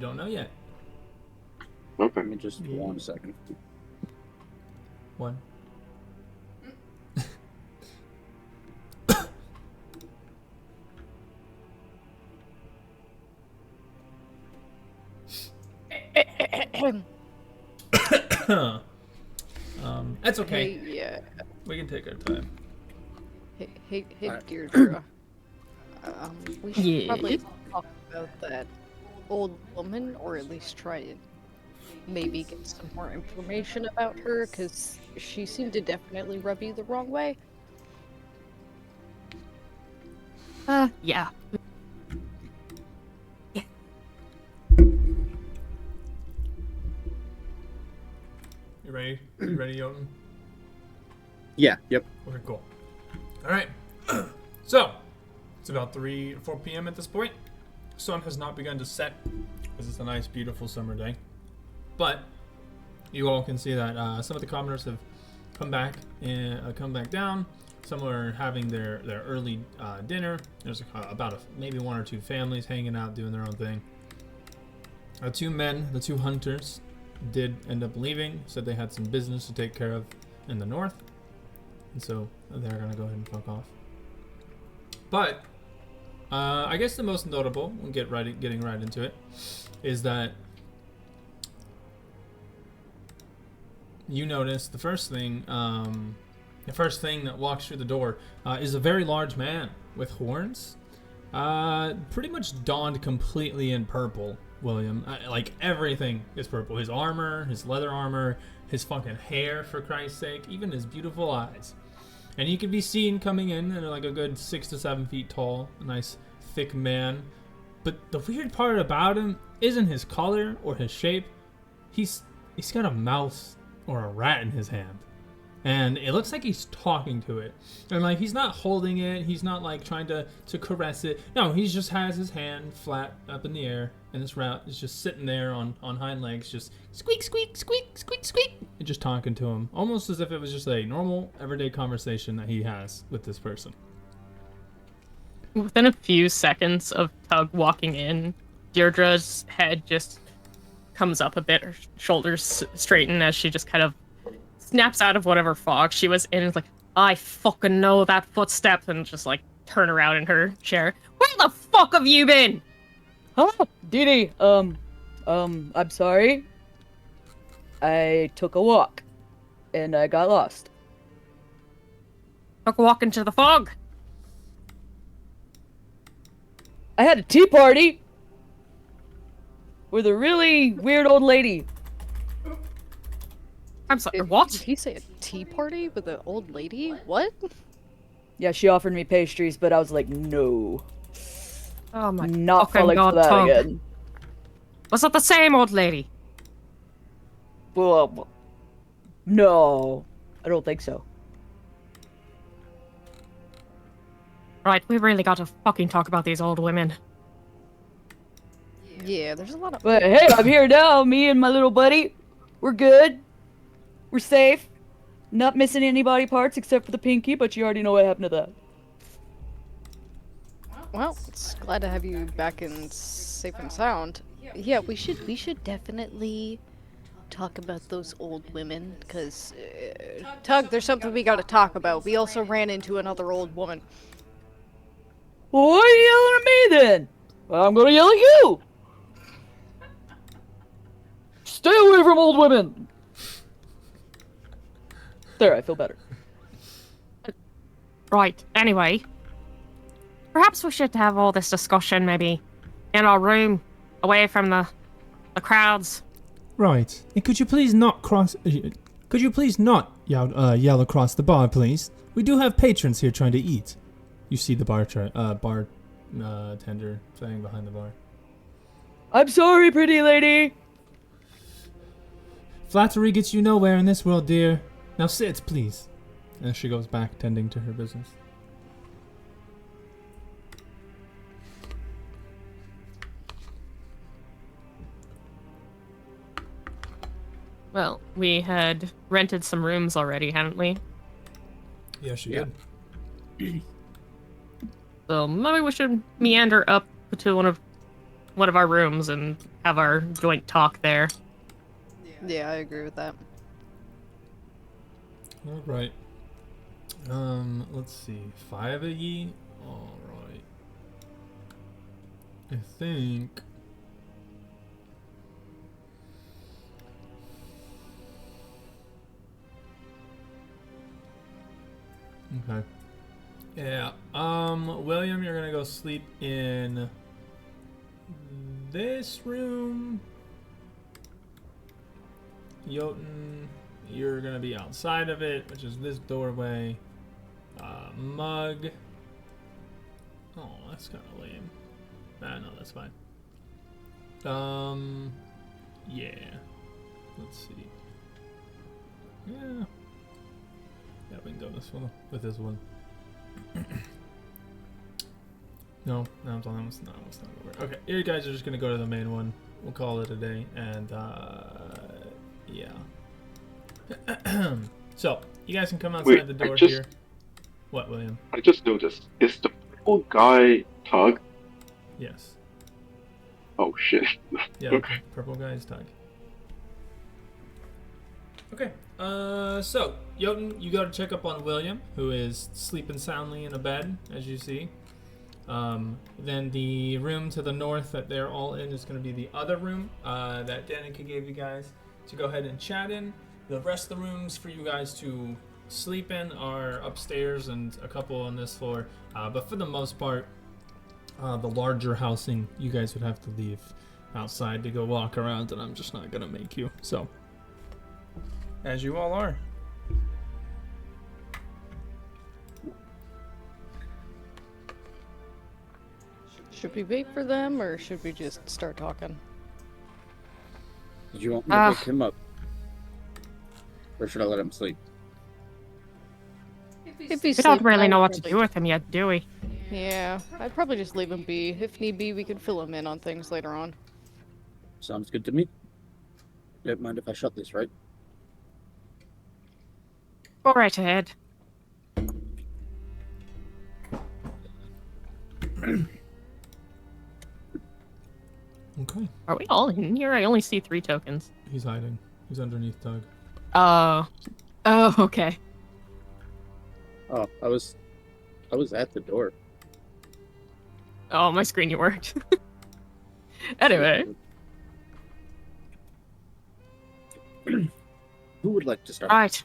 Don't know yet. Okay. Give me just 1 second. One. That's okay. Hey, yeah. We can take our time. Hey, Alright. Deirdre. We should Yeah. probably talk about that old woman, or at least try and maybe get some more information about her, because she seemed to definitely rub you the wrong way. Yeah. You ready? You ready, Jotun? Yeah, yep. Okay, cool. All right. So, it's about 3 or 4 p.m. at this point. Sun has not begun to set because it's a nice, beautiful summer day. But you all can see that some of the commoners have come back down. Some are having their early dinner. There's about maybe 1 or 2 families hanging out, doing their own thing. 2 men, the 2 hunters, did end up leaving. Said they had some business to take care of in the north. And so they're going to go ahead and fuck off. But I guess the most notable, we'll getting right into it, is that you notice the first thing that walks through the door is a very large man with horns, pretty much donned completely in purple. William, like everything is purple. His armor, his leather armor, his fucking hair, for Christ's sake, even his beautiful eyes. And he can be seen coming in at like a good 6 to 7 feet tall, a nice thick man. But the weird part about him isn't his color or his shape. He's got a mouse or a rat in his hand. And it looks like he's talking to it. And like he's not holding it, he's not like trying to caress it. No, he just has his hand flat up in the air, and this rat is just sitting there on hind legs, just squeak, squeak, squeak, squeak, squeak, and just talking to him. Almost as if it was just a normal, everyday conversation that he has with this person. Within a few seconds of Tug walking in, Deirdre's head just comes up a bit, her shoulders straighten as she just kind of snaps out of whatever fog she was in and is like, I fucking know that footstep, and just like turn around in her chair. Where the fuck have you been? Huh? Dee, I'm sorry. I took a walk, and I got lost. Took a walk into the fog. I had a tea party with a really weird old lady. I'm sorry, Did what? he say a tea party with an old lady? What? Yeah, she offered me pastries, but I was like, no. Oh my Not fucking falling god, for that Tug. again. Was it the same old lady? Well, no. I don't think so. Right, we really got to fucking talk about these old women. Yeah, there's a lot of... But hey, I'm here now. Me and my little buddy. We're good. We're safe. Not missing any body parts except for the pinky, but you already know what happened to that. Well, it's glad to have you back and safe and sound. Yeah, we should definitely talk about those old women, because Tug, there's something we got to talk about. We also ran into another old woman. Well, why are you yelling at me then? Well, I'm gonna yell at you. Stay away from old women. There, I feel better. Right, anyway. Perhaps we should have all this discussion maybe in our room, away from the crowds. Right. And could you please not yell across the bar, please? We do have patrons here trying to eat. You see the bartender saying behind the bar. I'm sorry, pretty lady. Flattery gets you nowhere in this world, dear. Now sit, please. And she goes back tending to her business. Well, we had rented some rooms already, hadn't we? Yeah, she did. So maybe we should meander up to one of one of our rooms and have our joint talk there. Yeah, I agree with that. All right. Let's see. 5 of ye. All right. I think. Okay. Yeah. William, you're gonna go sleep in this room. Jotun, you're gonna be outside of it, which is this doorway. Mug. Oh, that's kind of lame. No, that's fine. Yeah. Let's see. Yeah. Yeah, we can go this one with this one. No, it's on that one's not gonna work. Okay, you guys are just gonna go to the main one. We'll call it a day, and yeah. So you guys can come outside Wait, the door I just- here. What, William? I just noticed. Is the purple guy Tug? Yes. Oh shit. Yeah. Okay. Purple guy's Tug. Okay. So Jotun, you go to check up on William, who is sleeping soundly in a bed, as you see. Then the room to the north that they're all in is going to be the other room that Danica gave you guys to go ahead and chat in. The rest of the rooms for you guys to sleep in are upstairs and a couple on this floor. But for the most part, the larger housing, you guys would have to leave outside to go walk around, and I'm just not going to make you. So, as you all are. Should we wait for them, or should we just start talking? Did you want me to wake him up? Or should I let him sleep? If he's We don't sleeping, really I know would what to probably do with him yet, do we? Yeah, I'd probably just leave him be. If need be, we can fill him in on things later on. Sounds good to me. Don't mind if I shut this, right? Go right ahead. Okay. Are we all in here? I only see 3 tokens. He's hiding. He's underneath Doug. Oh, okay. Oh, I was at the door. Oh, my screen worked. Anyway. Who would like to start? Right.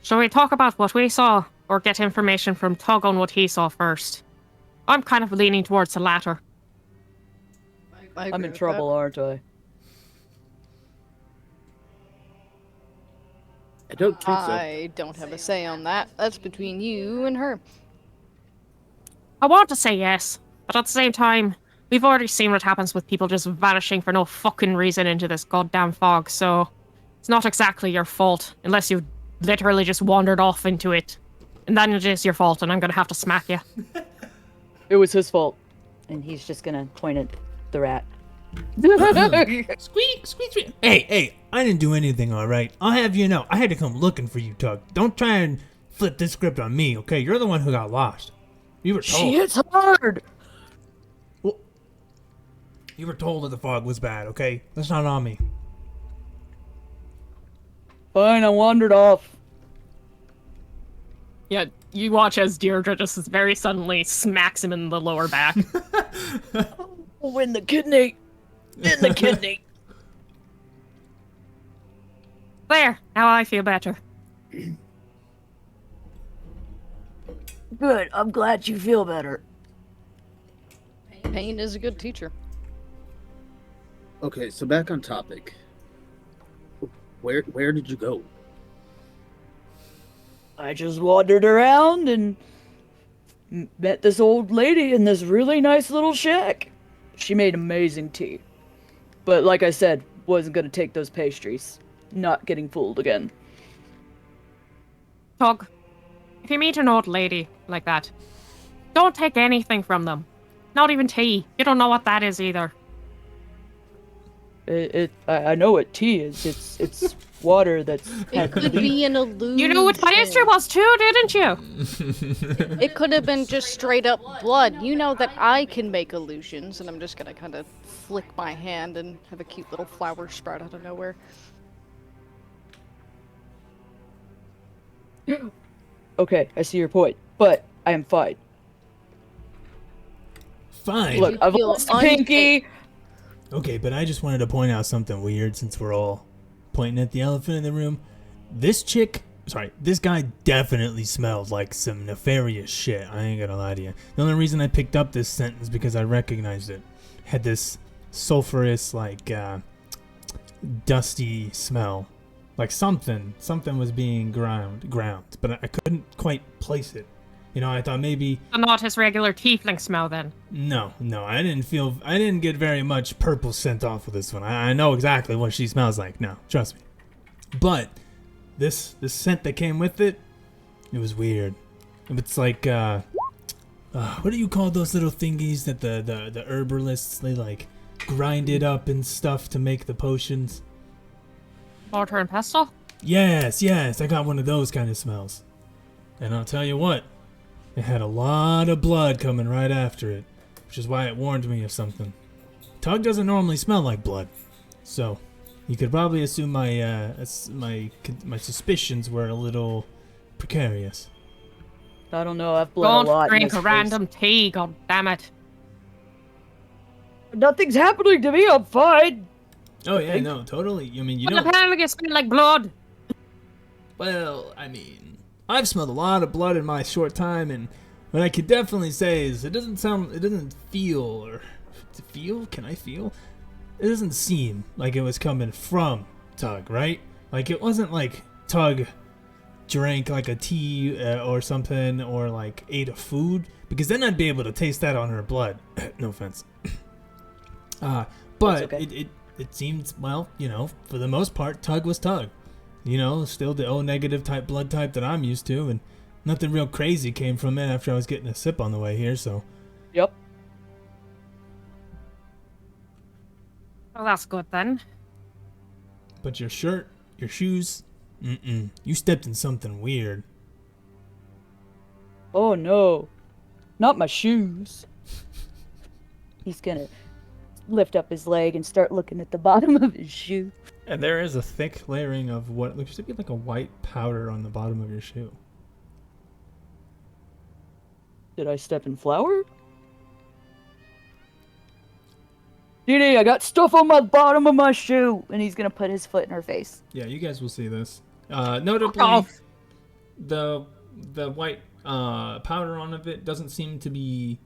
Shall we talk about what we saw, or get information from Tug on what he saw first? I'm kind of leaning towards the latter. I I'm agree in with trouble, aren't I? I don't think so. I don't have a say on that. That's between you and her. I want to say yes, but at the same time, we've already seen what happens with people just vanishing for no fucking reason into this goddamn fog, so it's not exactly your fault, unless you literally just wandered off into it. And then it is your fault, and I'm gonna have to smack you. It was his fault. And he's just gonna point at the rat. Squeak, squeak, squeak. Hey, I didn't do anything, alright? I'll have you know, I had to come looking for you, Tug. Don't try and flip this script on me, okay? You're the one who got lost. You were told. She hits hard! Well, you were told that the fog was bad, okay? That's not on me. Fine, I wandered off. Yeah, you watch as Deirdre just very suddenly smacks him in the lower back. Oh, in the kidney! In the kidney! There, now I feel better. Good, I'm glad you feel better. Pain is a good teacher. Okay, so back on topic. Where did you go? I just wandered around and met this old lady in this really nice little shack. She made amazing tea. But like I said, wasn't gonna take those pastries. Not getting fooled again. Tug, if you meet an old lady like that, don't take anything from them. Not even tea. You don't know what that is either. I know what tea is. It's water that's It could be an illusion. You know what my history was too, didn't you? It could have been just straight up blood. You know that I can make illusions, and I'm just gonna kind of flick my hand and have a cute little flower sprout out of nowhere. Okay, I see your point, but I am fine. Fine. Look, I've feel lost a pinky. Okay, but I just wanted to point out something weird since we're all pointing at the elephant in the room. This guy definitely smells like some nefarious shit. I ain't gonna lie to you. The only reason I picked up this sentence because I recognized it. Had this sulfurous, like, dusty smell. Like something was being ground, but I couldn't quite place it. You know, I thought maybe... Not his regular tiefling smell, then. No, I didn't get very much purple scent off of this one. I know exactly what she smells like. No, trust me. But this scent that came with it, it was weird. It's like, what do you call those little thingies that the herbalists, they like grind it up and stuff to make the potions? Mortar and pestle? Yes, I got one of those kind of smells. And I'll tell you what, it had a lot of blood coming right after it, which is why it warned me of something. Tug doesn't normally smell like blood, so you could probably assume my suspicions were a little precarious. I don't know, I've bled a lot. Don't drink in this a random tea, god damn it. Nothing's happening to me, I'm fine. Oh yeah, no, totally. I mean, you But don't... apparently you smell like blood. Well, I mean, I've smelled a lot of blood in my short time, and what I could definitely say is it doesn't feel... Can I feel? It doesn't seem like it was coming from Tug, right? Like, it wasn't like Tug drank like a tea or something, or like ate a food, because then I'd be able to taste that on her blood. No offense. But okay. it seemed, well, you know, for the most part, Tug was Tug. You know, still the O-negative type blood type that I'm used to, and nothing real crazy came from it after I was getting a sip on the way here, so... Yep. Well, that's good then. But your shirt, your shoes, you stepped in something weird. Oh no, not my shoes. He's gonna lift up his leg and start looking at the bottom of his shoe. And there is a thick layering of what looks to be like a white powder on the bottom of your shoe. Did I step in flour? Dee, I got stuff on my bottom of my shoe. And he's gonna put his foot in her face. Yeah, you guys will see this. Notably, the white powder on of it doesn't seem to be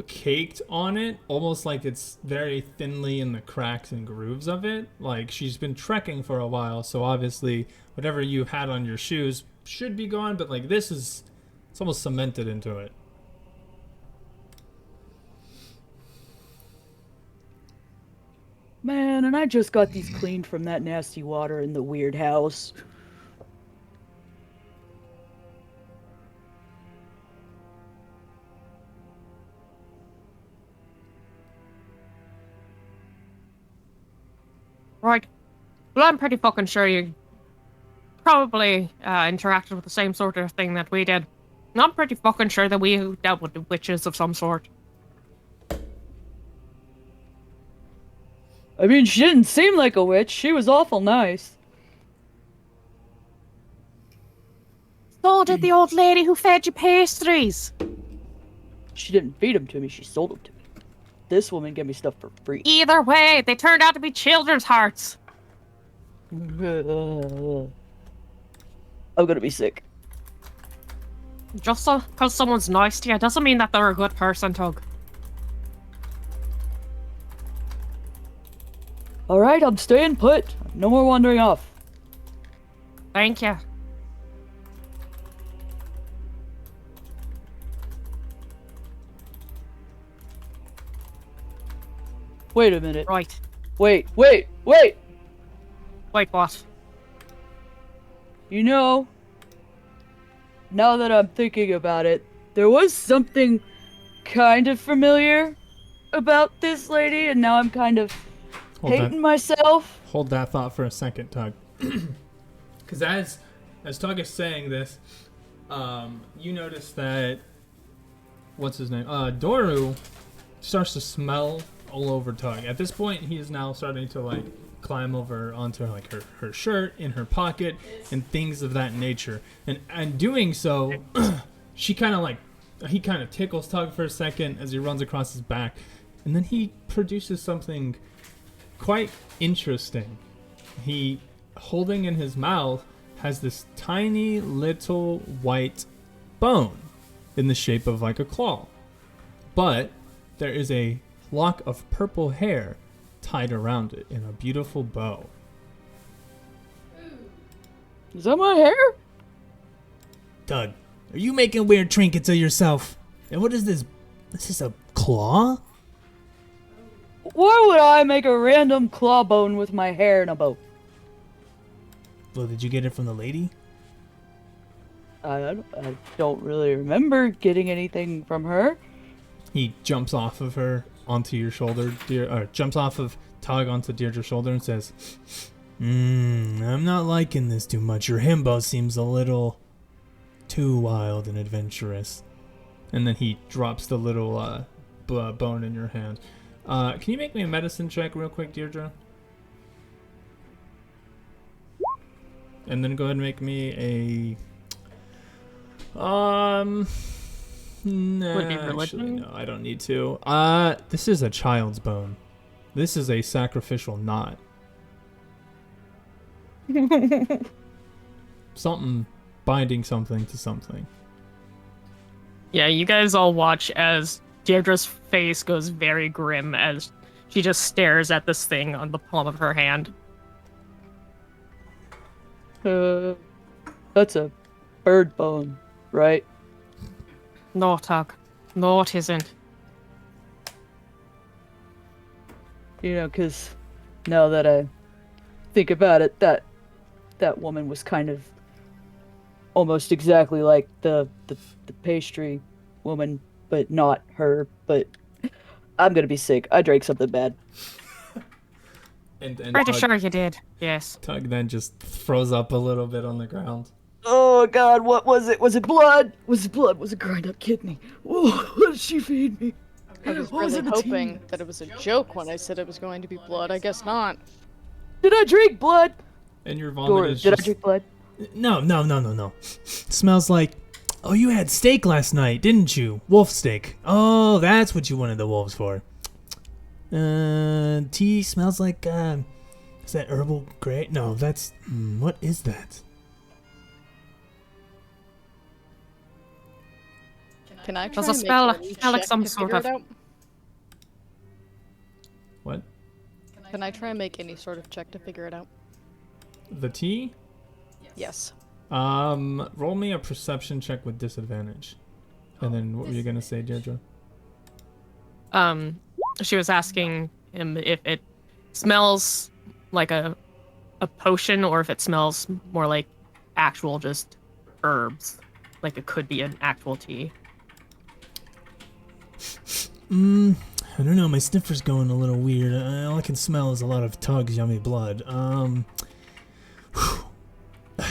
caked on it, almost like it's very thinly in the cracks and grooves of it. Like, she's been trekking for a while, so obviously whatever you had on your shoes should be gone, but like this is, it's almost cemented into it. Man, and I just got these cleaned from that nasty water in the weird house. Right. Well, I'm pretty fucking sure you probably interacted with the same sort of thing that we did. I'm pretty fucking sure that we dealt with witches of some sort. I mean, she didn't seem like a witch. She was awful nice. So did the old lady who fed you pastries. She didn't feed them to me, she sold them to me. This woman gave me stuff for free. Either way, they turned out to be children's hearts. I'm gonna be sick. Just because someone's nice to you doesn't mean that they're a good person, Tug. Alright, I'm staying put. No more wandering off. Thank you. Wait a minute. Right. Wait! Wait, what? You know, now that I'm thinking about it, there was something kind of familiar about this lady, and now I'm kind of hating myself. Hold that thought for a second, Tug. Because as Tug is saying this, you notice that what's his name? Doru starts to smell all over Tug. At this point, he is now starting to like climb over onto like her shirt, in her pocket, and things of that nature. And doing so, he kind of tickles Tug for a second as he runs across his back, and then he produces something quite interesting. He, holding in his mouth, has this tiny little white bone in the shape of like a claw. But there is a lock of purple hair tied around it in a beautiful bow. Is that my hair? Doug, are you making weird trinkets of yourself? And what is this? Is this a claw? Why would I make a random claw bone with my hair in a bow? Well, did you get it from the lady? I don't really remember getting anything from her. He jumps off of her onto your shoulder, jumps off of Tug onto Deirdre's shoulder and says, I'm not liking this too much. Your himbo seems a little too wild and adventurous. and then he drops the little bone in your hand. Can you make me a medicine check real quick, Deirdre? And then go ahead and make me a nah, Would be actually, religion? no, I don't need to. This is a child's bone. This is a sacrificial knot. Something binding something to something. Yeah, you guys all watch as Deirdre's face goes very grim as she just stares at this thing on the palm of her hand. That's a bird bone, right? No, Tug. No, it isn't. You know, because now that I think about it, that woman was kind of almost exactly like the pastry woman, but not her. But I'm gonna be sick. I drank something bad. And Pretty Tug, sure you did. Yes. Tug then just throws up a little bit on the ground. Oh God, what was it? Was it blood? Was it blood? Was it grind up kidney? Oh, what did she feed me? I was What was really in the tea? hoping that it was a joke when I said it was going to be blood. I guess not. Did I drink blood? And your vomit Dora, is did I just... drink blood? No. Smells like... Oh, you had steak last night, didn't you? Wolf steak. Oh, that's what you wanted the wolves for. Tea smells like, is that herbal grey? No, that's... what is that? Can I try Does it and smell- make any smell like check some to sort figure of- it out? What? Can I try and make any sort of check to figure it out? The tea? Yes. Roll me a perception check with disadvantage. And then what were you gonna say, Deirdre? She was asking him if it smells like a potion or if it smells more like actual just herbs. Like it could be an actual tea. I don't know, my sniffer's going a little weird. All I can smell is a lot of Tug's yummy blood.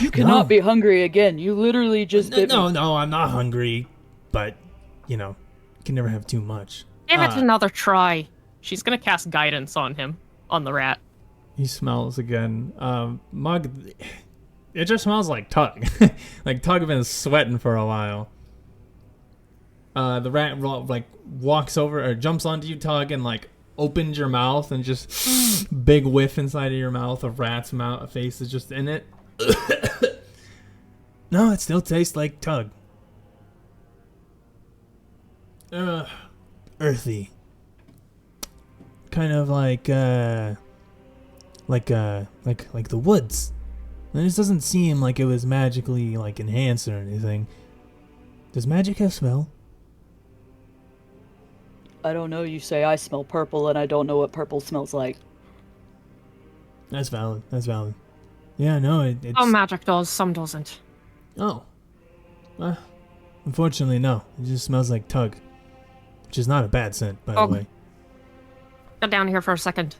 You cannot be hungry again. You literally just bit me. No, I'm not hungry. But, you know, you can never have too much. Give it another try. She's gonna cast guidance on him, on the rat. He smells again. Mug, it just smells like Tug. Like Tug been sweating for a while. The rat like walks over or jumps onto you, Tug, and like opens your mouth and just big whiff inside of your mouth. A rat's mouth face is just in it. No, it still tastes like Tug. Earthy. Kind of like the woods. And this doesn't seem like it was magically like enhanced or anything. Does magic have smell? I don't know. You say I smell purple, and I don't know what purple smells like. That's valid. Yeah, no, it's... Some magic does, some doesn't. Oh. Unfortunately, no. It just smells like Tug. Which is not a bad scent, by the way. Get down here for a second.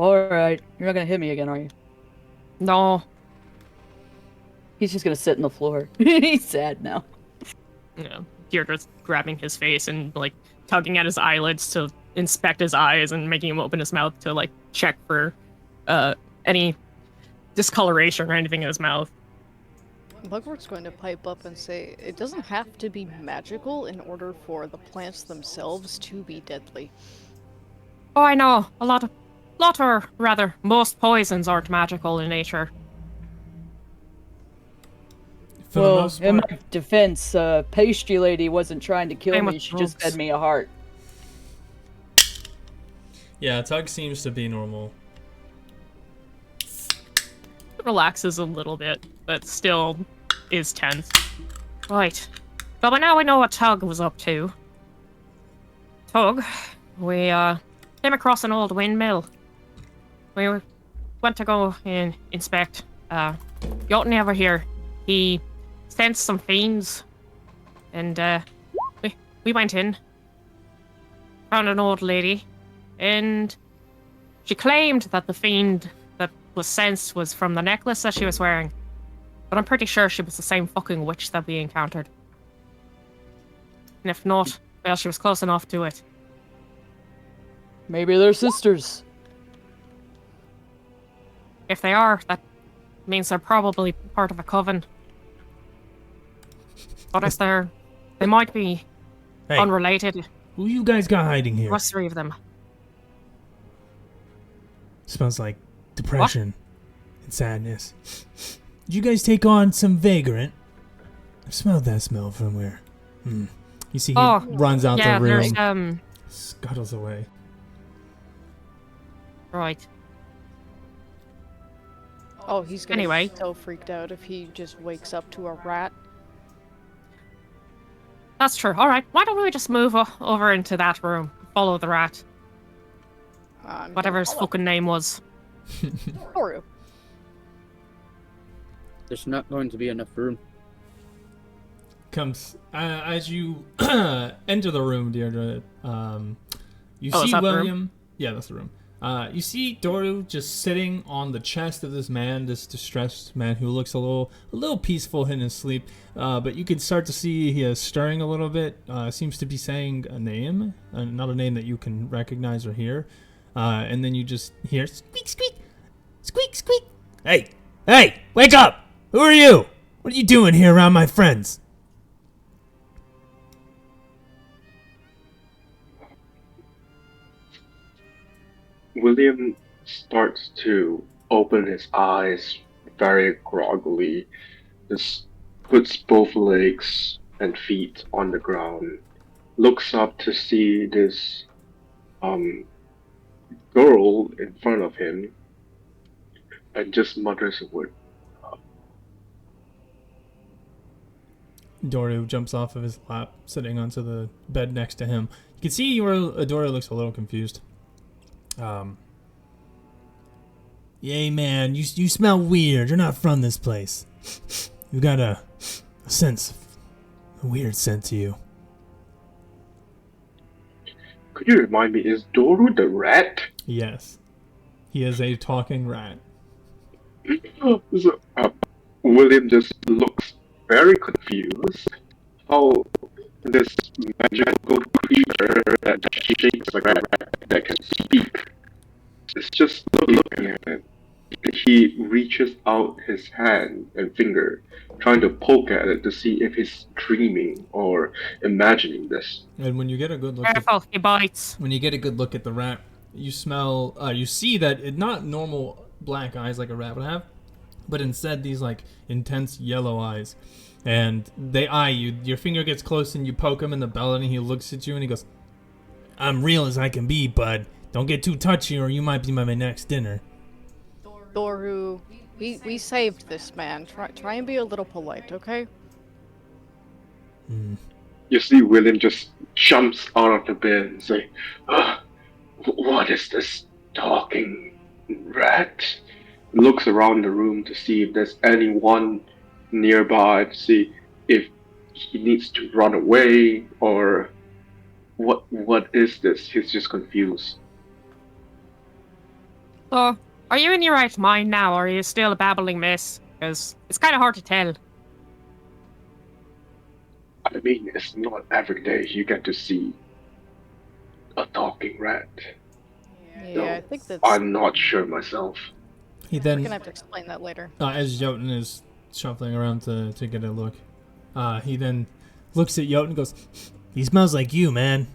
Alright. You're not gonna hit me again, are you? No. He's just gonna sit in the floor. He's sad now. Yeah. Deirdre's grabbing his face and, like, tugging at his eyelids to inspect his eyes and making him open his mouth to, like, check for any discoloration or anything in his mouth. Bugwort's going to pipe up and say, it doesn't have to be magical in order for the plants themselves to be deadly. Oh, I know. Or rather, most poisons aren't magical in nature. For the Well, most in part, my defense, Pastry Lady wasn't trying to kill Same me, with she just drugs. fed me a heart. Yeah, Tug seems to be normal. It relaxes a little bit, but still is tense. Right. Well, by now we know what Tug was up to. Tug, we came across an old windmill. We went to go and inspect. Jotun over here, he sensed some fiends, and we went in, found an old lady, and she claimed that the fiend that was sensed was from the necklace that she was wearing. But I'm pretty sure she was the same fucking witch that we encountered. And if not, well, she was close enough to it. Maybe they're sisters. If they are, that means they're probably part of a coven. But if they might be hey, unrelated. who you guys got hiding here? What's three of them? Smells like depression and sadness. Did you guys take on some vagrant? I've smelled that smell somewhere. You see, he runs out yeah, the room, there's scuttles away. right. Oh, he's gonna Anyway. be so freaked out if he just wakes up to a rat. That's true. All right, why don't we just move over into that room? Follow the rat, whatever his fucking name was. Toru. There's not going to be enough room. Comes as you enter the room, Deirdre. You Oh, is see that the room? William. Yeah, that's the room. You see Doru just sitting on the chest of this man, this distressed man who looks a little peaceful in his sleep. But you can start to see he is stirring a little bit. Seems to be saying a name, not a name that you can recognize or hear. And then you just hear squeak, squeak, squeak, squeak. Hey, wake up! Who are you? What are you doing here around my friends? William starts to open his eyes very groggily, just puts both legs and feet on the ground, looks up to see this girl in front of him, and just mutters a word. Doru jumps off of his lap, sitting onto the bed next to him. You can see Doru looks a little confused. Yay, man, you smell weird. You're not from this place. You got a weird scent to you. Could you remind me, is Doru the rat? Yes, he is a talking rat. So, William just looks very confused. How this magical creature that shapes like a rat that can speak is just looking at him. He reaches out his hand and finger, trying to poke at it to see if he's dreaming or imagining this. And when you get a good look, Careful, he bites. when you get a good look at the rat, you see that it's not normal black eyes like a rat would have, but instead these like intense yellow eyes, and they eye you. Your finger gets close and you poke him in the belly, and he looks at you and he goes, I'm real as I can be, bud. Don't get too touchy or you might be my next dinner. Doru, we saved this man. Try and be a little polite, okay? You see William just jumps out of the bed and say, what is this talking rat? Looks around the room to see if there's anyone nearby, to see if he needs to run away or what is this? He's just confused. So, are you in your right mind now, or are you still a babbling mess? Because it's kind of hard to tell. I mean, it's not every day you get to see a talking rat. Yeah, I think that's. I'm not sure myself. He We're then, gonna have to explain that later. as Jotun is shuffling around to get a look, he then looks at Jotun and goes, "He smells like you, man.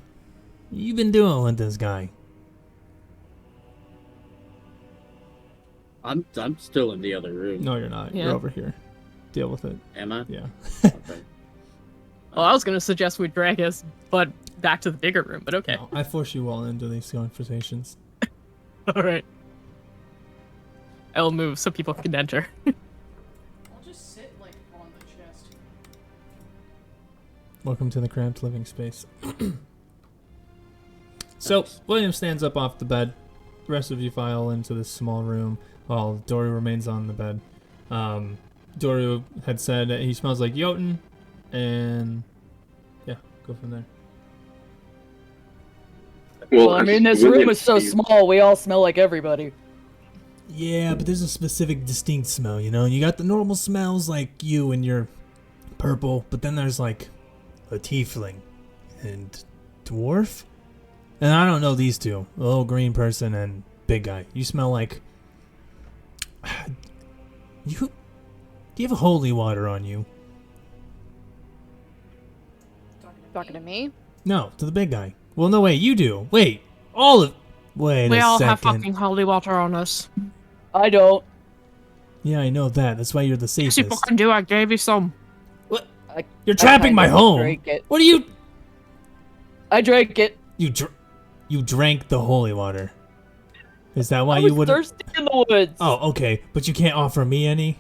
You've been doing with this guy." I'm still in the other room. No, you're not. Yeah. You're over here. Deal with it. Am I? Yeah. Okay. Well, I was gonna suggest we drag his butt back to the bigger room, but okay. No, I force you all into these conversations. All right. I'll move so people can enter. I'll just sit like on the chest. Welcome to the cramped living space. So, William stands up off the bed. The rest of you file into this small room while Dory remains on the bed. Dory had said that he smells like Jotun, and yeah, go from there. Well, I mean, this room William is so sees- small, we all smell like everybody. Yeah, but there's a specific distinct smell, you know? You got the normal smells like you and your purple, but then there's like a tiefling and dwarf. And I don't know these two, a little green person and big guy. You smell like... Do you have holy water on you? Talking to me? No, to the big guy. Well, no, wait, you do. Wait, all of... Wait We a all second. have fucking holy water on us. I don't. Yeah, I know that. That's why you're the Yes, you safest. fucking do. I gave you some. You're trapping my home. Drank it. What are you... I drank it. You drank the holy water. Is that why I you was wouldn't... thirsty in the woods. Oh, okay. But you can't offer me any?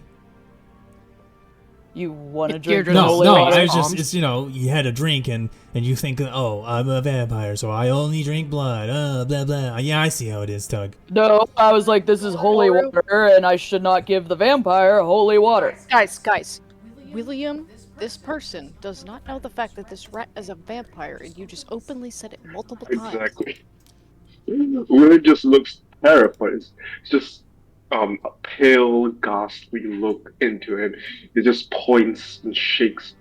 You want to You're drink just No, holy no, water? I was just, it's, you know, you had a drink and you think, oh, I'm a vampire, so I only drink blood, blah, blah. Yeah, I see how it is, Tug. No, I was like, this is holy water, and I should not give the vampire holy water. Guys. William, this person does not know the fact that this rat is a vampire, and you just openly said it multiple times. Exactly. William just looks terrified. It's just a pale, ghastly look into him. He just points and shakes.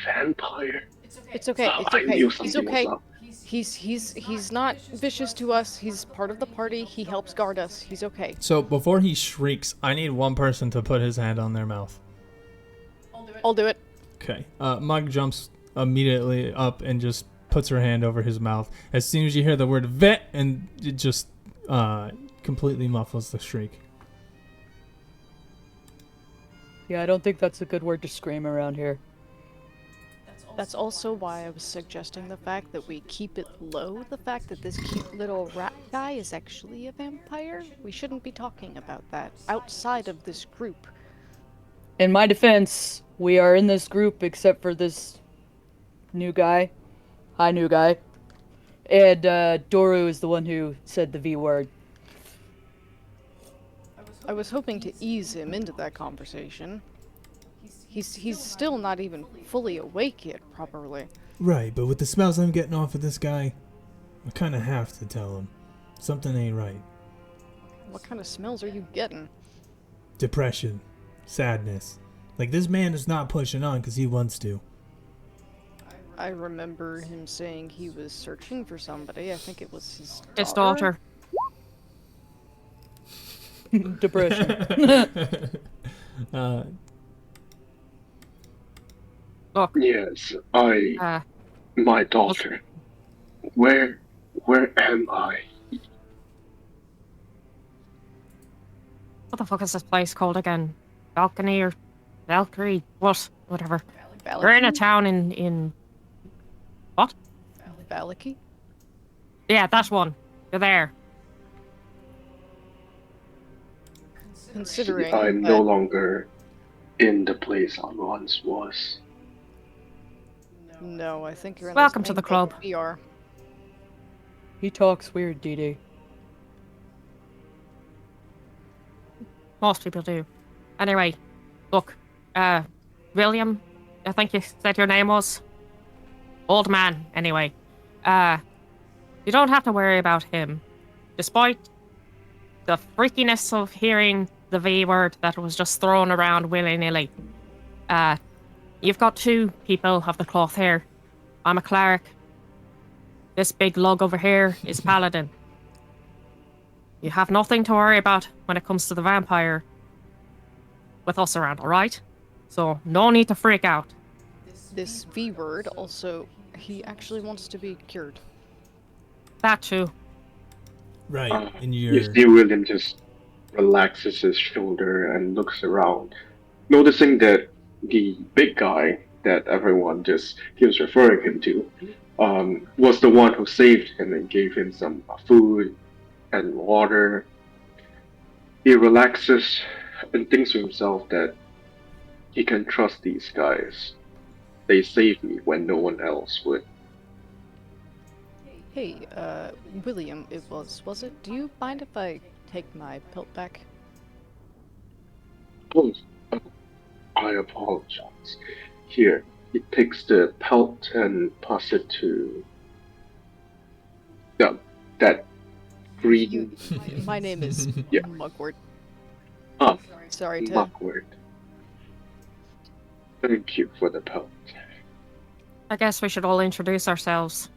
Vampire. It's okay. It's I okay. knew He's something was okay. up. He's not vicious to us. He's part of the party. He helps guard us. He's okay. So before he shrieks, I need one person to put his hand on their mouth. I'll do it. Okay. Mug jumps immediately up and just puts her hand over his mouth. As soon as you hear the word vet, and it just completely muffles the shriek. Yeah, I don't think that's a good word to scream around here. That's also why I was suggesting the fact that we keep it low. The fact that this cute little rat guy is actually a vampire. We shouldn't be talking about that outside of this group. In my defense, we are in this group except for this new guy. Hi, new guy. And Doru is the one who said the V word. I was hoping to ease him into that conversation. He's still not even fully awake yet, properly. Right, but with the smells I'm getting off of this guy, I kind of have to tell him. Something ain't right. What kind of smells are you getting? Depression. Sadness. Like, this man is not pushing on because he wants to. I remember him saying he was searching for somebody. I think it was his daughter. His daughter. Depression. Look, Yes, my daughter. Where am I? what the fuck is this place called again? Balcony or Valkyrie? What? Whatever. We're in a town in... What? Valaki? Yeah, that one. You're there. Considering I'm that no longer in the place I once was. No, I think you're in Welcome the to same the boat club. we are. He talks weird, DD. Most people do. Anyway, look, William, I think you said your name was? Old man, anyway. You don't have to worry about him. Despite the freakiness of hearing the V word that was just thrown around willy-nilly. You've got two people of the cloth hair. I'm a cleric. This big lug over here is a paladin. You have nothing to worry about when it comes to the vampire with us around, alright? So, no need to freak out. This V word also, he actually wants to be cured. That too. Right. In You your see William just relaxes his shoulder and looks around, noticing that the big guy that everyone just keeps referring him to was the one who saved him and gave him some food and water. He relaxes and thinks to himself that he can trust these guys. They saved me when no one else would. Hey, William, was it? Do you mind if I take my pelt back? Oh, I apologize. Here, he takes the pelt and passes it to that green My name is Yeah. Mugwort. Ah, Sorry to... Mugwort. Thank you for the pelt. I guess we should all introduce ourselves.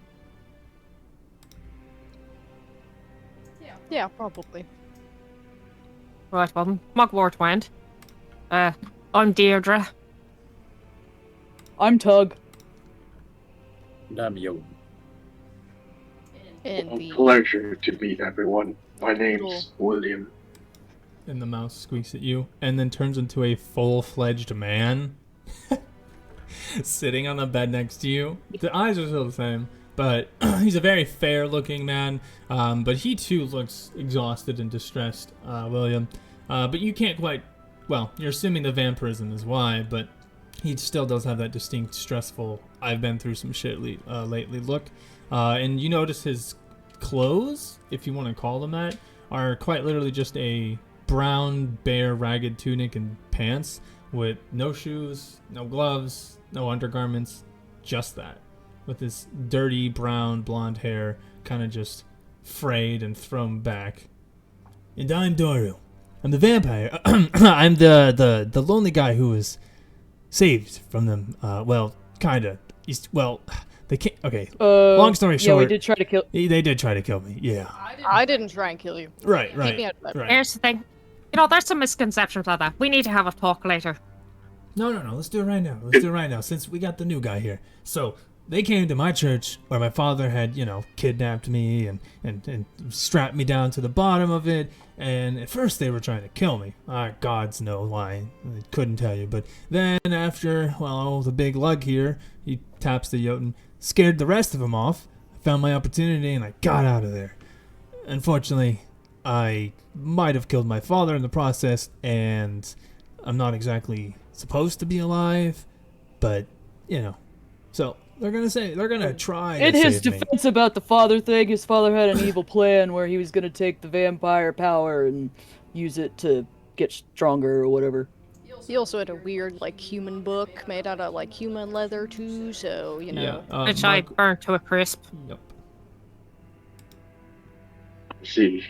Yeah, probably. Right, well, Mugwort went. I'm Deirdre. I'm Tug. Damn you. And A the... pleasure to meet everyone. My name's William. And the mouse squeaks at you and then turns into a full-fledged man sitting on the bed next to you. The eyes are still the same, but he's a very fair-looking man. But he too looks exhausted and distressed, William. But you can't quite... Well, you're assuming the vampirism is why, but he still does have that distinct, stressful, I've been through some shit lately look. And you notice his clothes, if you want to call them that, are quite literally just a brown, bare, ragged tunic and pants with no shoes, no gloves, no undergarments, just that. With his dirty, brown, blonde hair kind of just frayed and thrown back. And I'm Doru. I'm the vampire. I'm the lonely guy who was saved from them. Well, kinda. They can't. Okay. Long story short. Yeah, we did try to kill. They did try to kill me. Yeah. I didn't try and kill you. Right. Keep me out of that. Right. Here's the thing. You know, there's some misconceptions like that. We need to have a talk later. No. Let's do it right now. Let's do it right now since we got the new guy here. So they came to my church where my father had, kidnapped me and strapped me down to the bottom of it. And at first they were trying to kill me. Gods know why. I couldn't tell you. But then after, the big lug here, he taps the Jotun, scared the rest of them off. I found my opportunity and I got out of there. Unfortunately, I might have killed my father in the process, and I'm not exactly supposed to be alive, but, So they're gonna try In to his save me. defense about the father thing, his father had an evil plan where he was gonna take the vampire power and use it to get stronger or whatever. He also had a weird, human book made out of, human leather, too, so, Yeah. Which I burnt to a crisp. Yep. See,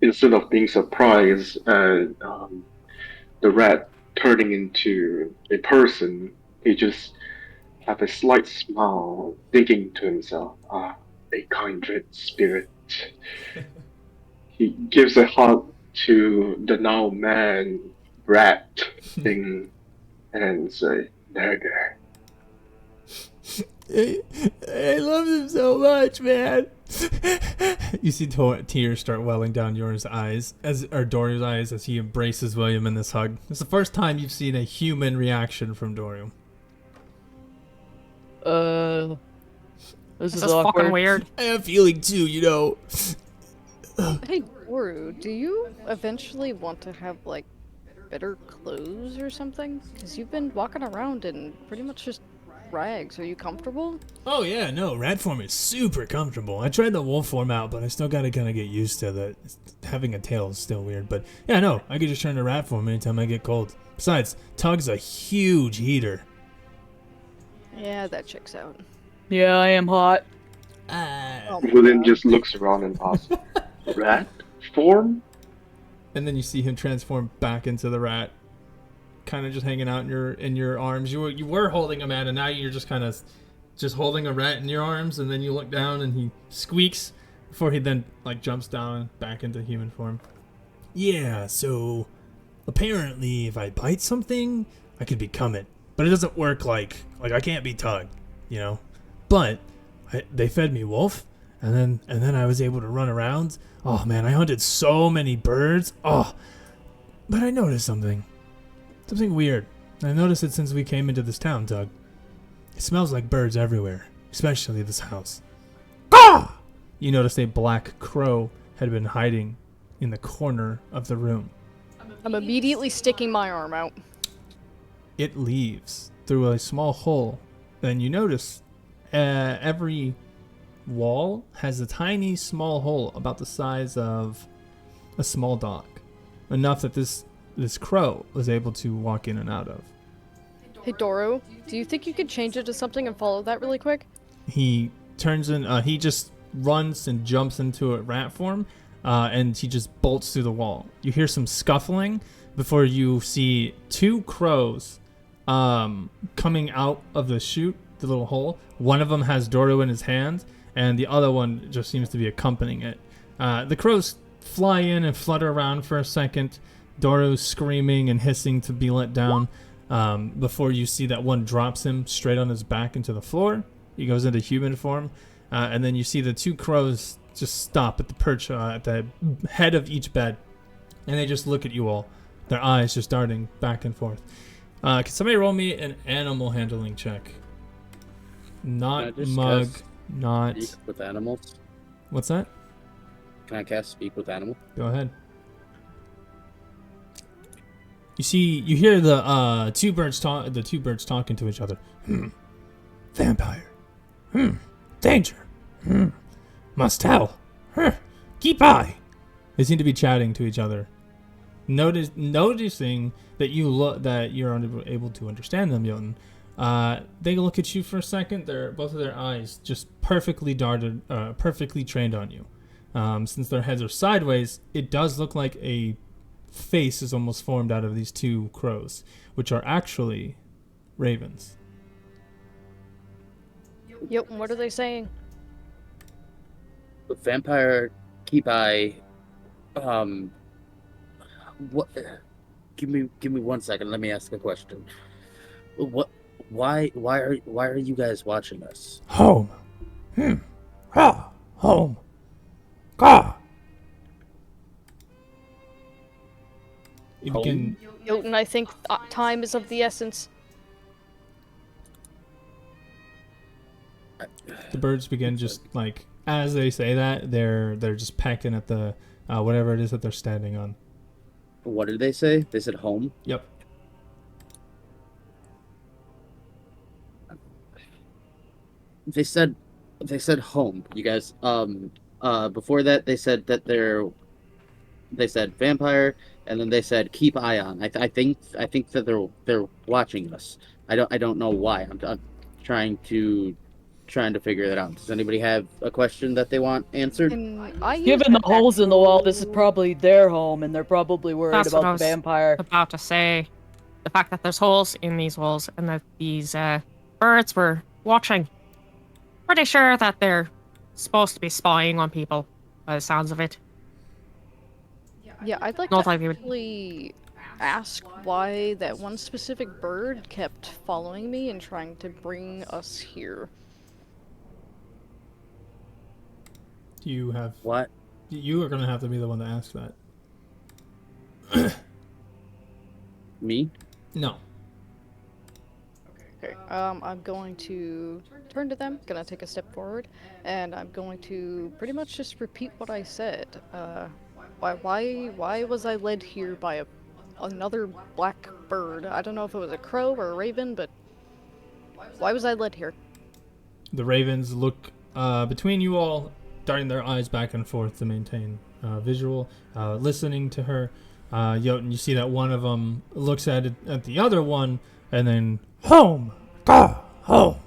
instead of being surprised and the rat turning into a person, he just have a slight smile, thinking to himself, a kindred spirit. He gives a hug to the now man rat thing and say, there. I love him so much, man. You see tears start welling down Dory's eyes as he embraces William in this hug. It's the first time you've seen a human reaction from Dorian. This is This is fucking awkward. weird. I have a feeling too, Hey, Doru, do you eventually want to have, better clothes or something? Because you've been walking around in pretty much just rags. Are you comfortable? Oh yeah, no, rat form is super comfortable. I tried the wolf form out, but I still gotta kind of get used to that. Having a tail is still weird, but yeah, no, I could just turn to rat form anytime I get cold. Besides, Tug's a huge heater. Yeah, that checks out. Yeah, I am hot. Oh, William just looks around and asks, rat form? and then you see him transform back into the rat, kind of just hanging out in your arms. You were holding a man, and now you're just kind of just holding a rat in your arms, and then you look down, and he squeaks before he then like jumps down back into human form. Yeah, so apparently if I bite something, I could become it. But it doesn't work like I can't be Tug, you know? But they fed me wolf, and then I was able to run around. Oh man, I hunted so many birds. Oh, but I noticed something weird. I noticed it since we came into this town, Tug. It smells like birds everywhere, especially this house. Ah! You noticed a black crow had been hiding in the corner of the room. I'm immediately sticking my arm out. It leaves through a small hole. Then you notice every wall has a tiny small hole about the size of a small dog. Enough that this crow was able to walk in and out of. Hey, Doro, do you think you could change it to something and follow that really quick? He turns in, he just runs and jumps into a rat form, and he just bolts through the wall. You hear some scuffling before you see two crows coming out of the chute, the little hole. One of them has Doro in his hand, and the other one just seems to be accompanying it. The crows fly in and flutter around for a second, Doro screaming and hissing to be let down, before you see that one drops him straight on his back into the floor. He goes into human form, and then you see the two crows just stop at the perch at the head of each bed, and they just look at you all, their eyes just darting back and forth. Can somebody roll me an animal handling check? Not mug, not... Speak with animals? What's that? Can I cast Speak with Animal? Go ahead. You hear the two birds talking to each other. Vampire. Danger. Must tell. Keep eye. They seem to be chatting to each other. Noticing that you're unable to understand them, Jotun. They look at you for a second. Both of their eyes just perfectly trained on you. Since their heads are sideways, it does look like a face is almost formed out of these two crows, which are actually ravens. Yep, what are they saying? Vampire, keep eye. What? Give me 1 second. Let me ask a question. What? Why are you guys watching us? Home. Home. Ka. You begin. Jotun, I think time is of the essence. The birds begin just like as they say that they're just pecking at the whatever it is that they're standing on. What did they say? They said home. Yep. They said home. You guys. Before that they said that they said vampire, and then they said keep eye on. I think that they're watching us. I don't know why. I'm trying to figure that out. Does anybody have a question that they want answered? Given the holes in the wall, this is probably their home, and they're probably worried That's what I about was the vampire. About to say, the fact that there's holes in these walls and that these birds were watching. Pretty sure that they're supposed to be spying on people, by the sounds of it. Yeah, I'd like Not to like you would- actually ask why that one specific bird kept following me and trying to bring us here. You have What? You are gonna have to be the one to ask that. Me? No. Okay, I'm going to turn to them, gonna take a step forward, and I'm going to pretty much just repeat what I said. Why was I led here by another black bird? I don't know if it was a crow or a raven, but why was I led here? The ravens look between you all, darting their eyes back and forth to maintain visual, listening to her. Jotun, you see that one of them looks at the other one, and then Home. Ka. Home.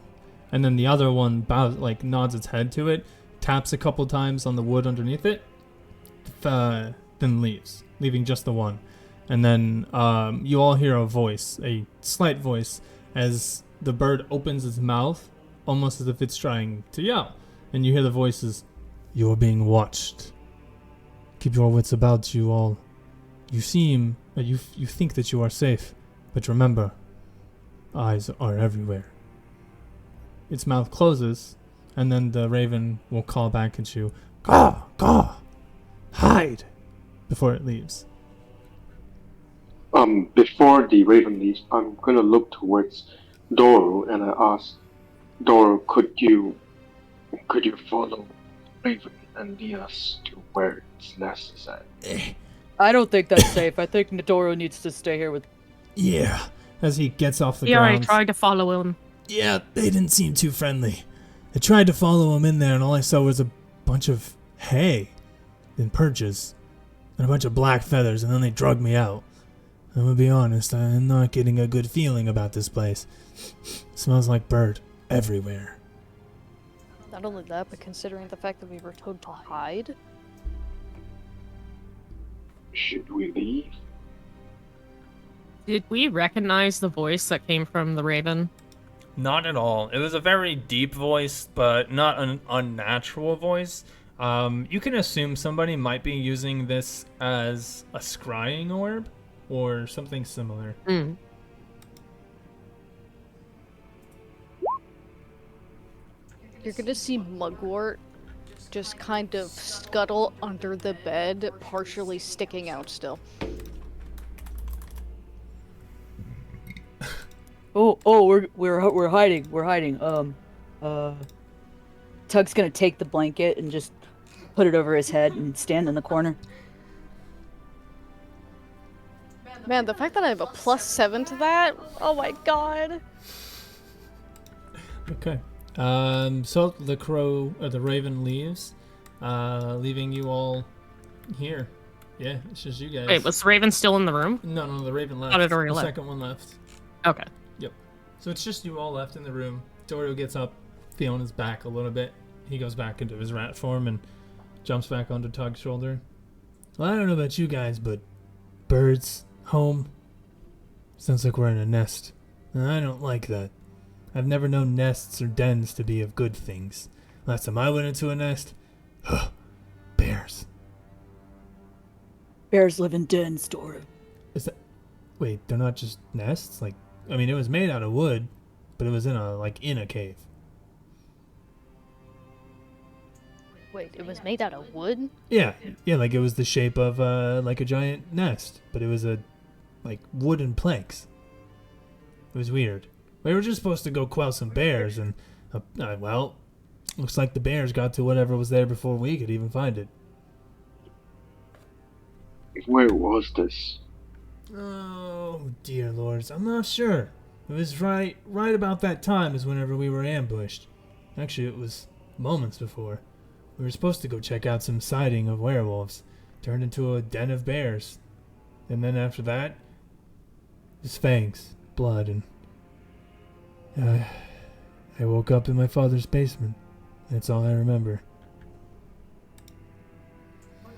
and then the other one bows, like nods its head to it, taps a couple times on the wood underneath it, then leaves. leaving just the one. And then you all hear a voice, a slight voice, as the bird opens its mouth, almost as if it's trying to yell. And you hear the voices, "You are being watched. Keep your wits about you all. You think that you are safe, but remember, eyes are everywhere." Its mouth closes, and then the raven will call back at you, "Caw, caw, hide," before it leaves. Before the raven leaves, I'm gonna look towards Doro and I ask Doro, could you follow Raven and lead us to where its nest is at? I don't think that's safe. I think Nadoro needs to stay here with. Yeah. As he gets off the We already ground. tried to follow him. Yeah, they didn't seem too friendly. I tried to follow him in there, and all I saw was a bunch of hay and perches and a bunch of black feathers, and then they drugged me out. I'm gonna be honest, I'm not getting a good feeling about this place. Smells like bird everywhere. Not only that, but considering the fact that we were told to hide. Should we leave? Did we recognize the voice that came from the raven? Not at all. It was a very deep voice, but not an unnatural voice. You can assume somebody might be using this as a scrying orb or something similar. Mm. You're gonna see Mugwort just kind of scuttle under the bed, partially sticking out still. We're hiding. We're hiding. Tug's gonna take the blanket and just put it over his head and stand in the corner. Man, the fact that I have a +7 to that, oh my god. Okay. So the raven leaves, leaving you all here. Yeah, it's just you guys. Wait, was the raven still in the room? No, the raven left. Thought it already The left. second one left. Okay. So it's just you all left in the room. Dorio gets up, feeling his back a little bit. He goes back into his rat form and jumps back onto Tug's shoulder. Well, I don't know about you guys, but birds, home, sounds like we're in a nest. And I don't like that. I've never known nests or dens to be of good things. Last time I went into a nest, bears. Bears live in dens, Doro. Wait, they're not just nests? Like, I mean, it was made out of wood, but it was in a cave. Wait, it was made out of wood? Yeah, like it was the shape of like a giant nest, but it was like wooden planks. It was weird. We were just supposed to go quell some bears, and well, looks like the bears got to whatever was there before we could even find it. Where was this? Oh dear lords, I'm not sure. It was right about that time is whenever we were ambushed. Actually, it was moments before. We were supposed to go check out some sighting of werewolves. Turned into a den of bears. And then after that, just fangs, blood, and I woke up in my father's basement. That's all I remember.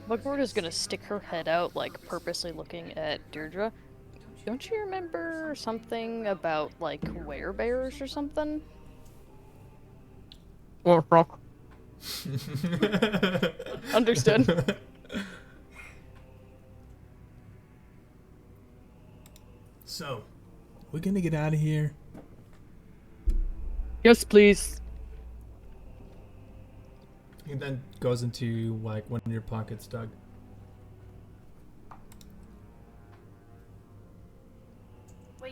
Mugwort is gonna stick her head out, like, purposely looking at Deirdre. Don't you remember something about, like, werebears or something? Or rock. Understood. So, we're gonna get out of here. Yes, please. He then goes into like one of your pockets, Doug.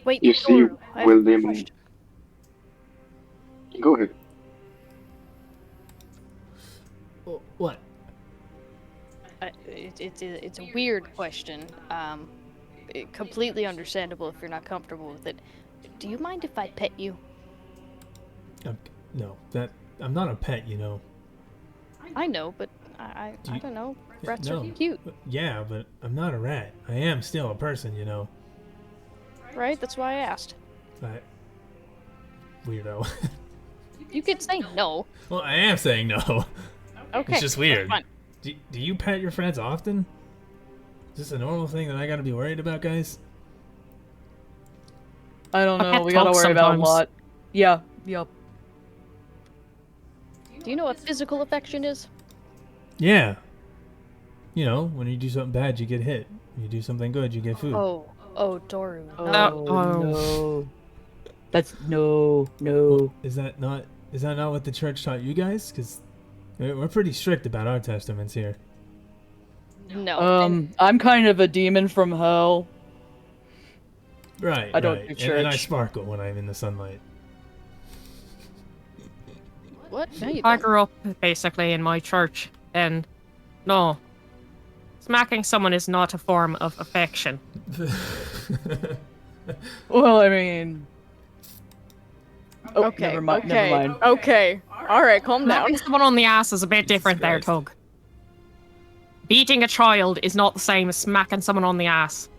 Wait, You see, Doro, I have a William. question. Go ahead. What? It's a weird question. Completely understandable if you're not comfortable with it. Do you mind if I pet you? No, I'm not a pet, you know. I know, but I don't know. Rats are cute, Yeah, but I'm not a rat. I am still a person, you know. right? That's why I asked. Weirdo. You could say no. Well, I am saying no. Okay. It's just weird. Fine. Do you pet your friends often? Is this a normal thing that I gotta be worried about, guys? I don't A know. pet We gotta talks worry about a sometimes. lot. Yeah. Yep. Do you know what physical affection is? Yeah. You know, when you do something bad, you get hit. When you do something good, you get food. Oh, Doru. Oh, No. no. That's no. Is that not what the church taught you guys? Because we're pretty strict about our testaments here. No. and I'm kind of a demon from hell. Right, I don't right. do And I church. sparkle when I'm in the sunlight. what? No, you I don't. grew up basically in my church, and no, smacking someone is not a form of affection. Well, I mean. Oh, Okay. never mind. Okay. Never mind. Okay. All right. Calm down. Smacking someone on the ass is a bit Jesus different there, Christ. Tug. Beating a child is not the same as smacking someone on the ass.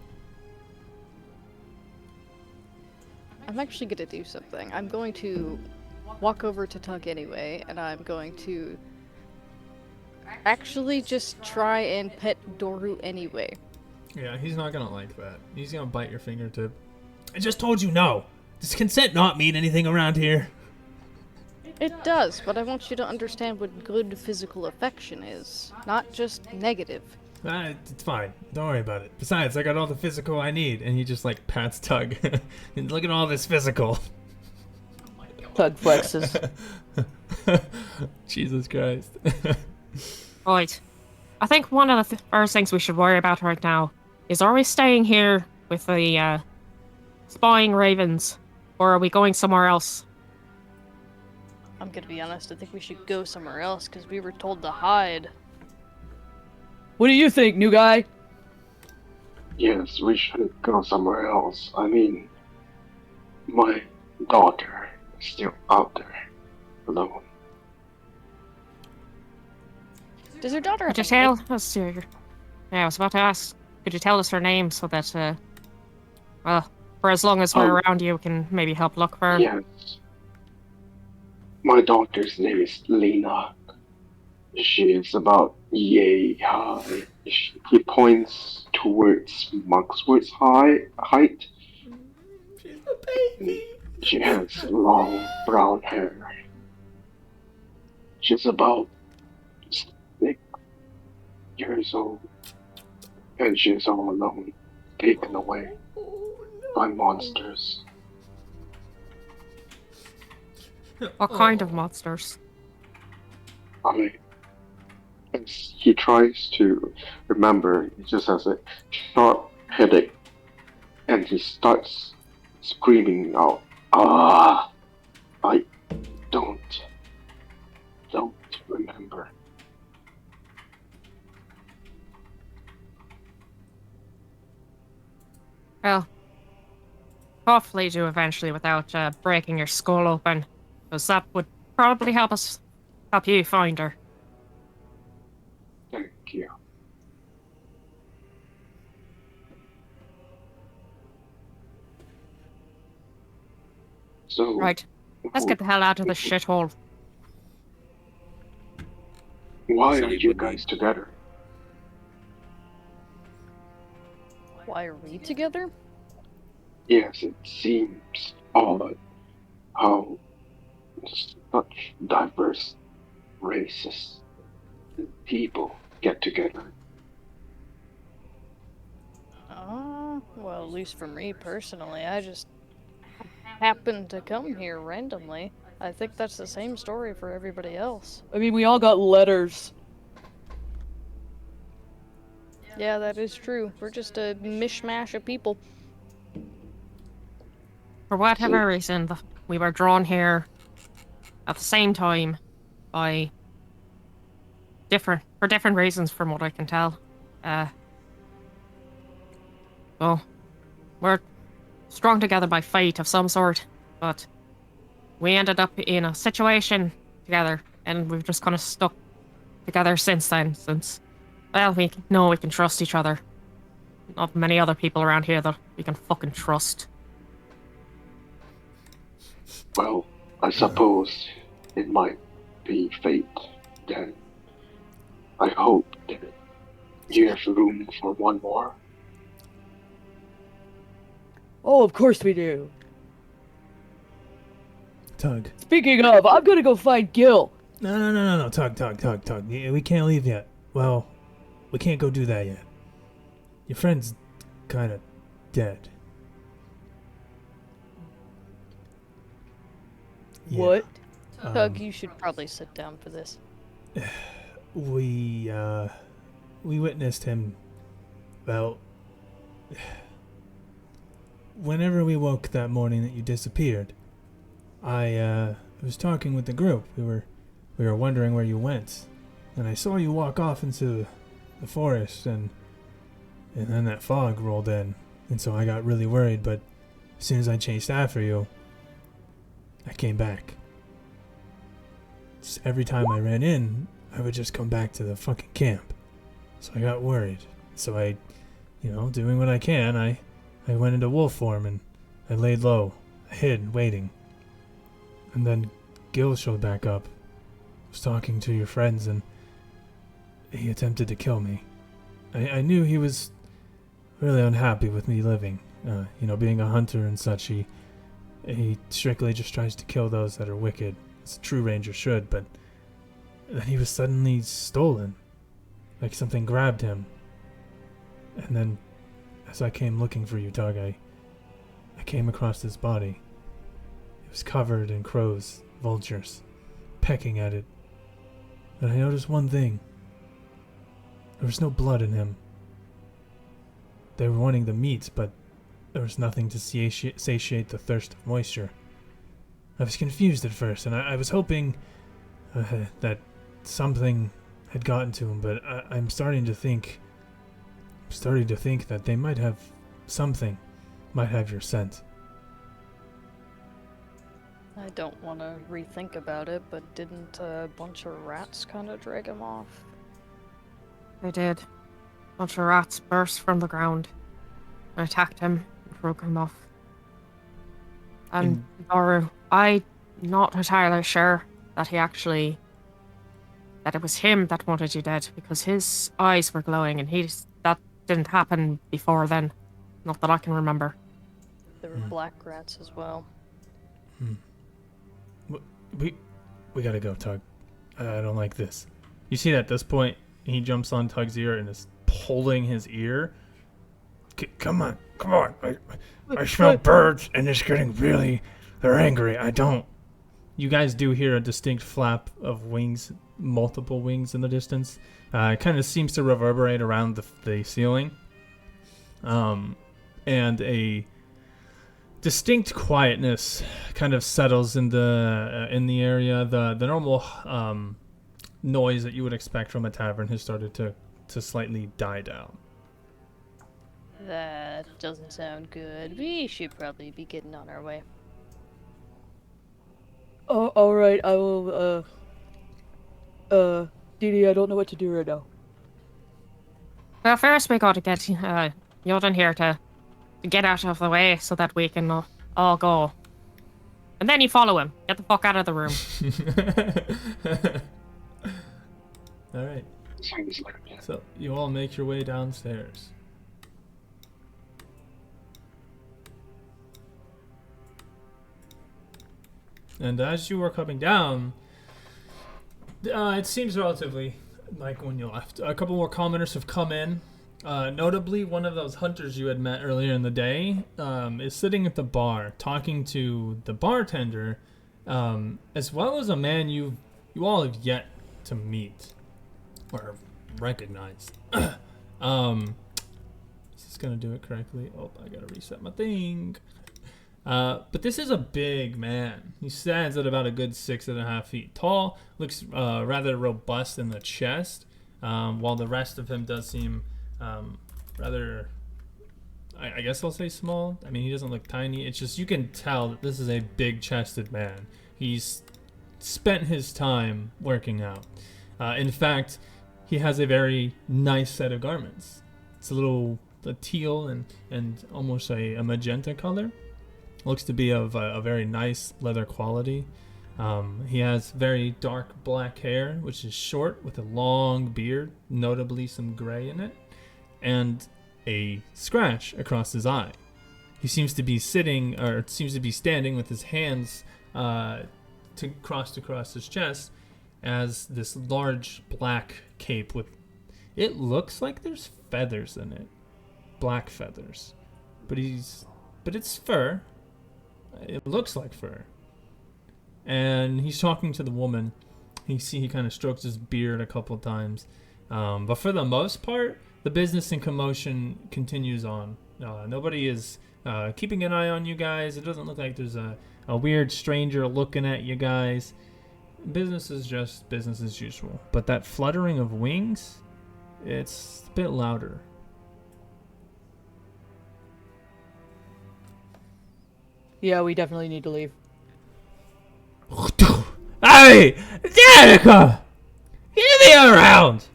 I'm actually gonna do something. I'm going to walk over to Tug anyway, and I'm going to actually just try and pet Doru anyway. Yeah, he's not gonna like that. He's gonna bite your fingertip. I just told you no. Does consent not mean anything around here? It does, but I want you to understand what good physical affection is, not just negative. It's fine. Don't worry about it. Besides, I got all the physical I need. And he just like pats Tug. And look at all this physical. Tug flexes. Jesus Christ. Right. I think one of the first things we should worry about right now is, are we staying here with the spying ravens, or are we going somewhere else? I'm gonna be honest, I think we should go somewhere else, because we were told to hide. What do you think, new guy? Yes, we should go somewhere else. I mean, my daughter is still out there, alone. Does your daughter have Could you a tell nick- us your... Yeah, I was about to ask. Could you tell us her name so that, well, for as long as we're around you, we can maybe help look for her? Yes. My daughter's name is Lena. She is about yay high. He points towards Monkswood's height. She's a baby. She has long brown hair. She's about 6 years old. And she's all alone, taken away by monsters. What kind of monsters? I mean, as he tries to remember, he just has a sharp headache, and he starts screaming out, "Ah! I don't remember." Well, hopefully do eventually without breaking your skull open, because that would probably help you find her. Thank you. So, Right, let's get the hell out of this shithole. why So are you you would guys together? Why are we together? Yes, it seems odd how such diverse races and people get together. Well, at least for me personally, I just happened to come here randomly. I think that's the same story for everybody else. I mean, we all got letters. Yeah, that is true. We're just a mishmash of people. For whatever reason, we were drawn here at the same time by different reasons from what I can tell. Well, we're strung together by fate of some sort, but we ended up in a situation together, and we've just kind of stuck together since then, well, we know we can trust each other. Not many other people around here that we can fucking trust. Well, I suppose it might be fate then. I hope that You have room for one more? Oh, of course we do. Tug. Speaking of, I'm gonna go find Gil. No. Tug. Yeah, we can't leave yet. Well, we can't go do that yet. Your friend's kind of dead. Yeah. What? Tug, you should probably sit down for this. We witnessed him, well, whenever we woke that morning that you disappeared. I was talking with the group. We were wondering where you went, and I saw you walk off into the forest, and then that fog rolled in, and so I got really worried, but as soon as I chased after you, I came back. Just every time I ran in, I would just come back to the fucking camp. So I got worried. So I, doing what I can, I went into wolf form and I laid low. I hid, waiting. And then Gil showed back up. Was talking to your friends and he attempted to kill me. I knew he was really unhappy with me living. Being a hunter and such, he strictly just tries to kill those that are wicked, as a true ranger should, but then he was suddenly stolen. Like something grabbed him. And then, as I came looking for you, Tug, I came across his body. It was covered in crows, vultures, pecking at it. And I noticed one thing. There was no blood in him. They were wanting the meat, but there was nothing to satiate the thirst of moisture. I was confused at first, and I was hoping that something had gotten to him, but I'm starting to think that they might have your scent. I don't want to rethink about it, but didn't a bunch of rats kind of drag him off? They did. A bunch of rats burst from the ground and attacked him and broke him off. And Baru, I'm not entirely sure that it was him that wanted you dead, because his eyes were glowing and that didn't happen before then. Not that I can remember. There were black rats as well. We gotta go, Tug. I don't like this. You see that at this point, he jumps on Tug's ear and is pulling his ear. Come on. I smell birds and it's getting they're angry. You guys do hear a distinct flap of wings, multiple wings in the distance. It kind of seems to reverberate around the ceiling. And a distinct quietness kind of settles in the area. The normal noise that you would expect from a tavern has started to slightly die down. That doesn't sound good. We should probably be getting on our way. Oh, alright, I will, Didi, I don't know what to do right now. Well, first we gotta get Yoden here to get out of the way so that we can all go. And then you follow him. Get the fuck out of the room. Alright. Sounds like a plan. So you all make your way downstairs. And as you are coming down, it seems relatively like when you left. A couple more commoners have come in. Notably, one of those hunters you had met earlier in the day is sitting at the bar talking to the bartender, as well as a man you all have yet to meet or recognize. Is this gonna do it correctly? Oh, I gotta reset my thing. But this is a big man. He stands at about a good 6.5 feet tall. Looks rather robust in the chest, while the rest of him does seem rather, I guess I'll say small. I mean, he doesn't look tiny. It's just you can tell that this is a big-chested man. He's spent his time working out. In fact, he has a very nice set of garments. It's a teal and almost a magenta color. Looks to be of a very nice leather quality. He has very dark black hair, which is short, with a long beard, notably some gray in it, and a scratch across his eye. He seems to be standing with his hands crossed across his chest, as this large black cape with, it looks like there's feathers in it, black feathers, but it's fur. It looks like fur. And he's talking to the woman. He kind of strokes his beard a couple times. But for the most part, the business and commotion continues on. Nobody is keeping an eye on you guys. It doesn't look like there's a weird stranger looking at you guys. Business is just business as usual. But that fluttering of wings, it's a bit louder. Yeah, we definitely need to leave. Hey! Danica! Give me around!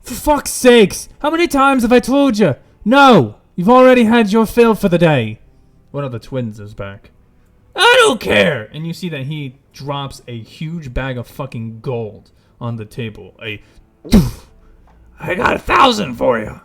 For fuck's sakes! How many times have I told you? No! You've already had your fill for the day. One of the twins is back. I don't care! And you see that he drops a huge bag of fucking gold on the table. I got 1,000 for you.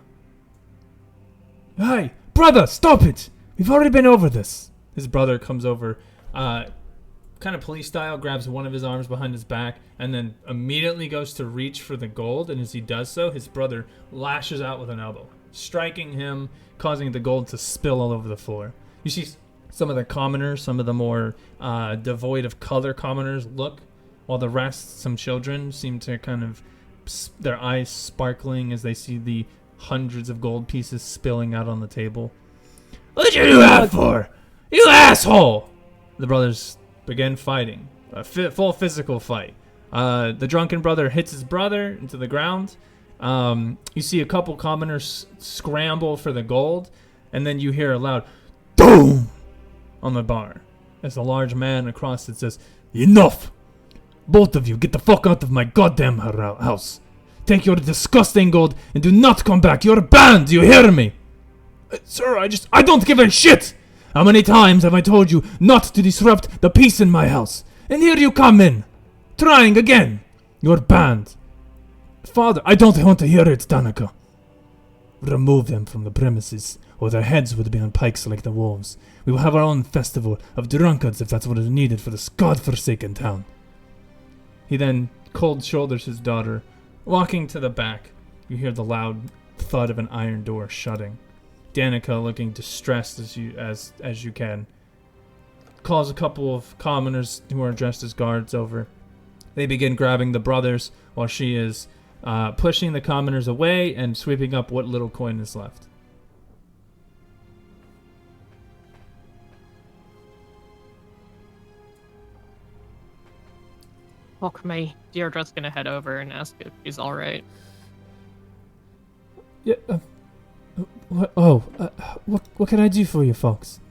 Hey, brother, stop it! We've already been over this. His brother comes over, kind of police style, grabs one of his arms behind his back, and then immediately goes to reach for the gold. And as he does so, his brother lashes out with an elbow, striking him, causing the gold to spill all over the floor. You see some of the commoners, some of the more devoid of color commoners look, while the rest, some children, seem to kind of, their eyes sparkling as they see the hundreds of gold pieces spilling out on the table. What'd you do that for? You asshole! The brothers begin fighting. A full physical fight. The drunken brother hits his brother into the ground. You see a couple commoners scramble for the gold, and then you hear a loud Boom! on the bar as a large man across it says, Enough! Both of you get the fuck out of my goddamn house. Take your disgusting gold and do not come back. You're banned, you hear me? Sir, I don't give a shit! How many times have I told you not to disrupt the peace in my house? And here you come in, trying again. You're banned. Father, I don't want to hear it, Danica. Remove them from the premises, or their heads would be on pikes like the wolves. We will have our own festival of drunkards if that's what is needed for this godforsaken town. He then cold shoulders his daughter. Walking to the back, you hear the loud thud of an iron door shutting. Danica, looking distressed as you can, calls a couple of commoners who are dressed as guards over. They begin grabbing the brothers while she is pushing the commoners away and sweeping up what little coin is left. Fuck me. Deirdre's gonna head over and ask if she's alright. Yeah, what can I do for you folks?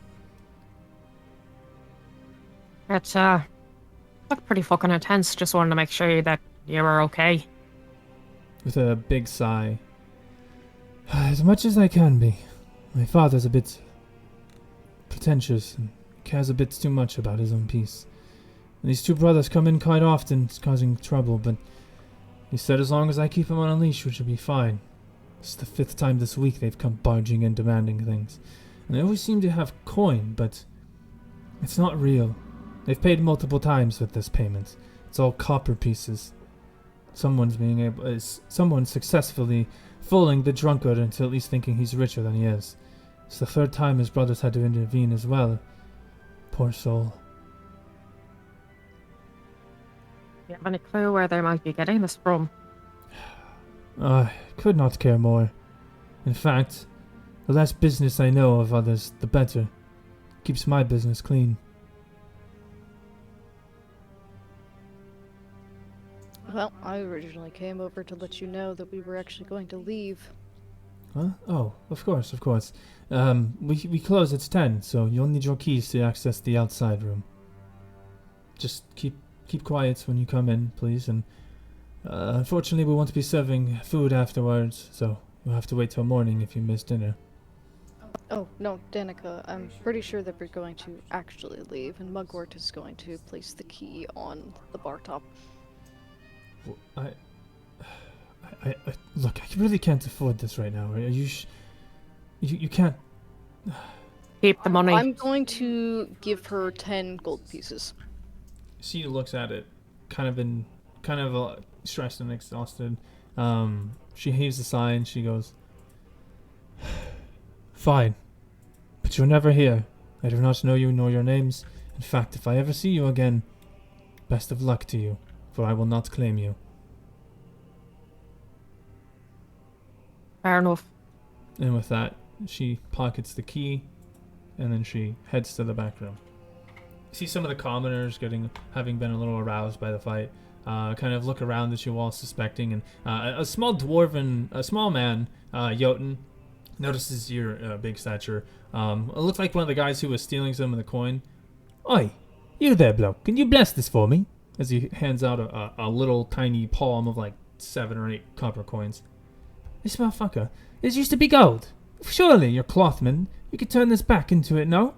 It's, looked pretty fucking intense. Just wanted to make sure that you were okay. With a big sigh. As much as I can be. My father's a bit pretentious and cares a bit too much about his own peace. These two brothers come in quite often, causing trouble, but he said as long as I keep him on a leash, we should be fine. It's the 5th time this week they've come barging in demanding things. And they always seem to have coin, but it's not real. They've paid multiple times with this payment. It's all copper pieces. Someone's successfully fooling the drunkard into at least thinking he's richer than he is. It's the 3rd time his brothers had to intervene as well. Poor soul. Do you have any clue where they might be getting this from? I could not care more. In fact, the less business I know of others, the better. Keeps my business clean. Well, I originally came over to let you know that we were actually going to leave. Huh? Oh, of course. We close at 10, so you'll need your keys to access the outside room. Just keep quiet when you come in, please, and unfortunately we won't be serving food afterwards, so you'll have to wait till morning if you miss dinner. Oh, no, Danica, I'm pretty sure that we're going to actually leave, and Mugwort is going to place the key on the bar top. I look, I really can't afford this right now. Are you you can't. Keep the money. I'm going to give her 10 gold pieces. She looks at it, kind of stressed and exhausted. She heaves a sigh and she goes, "Fine, but you're never here. I do not know you nor your names. In fact, if I ever see you again, best of luck to you, for I will not claim you." Fair enough. And with that, she pockets the key, and then she heads to the back room. You see some of the commoners having been a little aroused by the fight, kind of look around at you all suspecting, and a small man, Jotun, notices your big stature. It looks like one of the guys who was stealing some of the coin. "Oi, you there, bloke, can you bless this for me?" As he hands out a little tiny palm of like 7 or 8 copper coins. "This motherfucker, this used to be gold. Surely, you're clothman. You could turn this back into it, no?"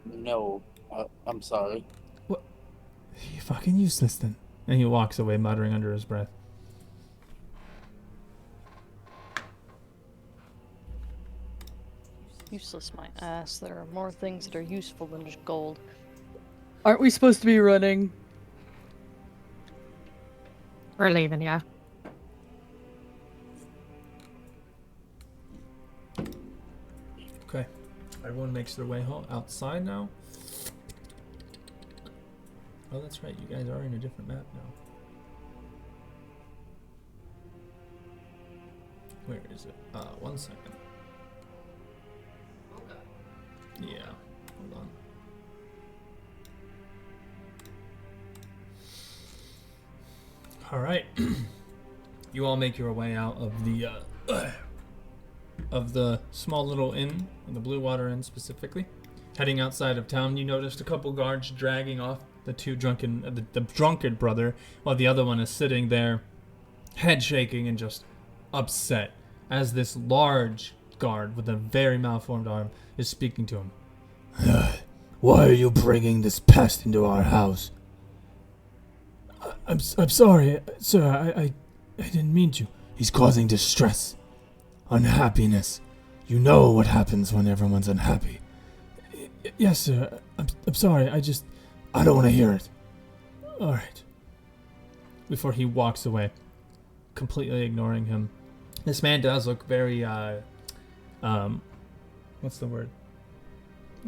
No. I'm sorry. What? You're fucking useless then. And he walks away muttering under his breath. Useless my ass. There are more things that are useful than just gold. Aren't we supposed to be running? We're leaving, yeah. Okay. Everyone makes their way outside now. Oh, that's right. You guys are in a different map now. Where is it? 1 second. Yeah. Hold on. All right. You all make your way out of the small little inn, the Blue Water Inn specifically. Heading outside of town, you noticed a couple guards dragging off the the drunkard brother, while the other one is sitting there, head shaking and just upset, as this large guard with a very malformed arm is speaking to him. Why are you bringing this pest into our house? I'm sorry, sir. I didn't mean to. He's causing distress, unhappiness. You know what happens when everyone's unhappy. Yes, sir. I'm sorry. I don't want to hear it. All right. Before he walks away, completely ignoring him. This man does look very, what's the word?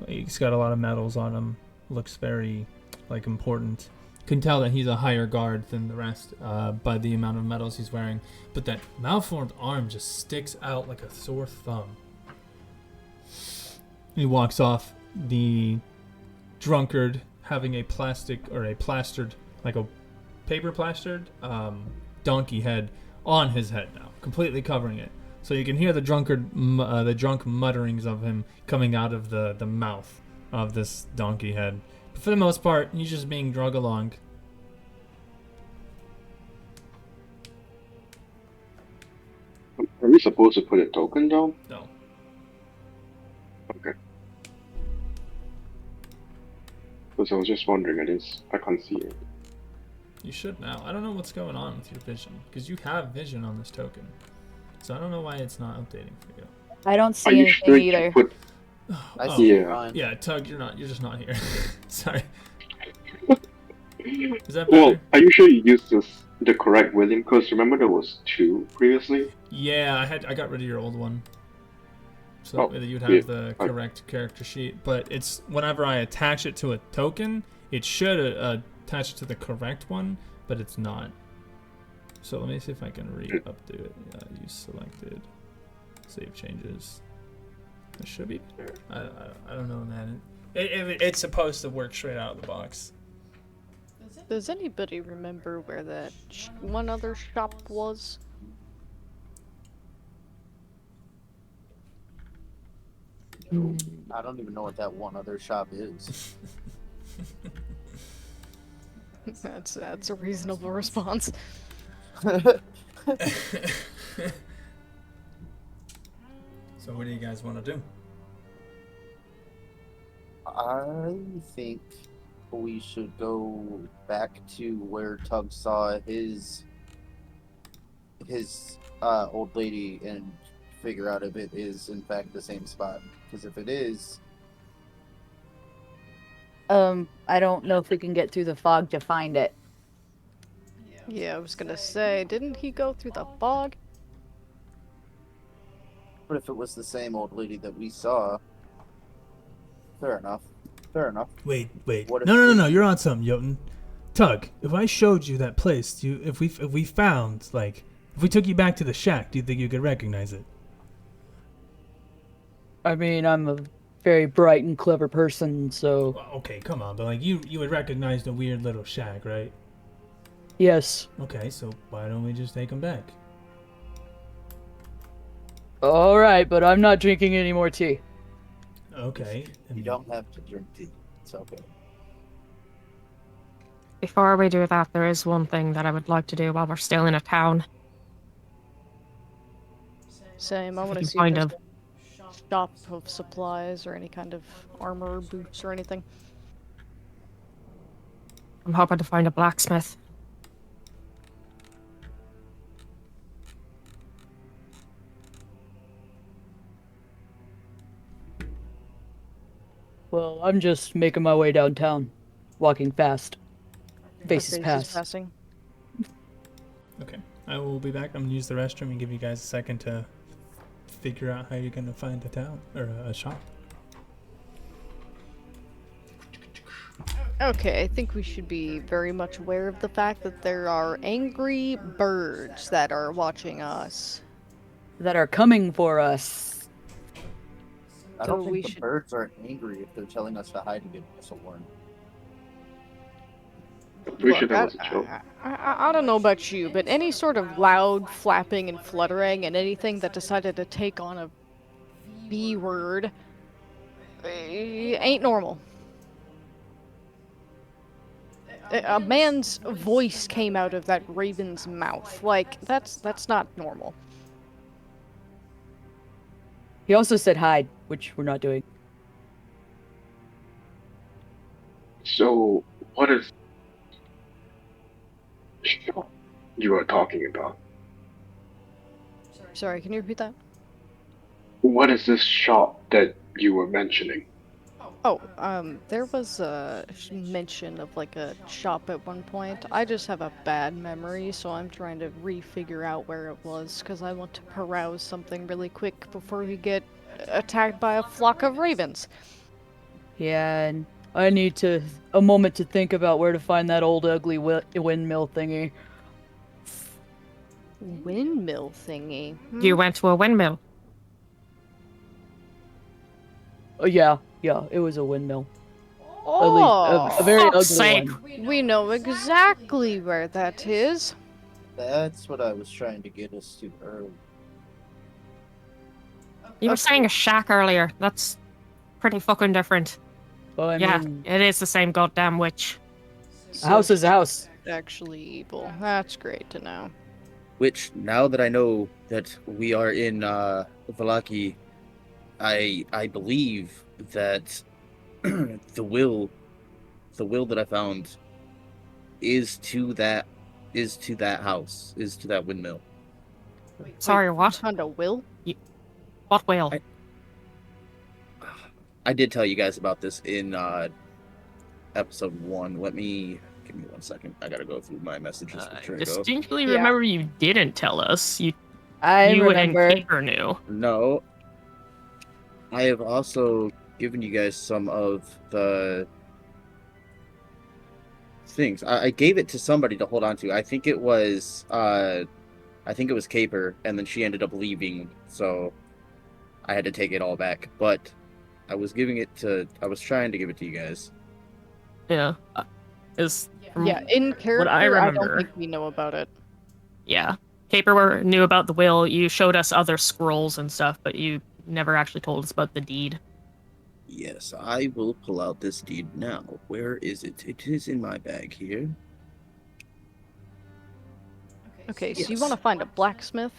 He's got a lot of medals on him. Looks very, important. Can tell that he's a higher guard than the rest by the amount of medals he's wearing. But that malformed arm just sticks out like a sore thumb. He walks off. The drunkard having a plastered, like a paper plastered donkey head on his head now, completely covering it. So you can hear the drunk mutterings of him coming out of the mouth of this donkey head. But for the most part, he's just being drug along. Are we supposed to put a token down? No. Okay. Because I was just wondering, I can't see it. You should now. I don't know what's going on with your vision, because you have vision on this token. So I don't know why it's not updating for you. I don't Are see you anything sure you either. put? I see it yeah. fine. Yeah, Tug, you're just not here. Sorry. Is that better? Well, are you sure you used the correct William? Because remember there was 2 previously. Yeah, I got rid of your old one. So Oh, that you'd have yeah. the correct character sheet. But it's whenever I attach it to a token, it should attach to the correct one, but it's not. So let me see if I can re-updo it. Yeah, you selected. Save changes. It should be better. I don't know, man. It's supposed to work straight out of the box. Does anybody remember where that one other shop was? I don't even know what that one other shop is. That's a reasonable response. So what do you guys want to do? I think we should go back to where Tug saw his old lady and figure out if it is in fact the same spot. Because if it is, I don't know if we can get through the fog to find it. Yeah, I was gonna say, didn't he go through the fog? but if it was the same old lady that we saw, fair enough. Fair enough. Wait. What if No. we- You're on something, Jotun. Tug, if I showed you that place, if we found, like, if we took you back to the shack, do you think you could recognize it? I mean, I'm a very bright and clever person, so Well, okay, come on, but like you would recognize the weird little shack, right? yes. Okay, so why don't we just take him back? All right, but I'm not drinking any more tea. Okay. You don't have to drink tea. It's okay. Before we do that, there is one thing that I would like to do while we're still in a town. Same. I If we want to can see if find there's a- a shop of supplies or any kind of armor, boots, or anything. I'm hoping to find a blacksmith. Well, I'm just making my way downtown, walking fast. Faces Faces pass. passing. Okay. I will be back. I'm gonna use the restroom and give you guys a second to figure out how you're gonna find a town or a shop. Okay, I think we should be very much aware of the fact that there are angry birds that are watching us. That are coming for us. I So don't we think the should- birds are angry if they're telling us to hide and give us a warning. We Look, should that was a joke. I don't know about you, but any sort of loud flapping and fluttering and anything that decided to take on a B word ain't normal. A man's voice came out of that raven's mouth. Like, that's not normal. He also said hide, which we're not doing. So, what is the shop you are talking about? Sorry, can you repeat that? What is this shop that you were mentioning? Oh, there was a mention of like a shop at one point. I just have a bad memory, so I'm trying to refigure out where it was, because I want to peruse something really quick before we get attacked by a flock of ravens. Yeah, and I need a moment to think about where to find that old ugly windmill thingy. Windmill thingy. You went to a windmill. Oh, yeah, it was a windmill. Oh, At least a very ugly fuck's sake. one. we know exactly where that is. That's what I was trying to get us to earlier. You were Okay. saying a shack earlier. That's pretty fucking different. Well, I Yeah, mean, it is the same goddamn witch. a house is a house. Actually evil. That's great to know. Which, now that I know that we are in Valaki, I believe that the will that I found is to that house, is to that windmill. Sorry, what? Found a will? What will? I did tell you guys about this in episode 1. Give me 1 second. I gotta go through my messages I with Trigo. distinctly Yeah. remember you didn't tell us. You I and remember. Caper knew. No. I have also given you guys some of the things. I gave it to somebody to hold on to. I think it was Caper, and then she ended up leaving, so I had to take it all back. But I was trying to give it to you guys. Yeah. Is from Yeah, in character, I I don't remember. think we know about it. Yeah. Caper knew about the will. You showed us other scrolls and stuff, but you never actually told us about the deed. Yes, I will pull out this deed now. Where is it? It is in my bag here. Okay, so you Yes. want to find a blacksmith?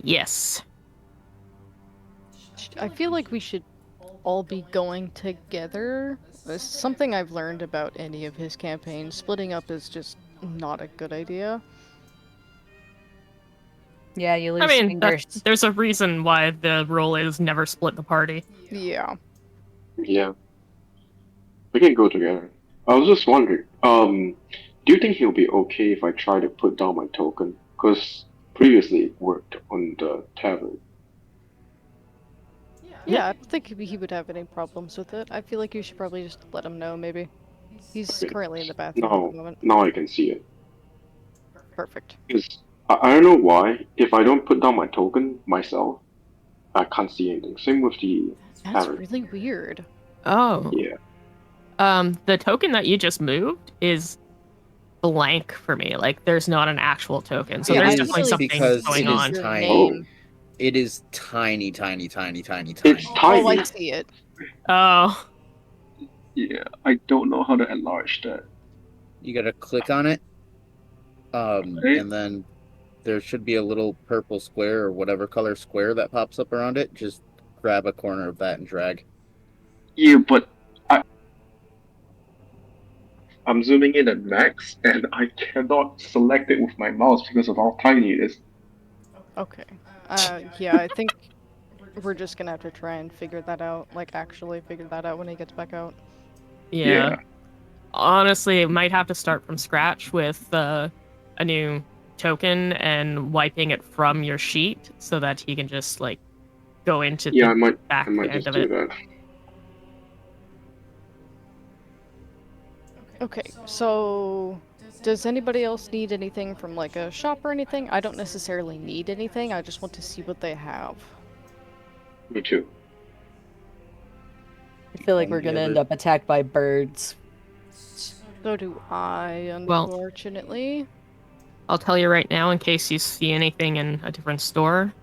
Yes. I feel like we should all be going together. Something I've learned about any of his campaigns, splitting up is just not a good idea. Yeah, you lose I mean, fingers. there's a reason why the rule is never split the party. Yeah. Yeah, we can go together. I was just wondering, do you think he'll be okay if I try to put down my token? Because previously it worked on the tavern. Yeah, I don't think he would have any problems with it. I feel like you should probably just let him know, maybe. He's Okay. currently in the bathroom at Now, the moment. now I can see it. Perfect. Because I don't know why. If I don't put down my token myself, I can't see anything. Same with the That's tavern. really weird. Oh. Yeah. The token that you just moved is blank for me. Like, there's not an actual token. So Yeah, there's I definitely feel like something because going it is on. Your tiny. name. It is tiny, tiny, tiny, tiny, It's tiny. tiny. Oh, I see it. Oh. Yeah, I don't know how to enlarge that. You gotta click on it, and then there should be a little purple square or whatever color square that pops up around it. Just grab a corner of that and drag. Yeah, but I'm zooming in at max, and I cannot select it with my mouse because of how tiny it is. Okay. Yeah, I think we're just gonna have to try and figure that out. Like, actually figure that out when he gets back out. Yeah. Honestly, it might have to start from scratch with a new token and wiping it from your sheet so that he can just like go into Yeah, I the might back end just of do it. that. Okay, so does anybody else need anything from like a shop or anything? I don't necessarily need anything, I just want to see what they have. Me too. I feel like On we're the gonna end other- up attacked by birds. So do I, Well- unfortunately. I'll tell you right now in case you see anything in a different store.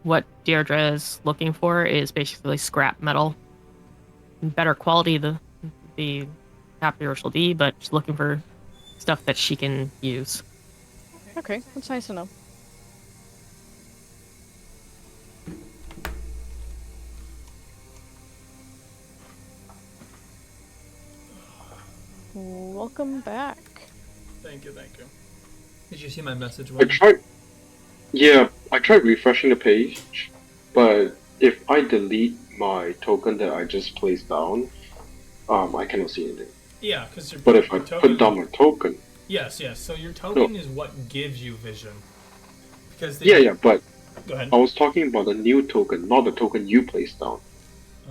What Deirdre is looking for is basically scrap metal. Better quality, the happier she'll be, but she's looking for stuff that she can use. Okay, that's nice to know. Welcome back. Thank you, thank you. Did you see my message? I tried. Yeah, I tried refreshing the page, but if I delete my token that I just placed down, I cannot see anything. Yeah, because your But if I your token, put down my token, yes, yes. So your token is what gives you vision. Because yeah, but Go ahead. I was talking about a new token, not the token you placed down.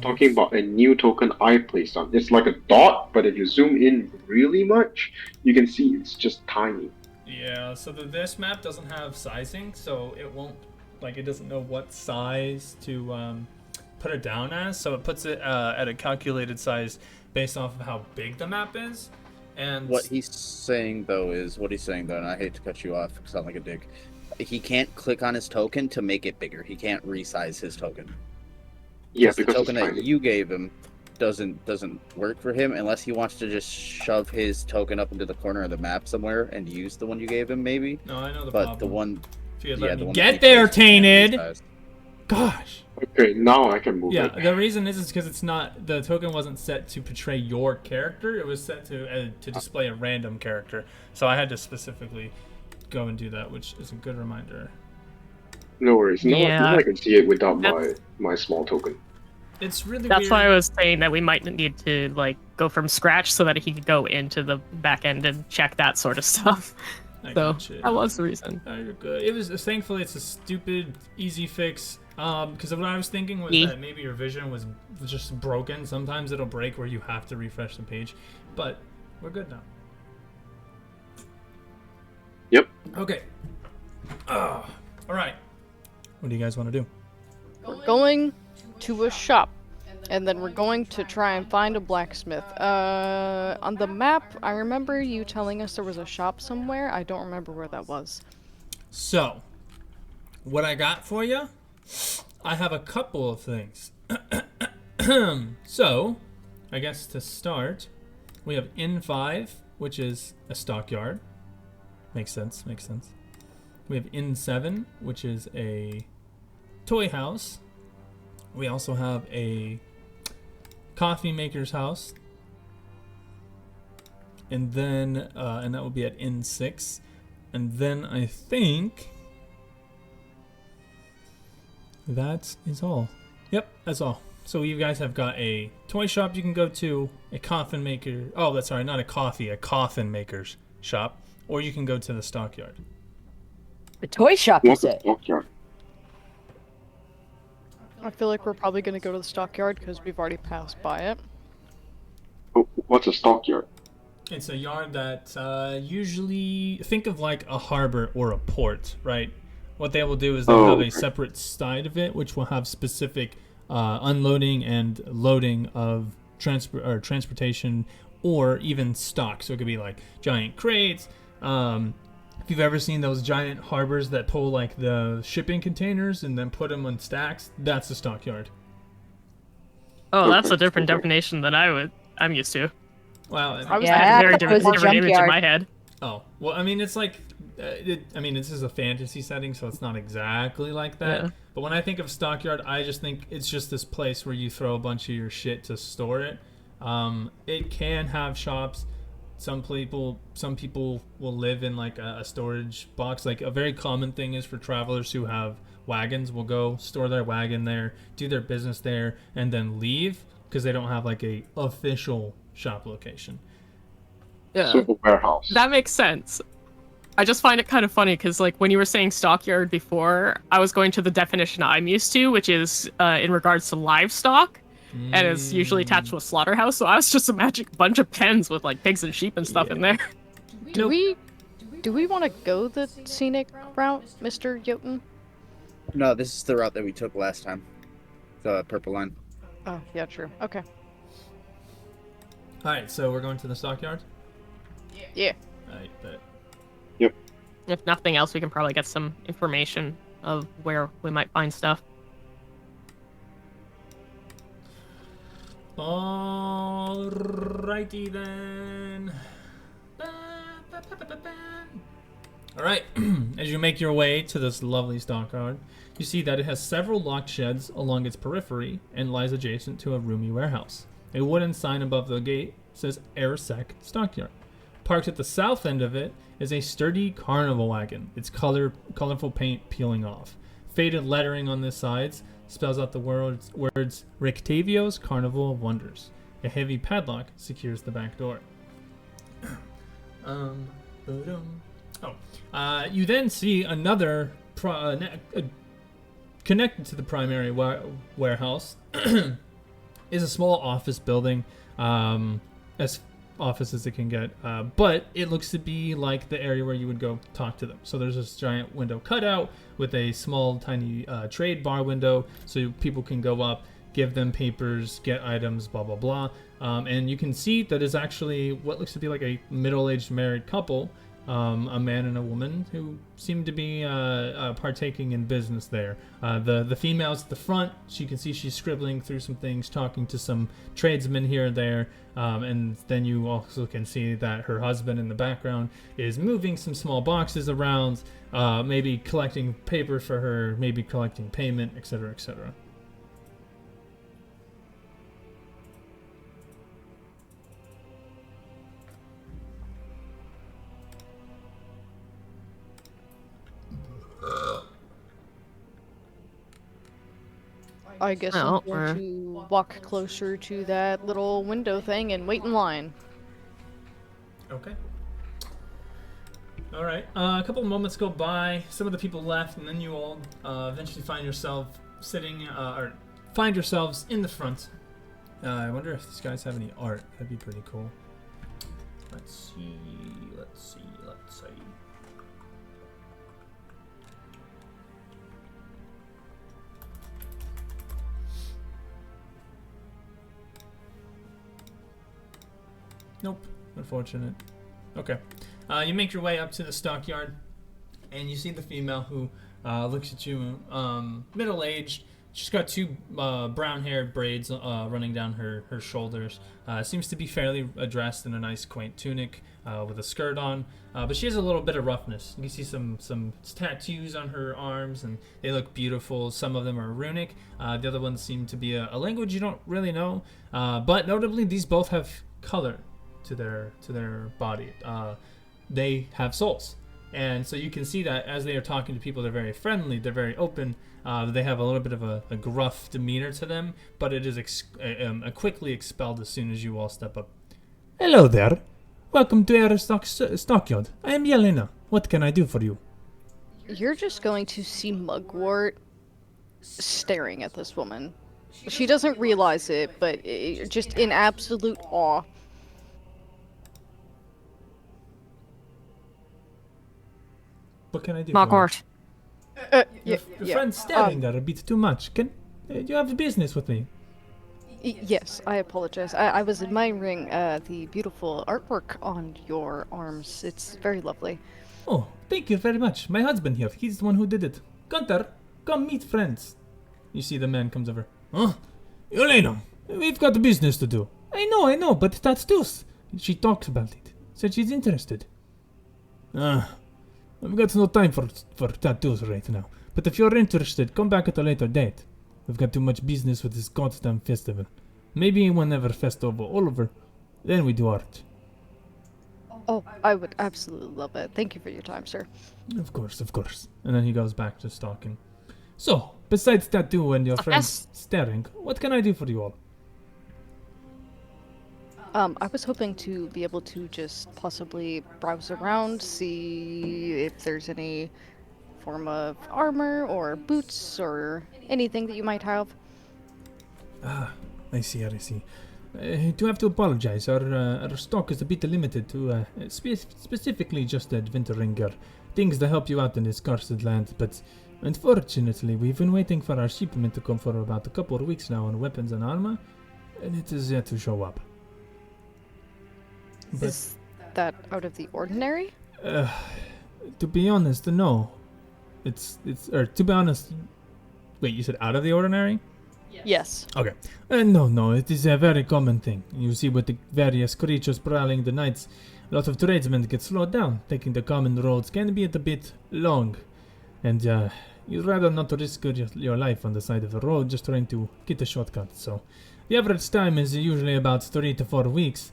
Talking about a new token I placed down. It's like a dot, but if you zoom in really much, you can see it's just tiny. Yeah, so this map doesn't have sizing, so it won't, like, it doesn't know what size to put it down as, so it puts it at a calculated size based off of how big the map is. And What he's saying though, and I hate to cut you off, sound like a dick. He can't click on his token to make it bigger. He can't resize his token. Yeah, The because token it's that tiny. you gave him doesn't work for him unless he wants to just shove his token up into the corner of the map somewhere and use the one you gave him, maybe. No, I know the But problem. the one, If you had yeah, let the me one get that there, he placed, he can't Tainted! resize. Gosh! Okay, now I can move Yeah, it. the reason is because it's not, the token wasn't set to portray your character, it was set to display a random character. So I had to specifically go and do that, which is a good reminder. No worries. Now, Yeah. now I can see it without That's- my small token. It's really That's weird. why I was saying that we might need to like go from scratch so that he could go into the back end and check that sort of stuff. I So gotcha. that was the reason. No, you're good. It was thankfully it's a stupid easy fix. Because what I was thinking was Yeah. that maybe your vision was just broken. Sometimes it'll break where you have to refresh the page, but we're good now. Yep. Okay. All right. What do you guys want to do? We're going to a shop, and then we're going to try and find a blacksmith. On the map, I remember you telling us there was a shop somewhere. I don't remember where that was. So, what I got for you? I have a couple of things. So, I guess to start, we have N5, which is a stockyard. Makes sense, makes sense. We have N7, which is a toy house. We also have a coffee maker's house. And then, and that will be at Inn 6. And then I think that is all. Yep, that's all. So you guys have got a toy shop you can go to, a coffin maker. Oh, that's sorry, not a coffin maker's shop. Or you can go to the stockyard. The toy shop, you What's a say? stockyard? I feel like we're probably gonna go to the stockyard because we've already passed by it. Oh, what's a stockyard? It's a yard that usually, think of like a harbor or a port, right? What they will do is they'll have a separate side of it, which will have specific unloading and loading of transportation or even stock. So it could be like giant crates. If you've ever seen those giant harbors that pull like the shipping containers and then put them on stacks, that's the stockyard. Oh, that's a different definition than I'm used to. Wow. I Yeah, had a very I thought it was a different image in junkyard. my head. Oh, well, I mean, it's like, this is a fantasy setting, so it's not exactly like that. Yeah. But when I think of stockyard, I just think it's just this place where you throw a bunch of your shit to store it. It can have shops. Some people will live in like a storage box. Like a very common thing is for travelers who have wagons will go store their wagon there, do their business there, and then leave because they don't have like a official shop location. Yeah. So a warehouse. That makes sense. I just find it kind of funny because, like, when you were saying stockyard before, I was going to the definition I'm used to, which is in regards to livestock, and is usually attached to a slaughterhouse. So I was just imagining a bunch of pens with like pigs and sheep and stuff in there. Do we want to go the scenic route, Mr. Jotun? No, this is the route that we took last time. The purple line. Oh, yeah, true. Okay. All right, so we're going to the stockyard. Yeah. All right, but If nothing else, we can probably get some information of where we might find stuff. alrighty then. All right, as you make your way to this lovely stockyard, you see that it has several locked sheds along its periphery and lies adjacent to a roomy warehouse. A wooden sign above the gate says Airsac Stockyard. Parked at the south end of it is a sturdy carnival wagon, its colorful paint peeling off. Faded lettering on the sides spells out the words Rictavio's Carnival of Wonders. A heavy padlock secures the back door. You then see another connected to the primary warehouse is a small office building, as office as it can get, but it looks to be like the area where you would go talk to them. So there's this giant window cutout with a small tiny trade bar window so people can go up, give them papers, get items, blah blah blah, and you can see that is actually what looks to be like a middle-aged married couple, a man and a woman who seem to be partaking in business there. The female's at the front. You can see she's scribbling through some things, talking to some tradesmen here and there. And then you also can see that her husband in the background is moving some small boxes around, maybe collecting paper for her, maybe collecting payment, etc., etc. I guess Well, I'm going to walk closer to that little window thing and wait in line. Okay. All right. A couple of moments go by. Some of the people left, and then you all eventually find yourself sitting, or find yourselves in the front. I wonder if these guys have any art. That'd be pretty cool. Let's see. Nope. Unfortunate. Okay. You make your way up to the stockyard, and you see the female who looks at you, middle-aged, She's got two brown-haired braids running down her shoulders. Seems to be fairly dressed in a nice, quaint tunic with a skirt on. But she has a little bit of roughness. You can see some tattoos on her arms, and they look beautiful. Some of them are runic. The other ones seem to be a language you don't really know. But notably, these both have color to their body. They have souls. And so you can see that as they are talking to people, they're very friendly, they're very open. They have a little bit of a gruff demeanor to them, but it is quickly expelled as soon as you all step up. Hello there. Welcome to our stockyard. I am Yelena. What can I do for you? You're just going to see Mugwort staring at this woman. She doesn't realize it, but just in absolute awe. What can I do Mugwort. Your friend's staring there a bit too much. Can you have business with me? Yes, I apologize. I was admiring the beautiful artwork on your arms. It's very lovely. Oh, thank you very much. My husband here, he's the one who did it. Gunther, come meet friends. You see the man comes over. Huh? Yelena, we've got business to do. I know, but that's Deuce. She talks about it. Said she's interested. I've got no time for tattoos right now. But if you're interested, come back at a later date. We've got too much business with this goddamn festival. Maybe whenever festival all over, then we do art. Oh, I would absolutely love it. Thank you for your time, sir. Of course. And then he goes back to stalking. So, besides tattoo and your friends staring, what can I do for you all? I was hoping to be able to just possibly browse around, see if there's any form of armor or boots or anything that you might have. I see. I do have to apologize. Our stock is a bit limited to specifically just adventuring gear, things that help you out in this cursed land. But unfortunately, we've been waiting for our shipment to come for about a couple of weeks now on weapons and armor, and it is yet to show up. But, Is that out of the ordinary? to be honest, no. To be honest, Wait, you said out of the ordinary? Yes. okay. No, it is a very common thing. You see with the various creatures prowling the nights, a lot of tradesmen get slowed down. Taking the common roads can be a bit long. And you'd rather not risk your life on the side of the road just trying to get a shortcut. So the average time is usually about 3 to 4 weeks.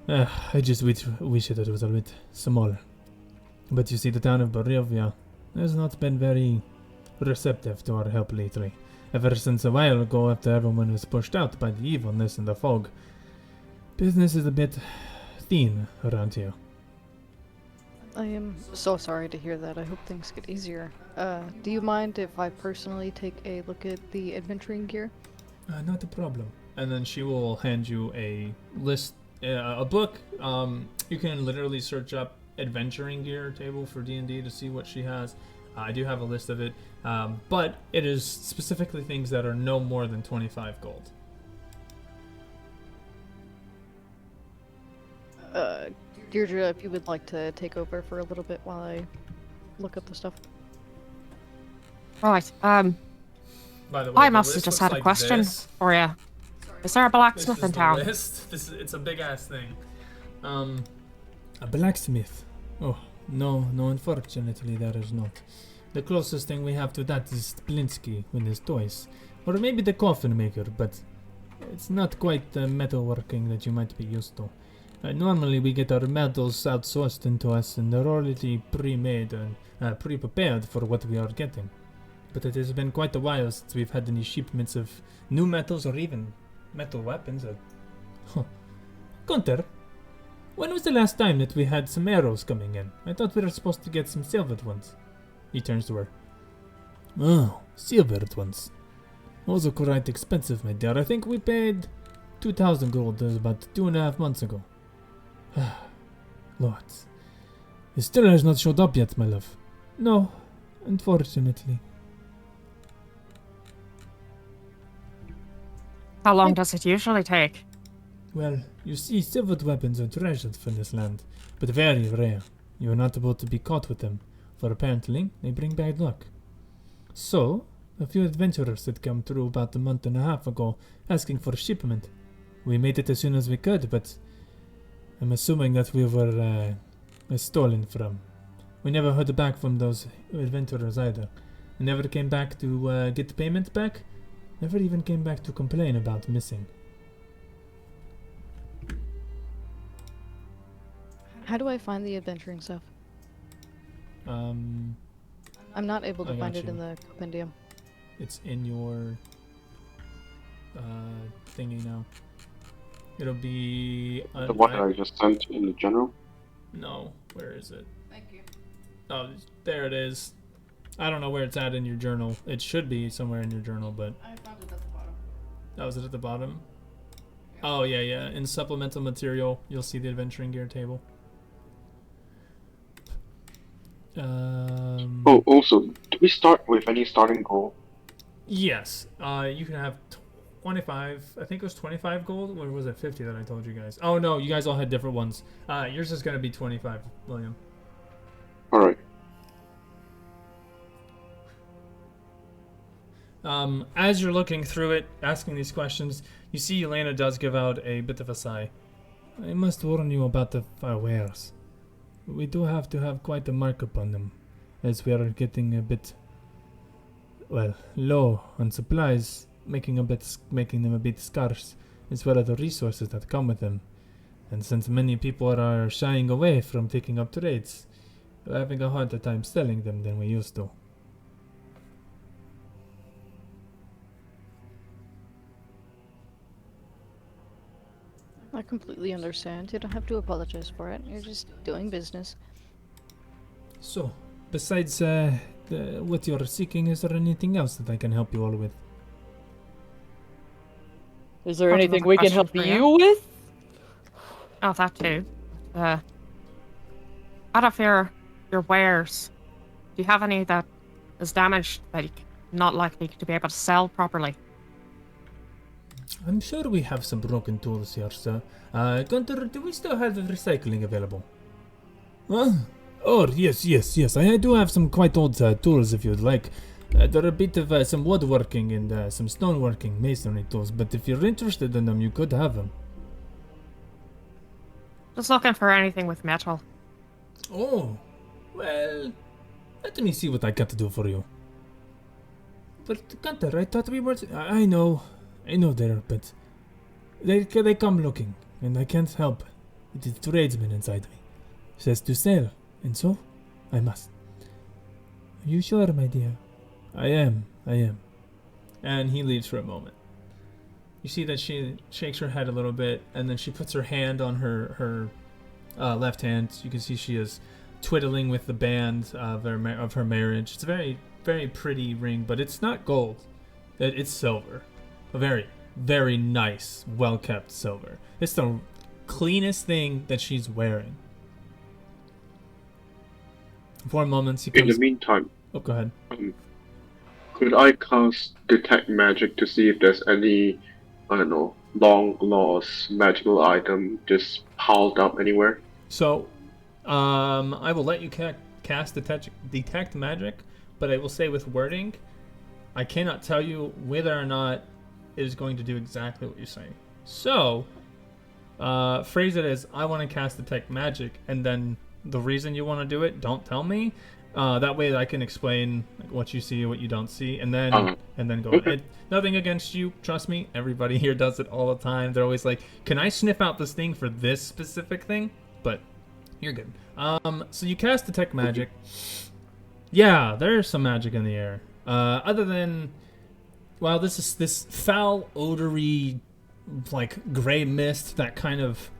I just wish that it was a bit smaller. But you see, the town of Barovia has not been very receptive to our help lately. Ever since a while ago, after everyone was pushed out by the evilness and the fog, business is a bit thin around here. I am so sorry to hear that. I hope things get easier. Do you mind if I personally take a look at the adventuring gear? Not a problem. And then she will hand you a list, a book. You can literally search up adventuring gear table for D&D to see what she has. I do have a list of it, but it is specifically things that are no more than 25 gold. Deirdre, if you would like to take over for a little bit while I look up the stuff. Right. By the way, I the must have list just looks had a like question this. for you. Is there a This blacksmith is in the town? list. It's a big ass thing. A blacksmith? Oh, no, unfortunately there is not. The closest thing we have to that is Splinsky with his toys. Or maybe the coffin maker, but it's not quite the metalworking that you might be used to. Normally we get our metals outsourced into us and they're already pre-made and pre-prepared for what we are getting. But it has been quite a while since we've had any shipments of new metals or even metal weapons. Gunther, when was the last time that we had some arrows coming in? I thought we were supposed to get some silvered ones. He turns to her. Oh, silvered ones. Those are quite expensive, my dear. I think we paid 2,000 gold about 2.5 months ago. Lord. It still has not showed up yet, my love. No, unfortunately. How long does it usually take? Well, you see, silvered weapons are treasured from this land, but very rare. You are not able to be caught with them, for apparently they bring bad luck. So, A few adventurers had come through about a month and a half ago, asking for a shipment. We made it as soon as we could, but I'm assuming that we were stolen from. We never heard back from those adventurers either. They never came back to get the payment back. Never even came back to complain about missing. How do I find the adventuring stuff? I'm not able to I find got it in you. the compendium. It's in your thingy now. It'll be The one I just sent in the general. no, where is it? Thank you. Oh, there it is. I don't know where it's at in your journal. It should be somewhere in your journal, but I found it at the bottom. oh, is it at the bottom? Oh yeah. In supplemental material, you'll see the adventuring gear table. Oh, also, do we start with any starting goal? Yes. You can have 25. I think it was 25 gold, or was it 50 that I told you guys? Oh no, you guys all had different ones. Yours is gonna be 25, William. Alright. As you're looking through it, asking these questions, you see Elena does give out a bit of a sigh. I must warn you about the wares. We do have to have quite a markup on them, as we are getting a bit, well, low on supplies, making them a bit scarce, as well as the resources that come with them. And since many people are shying away from taking up trades, we're having a harder time selling them than we used to. I completely understand. You don't have to apologize for it. You're just doing business. So, besides what you're seeking, is there anything else that I can help you all with? Is there Got anything another we can question help for you with? Oh, that too. Out of your wares, do you have any that is damaged that you're not likely to be able to sell properly? I'm sure we have some broken tools here, sir. Gunter, do we still have the recycling available? Oh, yes. I do have some quite old tools if you'd like. There are a bit of some woodworking and some stoneworking, masonry tools, but if you're interested in them, you could have them. Just looking for anything with metal. Oh, well, let me see what I got to do for you. But Gunter, I thought we were... I know there, but they come looking, and I can't help. It is the tradesman inside me. Says to sell, and so I must. Are you sure, my dear? I am. And he leaves for a moment. You see that she shakes her head a little bit, and then she puts her hand on her left hand. You can see she is twiddling with the band of her marriage. It's a very, very pretty ring, but it's not gold. It's silver. A very, very nice, well-kept silver. It's the cleanest thing that she's wearing. For a moment, he In comes... the meantime, Oh, go ahead. could I cast Detect Magic to see if there's any, I don't know, long lost magical item just piled up anywhere? So, I will let you cast detect magic, but I will say with wording, I cannot tell you whether or not it is going to do exactly what you're saying. So, phrase it as, I want to cast detect magic, and then the reason you want to do it, don't tell me. That way I can explain what you see, what you don't see, and then go okay. on. Nothing against you, trust me. Everybody here does it all the time. They're always like, can I sniff out this thing for this specific thing? But you're good. So you cast detect magic. Yeah, there's some magic in the air. Other than, well, this foul, odory, like gray mist that kind of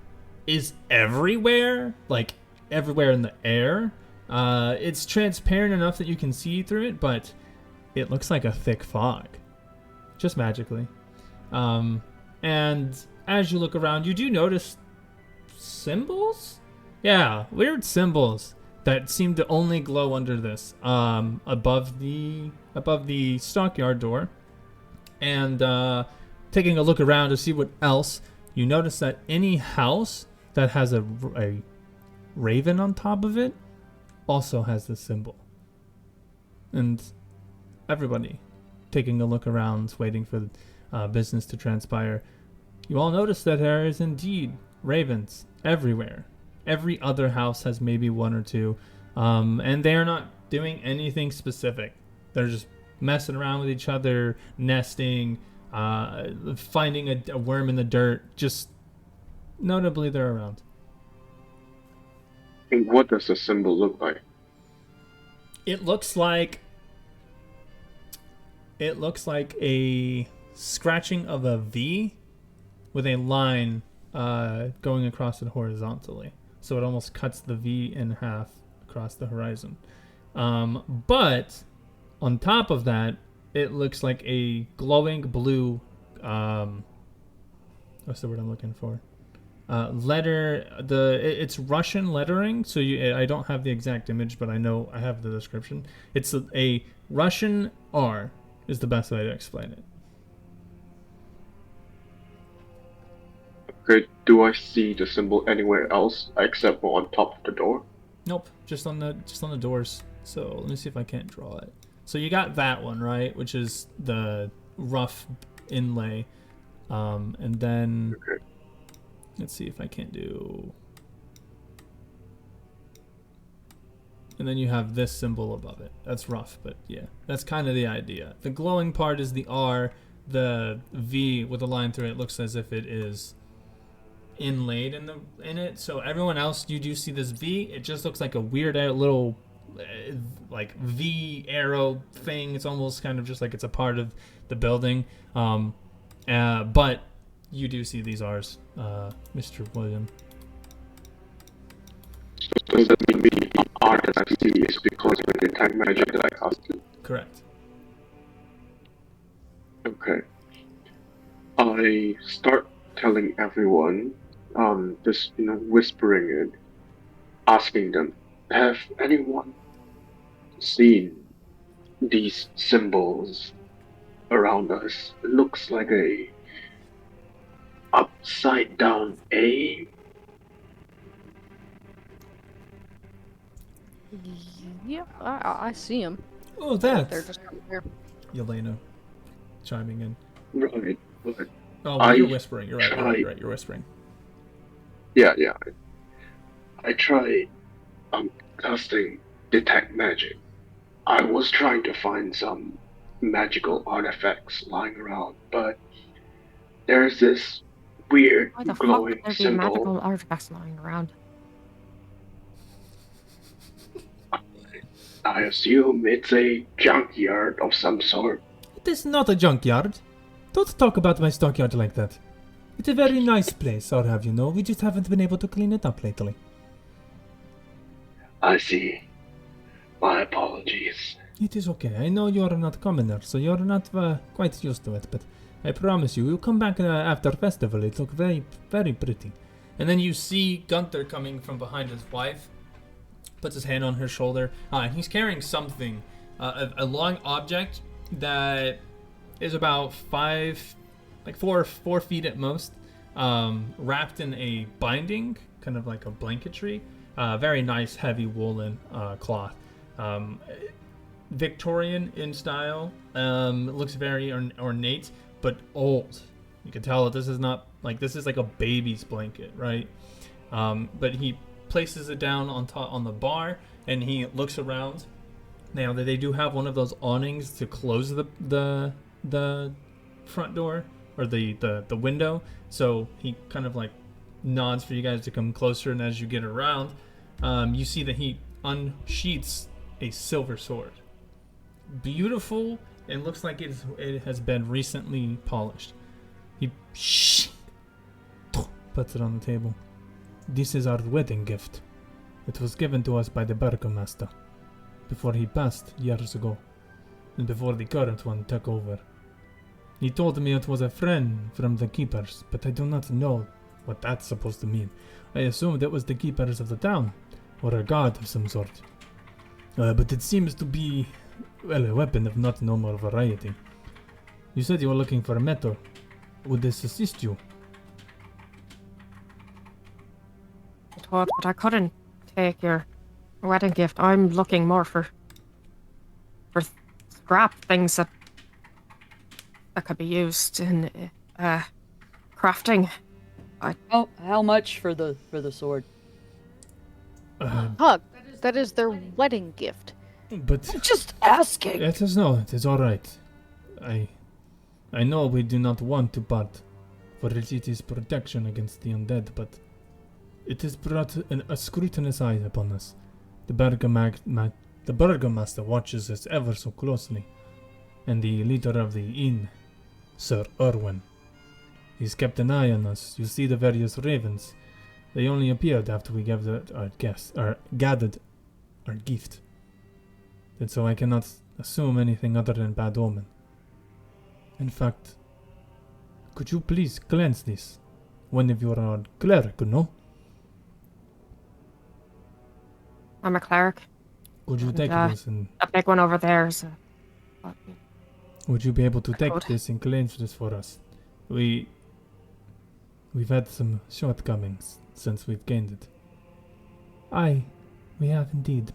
is everywhere, like everywhere in the air. It's transparent enough that you can see through it, but it looks like a thick fog, just magically. And as you look around, you do notice symbols? Yeah, weird symbols that seem to only glow under this, above the stockyard door. And taking a look around to see what else, you notice that any house that has a raven on top of it also has this symbol. And everybody, taking a look around, waiting for business to transpire, you all notice that there is indeed ravens everywhere. Every other house has maybe one or two, and they are not doing anything specific. They're just messing around with each other, nesting, finding a worm in the dirt. Just notably, they're around. And what does the symbol look like? It looks like a scratching of a V with a line going across it horizontally. So it almost cuts the V in half across the horizon. But on top of that, it looks like a glowing blue, what's the word I'm looking for? Letter. It's Russian lettering, so I don't have the exact image, but I know I have the description. It's a Russian R is the best way to explain it. Okay, do I see the symbol anywhere else except for on top of the door? Nope, just on the doors. So let me see if I can't draw it. So you got that one, right, which is the rough inlay, and then Okay. let's see if I can't do. And then you have this symbol above it. That's rough, but yeah, that's kind of the idea. The glowing part is the R. The V with a line through it looks as if it is inlaid in it. So everyone else, you do see this V. It just looks like a weird little like V arrow thing. It's almost kind of just like it's a part of the building. But you do see these R's, Mr. William. So does that mean the art that I see is because of the detect magic that I casted? Correct. Okay. I start telling everyone, just whispering it, asking them, have anyone seen these symbols around us? It looks like a upside down A. Yeah, I see them. Oh, They're that. just over there. Yelena chiming in. Right, but Oh, you're whispering. You're right. You're right. You're whispering. yeah. I tried casting detect magic. I was trying to find some magical artifacts lying around, but there's this weird Why the fuck would glowing there be symbol. magical artifacts lying around? I assume it's a junkyard of some sort. It is not a junkyard. Don't talk about my stockyard like that. It's a very nice place, I'll have you know. We just haven't been able to clean it up lately. I see. My apologies. It is okay. I know you are not commoner, so you are not quite used to it, but I promise you, you'll come back after festival. It looks very, very pretty. And then you see Gunther coming from behind his wife, puts his hand on her shoulder, and he's carrying something, a long object that is about 4 feet at most, wrapped in a binding, kind of like a blanketry, very nice heavy woolen cloth. Victorian in style, looks very ornate, but old. You can tell that this is not this is like a baby's blanket, right? But he places it down on the bar, and he looks around. Now they do have one of those awnings to close the front door or the window, so he kind of like nods for you guys to come closer. And as you get around, you see that he unsheaths a silver sword, beautiful, and looks like it has been recently polished. He puts it on the table. This is our wedding gift. It was given to us by the burgomaster before he passed years ago, and before the current one took over. He told me it was a friend from the keepers, but I do not know what that's supposed to mean. I assumed it was the keepers of the town, or a god of some sort. But it seems to be, well, a weapon of not normal variety. You said you were looking for metal. Would this assist you? I thought, but I couldn't take your wedding gift. I'm looking more for scrap things that that could be used in crafting. How much for the sword? Hug, that is their wedding gift. But Just asking. it is all right. I know we do not want to part, for it is protection against the undead, but it has brought a scrutinous eye upon us. The burgomaster watches us ever so closely, and the leader of the inn, Sir Erwin. He's kept an eye on us. You see the various ravens. They only appeared after we gathered our gift. And so I cannot assume anything other than bad omen. In fact, could you please cleanse this? One of you are a cleric, no? I'm a cleric. Could you And, take this and A big one over there is would you be able to take could. this and cleanse this for us? We've had some shortcomings since we've gained it. Aye, we have indeed.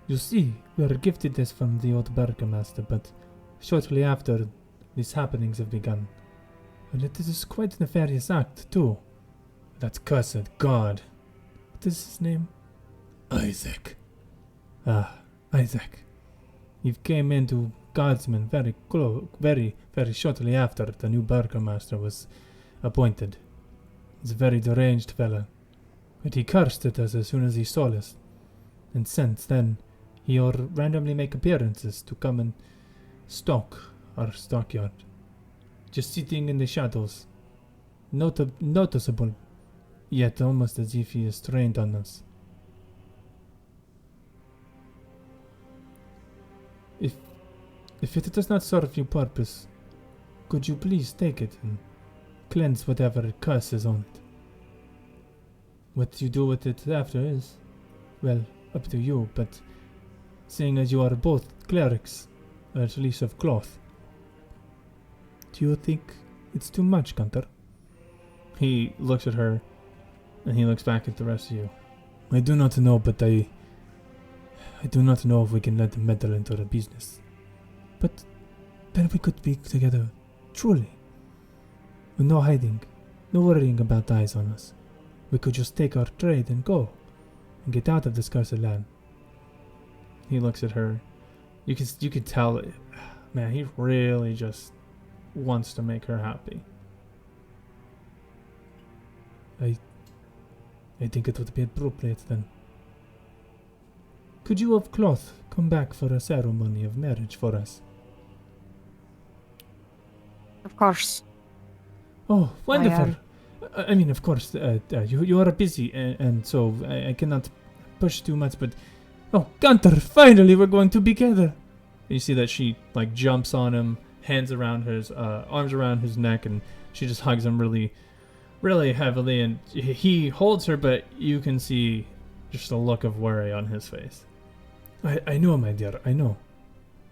You see, we were gifted this from the old burgomaster, but shortly after, these happenings have begun. And it is quite a nefarious act, too. That cursed god. What is his name? Isaac. Ah, Isaac. He came into Guardsman very shortly after the new burgomaster was appointed. He's a very deranged fella. But he cursed at us as soon as he saw us. And since then, he'll randomly make appearances to come and stalk our stockyard. Just sitting in the shadows. Noticeable, yet almost as if he is trained on us. If it does not serve your purpose, could you please take it and cleanse whatever curse is on it? What you do with it after is, well, up to you, but seeing as you are both clerics, or at least of cloth, do you think it's too much, Gunther? He looks at her, and he looks back at the rest of you. I do not know, but I do not know if we can let them meddle into the business. But then we could be together, truly. With no hiding, no worrying about eyes on us. We could just take our trade and go, and get out of this cursed land. He looks at her. You can tell, man, he really just wants to make her happy. I think it would be appropriate then. Could you of cloth come back for a ceremony of marriage for us? Of course. Oh, wonderful. I mean, of course, you are busy, and so I cannot push too much, but... Oh, Gunther, finally we're going to be together! You see that she, like, jumps on him, arms around his neck, and she just hugs him really, really heavily, and he holds her, but you can see just a look of worry on his face. I know, my dear, I know.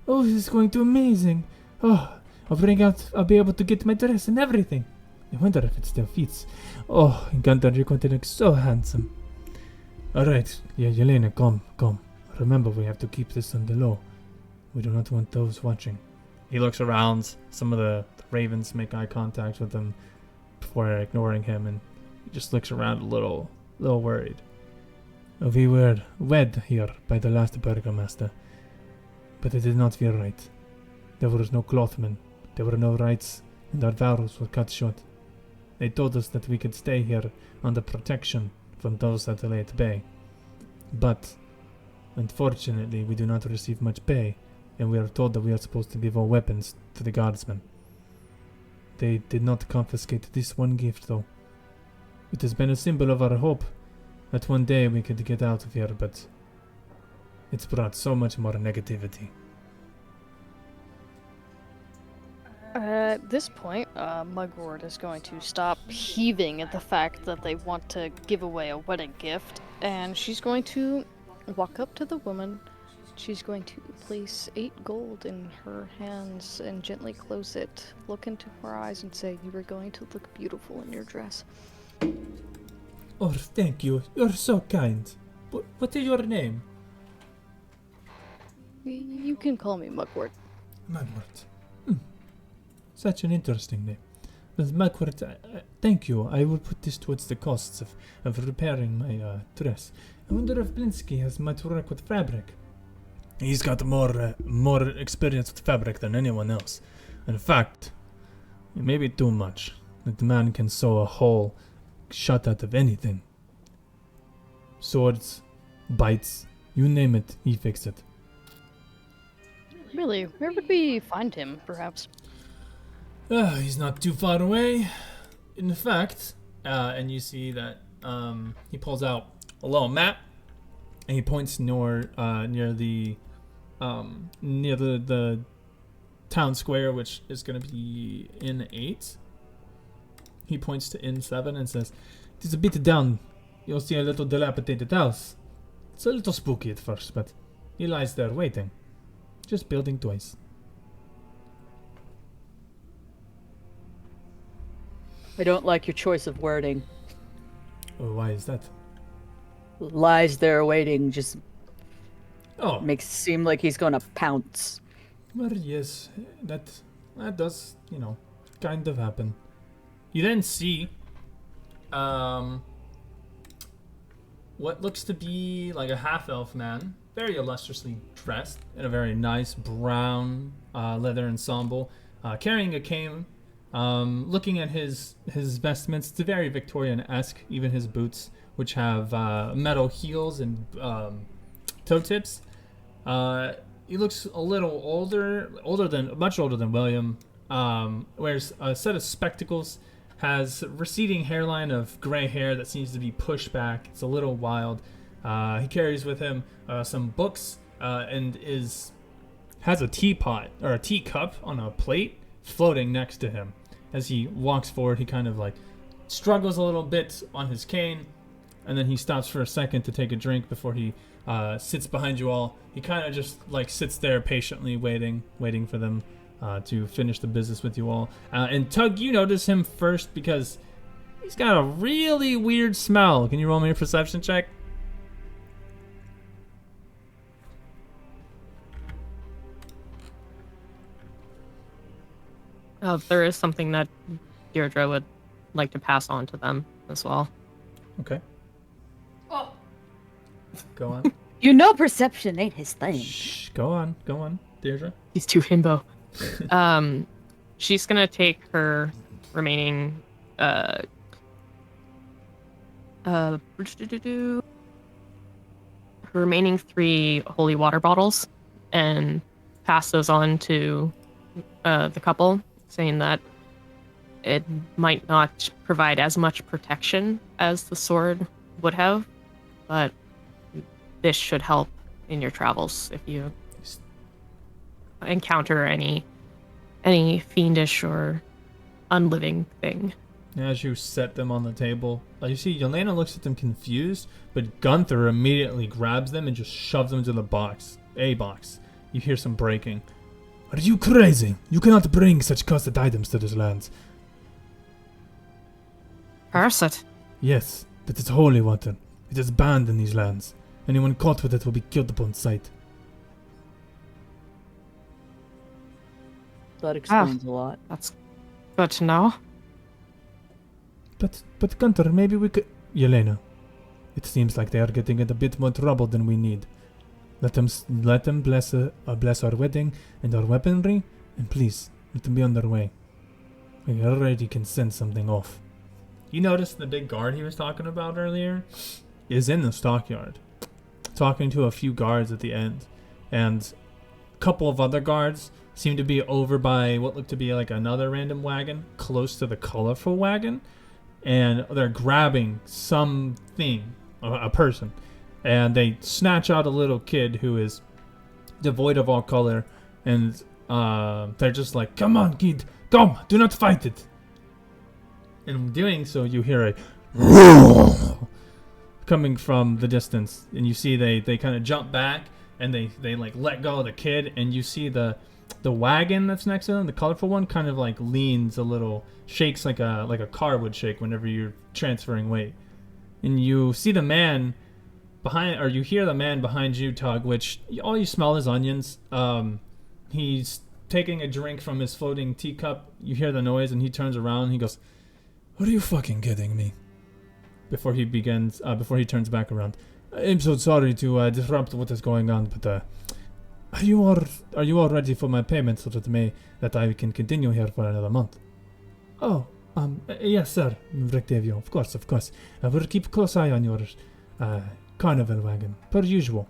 Oh, this is going to be amazing! Oh, I'll be able to get my dress and everything. I wonder if it still fits. Oh, Gunther, you're going to look so handsome. Alright, yeah, Yelena, come. Remember, we have to keep this on the low. We do not want those watching. He looks around. Some of the ravens make eye contact with him before ignoring him, and he just looks around a little worried. We were wed here by the last burgomaster, but it did not feel right. There was no clothman, there were no rights, and our vows were cut short. They told us that we could stay here under protection from those that lay at bay. But, unfortunately, we do not receive much pay, and we are told that we are supposed to give our weapons to the guardsmen. They did not confiscate this one gift, though. It has been a symbol of our hope that one day we could get out of here, but it's brought so much more negativity. At this point, Mugwort is going to stop heaving at the fact that they want to give away a wedding gift, and she's going to walk up to the woman. She's going to place 8 gold in her hands and gently close it, look into her eyes and say, "You are going to look beautiful in your dress." Oh, thank you. You're so kind. What is your name? You can call me Mugwort. Mugwort. Such an interesting name. But Macworth, thank you. I will put this towards the costs of repairing my dress. I wonder if Blinsky has much work with fabric. He's got more experience with fabric than anyone else. In fact, maybe too much. That man can sew a hole shut out of anything. Swords, bites, you name it, he fixed it. Really? Where would we find him, perhaps? He's not too far away. In fact, and you see that he pulls out a little map, and he points near the town square, which is going to be Inn 8. He points to Inn 7 and says, "It is a bit down. You'll see a little dilapidated house. It's a little spooky at first, but he lies there waiting. Just building twice." I don't like your choice of wording. Oh, why is that? Lies there waiting just Oh, makes it seem like he's gonna pounce. well, yes, that does, kind of happen. You then see, what looks to be like a half-elf man, very illustriously dressed in a very nice brown leather ensemble, carrying a cane. Looking at his vestments, it's very Victorian-esque. Even his boots, which have metal heels and toe tips. He looks a little much older than William. Wears a set of spectacles, has receding hairline of gray hair that seems to be pushed back. It's a little wild. He carries with him some books and has a teapot or a teacup on a plate floating next to him. As he walks forward, he kind of like struggles a little bit on his cane, and then he stops for a second to take a drink before he sits behind you all. He kind of just like sits there patiently waiting for them to finish the business with you all. And Tug, you notice him first because he's got a really weird smell. Can you roll me a perception check? There is something that Deirdre would like to pass on to them as well. Okay. Oh, Go on. You know perception ain't his thing. Shh. Go on, Deirdre. He's too himbo. She's gonna take her remaining her remaining 3 holy water bottles and pass those on to the couple, saying that it might not provide as much protection as the sword would have, but this should help in your travels if you encounter any fiendish or unliving thing. As you set them on the table, you see Yelena looks at them confused, but Gunther immediately grabs them and just shoves them into the box. You hear some breaking. Are you crazy? You cannot bring such cursed items to this land. Curse it. Yes, that is holy water. It is banned in these lands. Anyone caught with it will be killed upon sight. That explains a lot. That's good to know. But Gunther, maybe we could... Yelena, it seems like they are getting in a bit more trouble than we need. Let them bless our wedding and our weaponry, and please, let them be on their way. I already can send something off. You notice the big guard he was talking about earlier is in the stockyard, talking to a few guards at the end, and a couple of other guards seem to be over by what looked to be like another random wagon close to the colorful wagon, and they're grabbing something, a person, and they snatch out a little kid who is devoid of all color, and they're just like, "Come on, kid, come, do not fight it." In doing so, you hear a coming from the distance, and you see they kind of jump back, and they like let go of the kid, and you see the wagon that's next to them, the colorful one, kind of like leans a little, shakes like a car would shake whenever you're transferring weight. And you see the man behind, or you hear the man behind you, Tug, which all you smell is onions. He's taking a drink from his floating teacup. You hear the noise, and he turns around. And he goes, "Are you fucking kidding me?" Before he turns back around. "I'm so sorry to disrupt what is going on, but are you all ready for my payment so that I can continue here for another month?" "Oh, yes, sir, Rectavio. Of course. I will keep a close eye on your carnival wagon, per usual."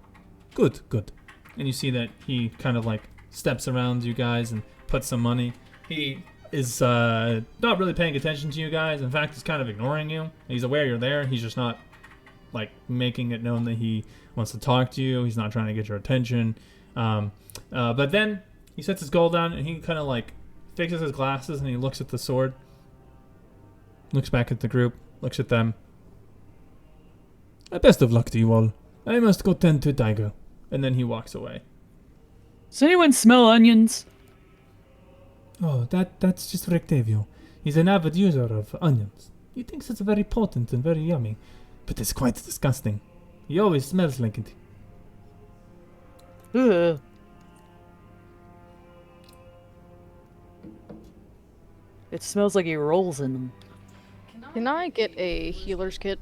Good. And you see that he kind of like steps around you guys and puts some money. He is not really paying attention to you guys. In fact, he's kind of ignoring you. He's aware you're there. He's just not like making it known that he wants to talk to you. He's not trying to get your attention. But then he sets his gold down and he kind of like fixes his glasses and he looks at the sword. Looks back at the group. Looks at them. "Best of luck to you all. I must go tend to Tiger." And then he walks away. Does anyone smell onions? Oh, that's just Rectavio. He's an avid user of onions. He thinks it's very potent and very yummy, but it's quite disgusting. He always smells like it. Ugh. It smells like he rolls in them. Can I get a healer's kit?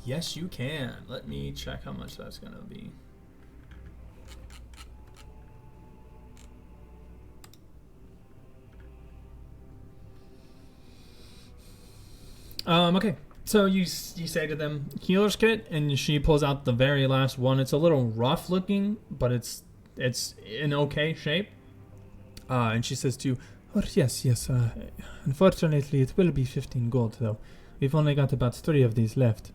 Yes, you can. Let me check how much that's gonna be. Okay. So you say to them, healer's kit, and she pulls out the very last one. It's a little rough looking, but it's in okay shape. And she says to you, "Oh, yes. Unfortunately, it will be 15 gold, though. We've only got about 3 of these left."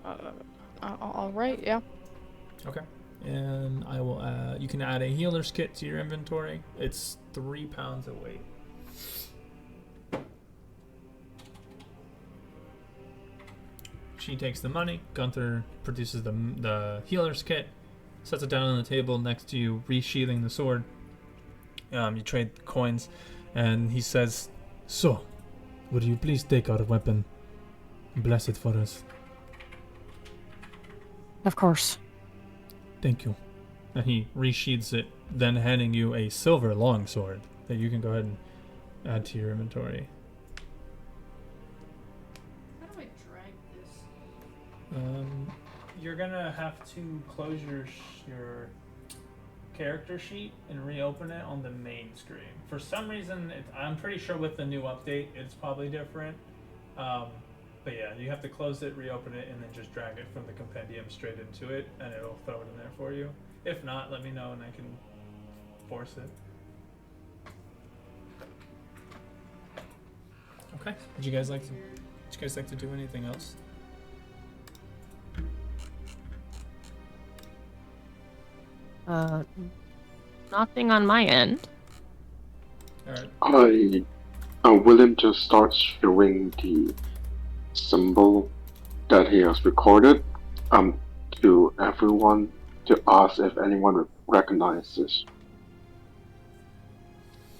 All right, yeah. Okay. And I will. You can add a healer's kit to your inventory. It's 3 pounds of weight. She takes the money. Gunther produces the healer's kit, sets it down on the table next to you, resheathing the sword. You trade coins, and he says, "So, would you please take our weapon and bless it for us?" Of course. "Thank you." and he resheathes it, then handing you a silver longsword that you can go ahead and add to your inventory. How do I drag this? You're gonna have to close your character sheet and reopen it on the main screen. For some reason, I'm pretty sure with the new update, it's probably different. But yeah, you have to close it, reopen it, and then just drag it from the compendium straight into it, and it'll throw it in there for you. If not, let me know and I can force it. Okay. Would you guys like to do anything else? Nothing on my end. Alright. William just starts showing the symbol that he has recorded to everyone to ask if anyone recognizes.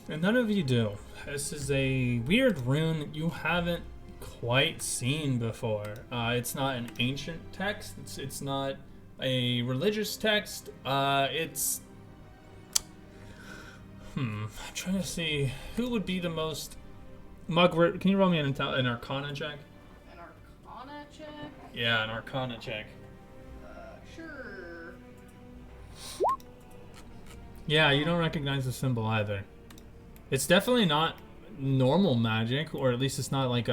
And none of you do. This is a weird rune you haven't quite seen before. It's not an ancient text. It's not a religious text. It's I'm trying to see who would be the most. Mugwort, can you roll me an Arcana check? An Arcana check? Yeah, an Arcana check. Sure. Yeah, you don't recognize the symbol either. It's definitely not normal magic, or at least it's not like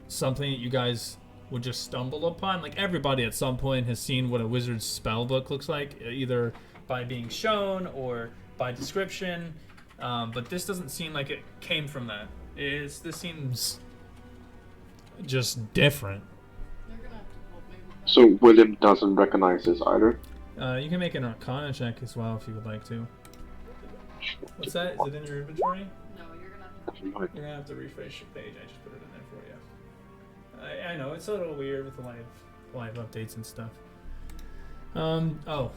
something that you guys would just stumble upon. Like, everybody at some point has seen what a wizard's spell book looks like, either by being shown or by description. But this doesn't seem like it came from that. This seems just different. They're gonna have to help me with that. So William doesn't recognize this either. You can make an Arcana check as well if you would like to. What's that? Is it in your inventory? No, you're gonna have to. You're gonna have to refresh your page. I just put it in there for you. I know it's a little weird with the live updates and stuff. Oh,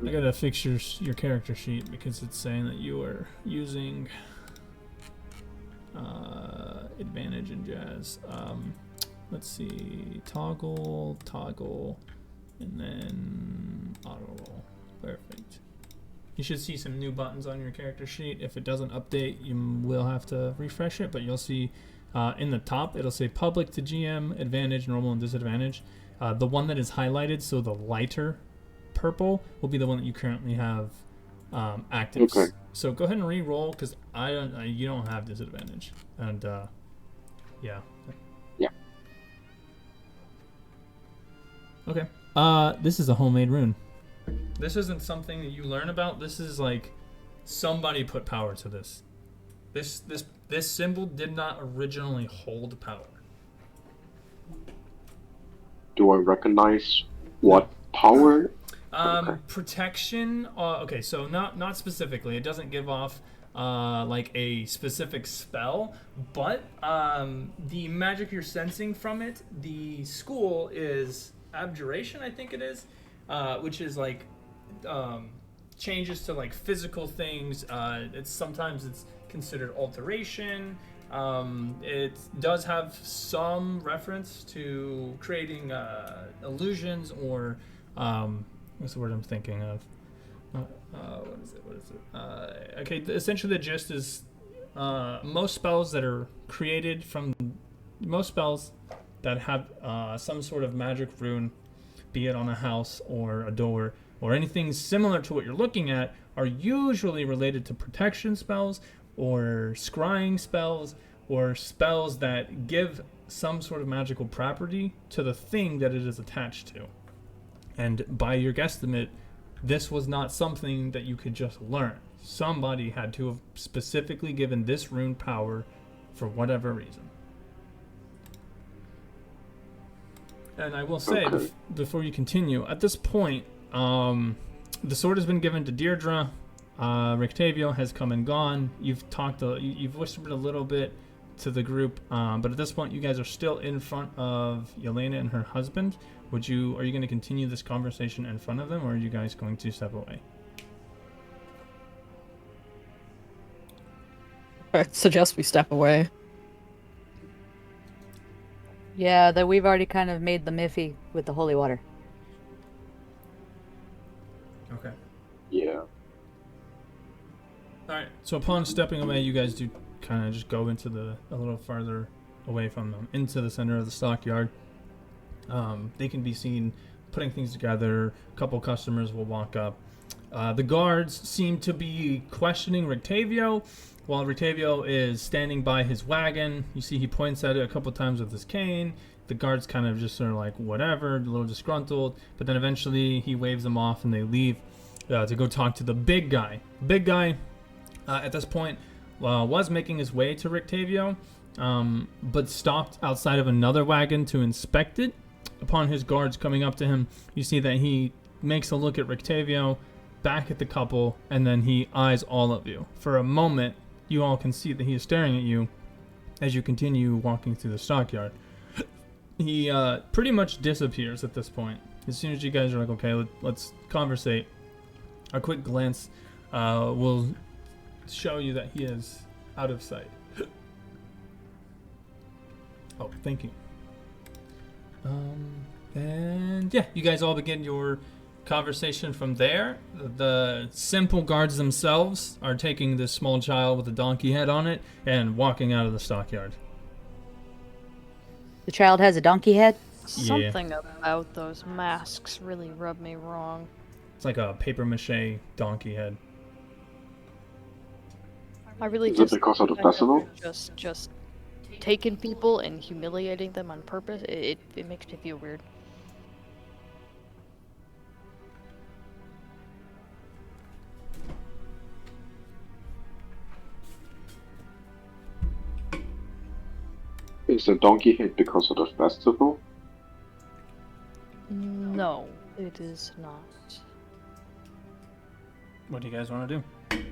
I gotta fix your character sheet because it's saying that you are using advantage in jazz. Let's see, toggle. And then auto roll. Perfect. You should see some new buttons on your character sheet. If it doesn't update, you will have to refresh it, but you'll see in the top, it'll say public to GM, advantage, normal, and disadvantage. The one that is highlighted, so the lighter purple, will be the one that you currently have active. Okay. So go ahead and re-roll, because you don't have disadvantage. And yeah. Yeah. Okay. This is a homemade rune. This isn't something that you learn about. This is like somebody put power to this. This symbol did not originally hold power. Do I recognize what power? Okay. Protection. Okay, so not specifically. It doesn't give off like a specific spell, but the magic you're sensing from it, the school is abjuration, I think it is, which is like changes to like physical things. Sometimes it's considered alteration. It does have some reference to creating illusions or what's the word I'm thinking of? What is it? Okay, essentially the gist is most spells that are created from most spells that have some sort of magic rune, be it on a house or a door or anything similar to what you're looking at, are usually related to protection spells or scrying spells or spells that give some sort of magical property to the thing that it is attached to. And by your guesstimate, this was not something that you could just learn. Somebody had to have specifically given this rune power for whatever reason. And I will say, Okay. before you continue, at this point, the sword has been given to Deirdre. Rictavio has come and gone. You've you've whispered a little bit to the group, but at this point, you guys are still in front of Yelena and her husband. Are you going to continue this conversation in front of them, or are you guys going to step away? I suggest we step away. Yeah, that we've already kind of made the miffy with the holy water. Okay. Yeah. All right. So upon stepping away, you guys do kind of just go into a little farther away from them, into the center of the stockyard. They can be seen putting things together. A couple customers will walk up. The guards seem to be questioning Rictavio, while Rictavio is standing by his wagon. You see he points at it a couple times with his cane. The guards kind of just sort of like, whatever, a little disgruntled. But then eventually he waves them off and they leave to go talk to the big guy. Big guy, at this point, was making his way to Rictavio, but stopped outside of another wagon to inspect it. Upon his guards coming up to him, you see that he makes a look at Rictavio, back at the couple, and then he eyes all of you. For a moment, you all can see that he is staring at you as you continue walking through the stockyard. He pretty much disappears at this point. As soon as you guys are like, okay, let's conversate, a quick glance will show you that he is out of sight. Oh, thank you. And yeah, you guys all begin your conversation from there. The simple guards themselves are taking this small child with a donkey head on it and walking out of the stockyard. The child has a donkey head? Yeah. Something about those masks really rubbed me wrong. It's like a paper mache donkey head. I really Is it just because of the think that festival? they're just taking people and humiliating them on purpose. It makes me feel weird. Is the donkey head because of the festival? No, it is not. What do you guys want to do?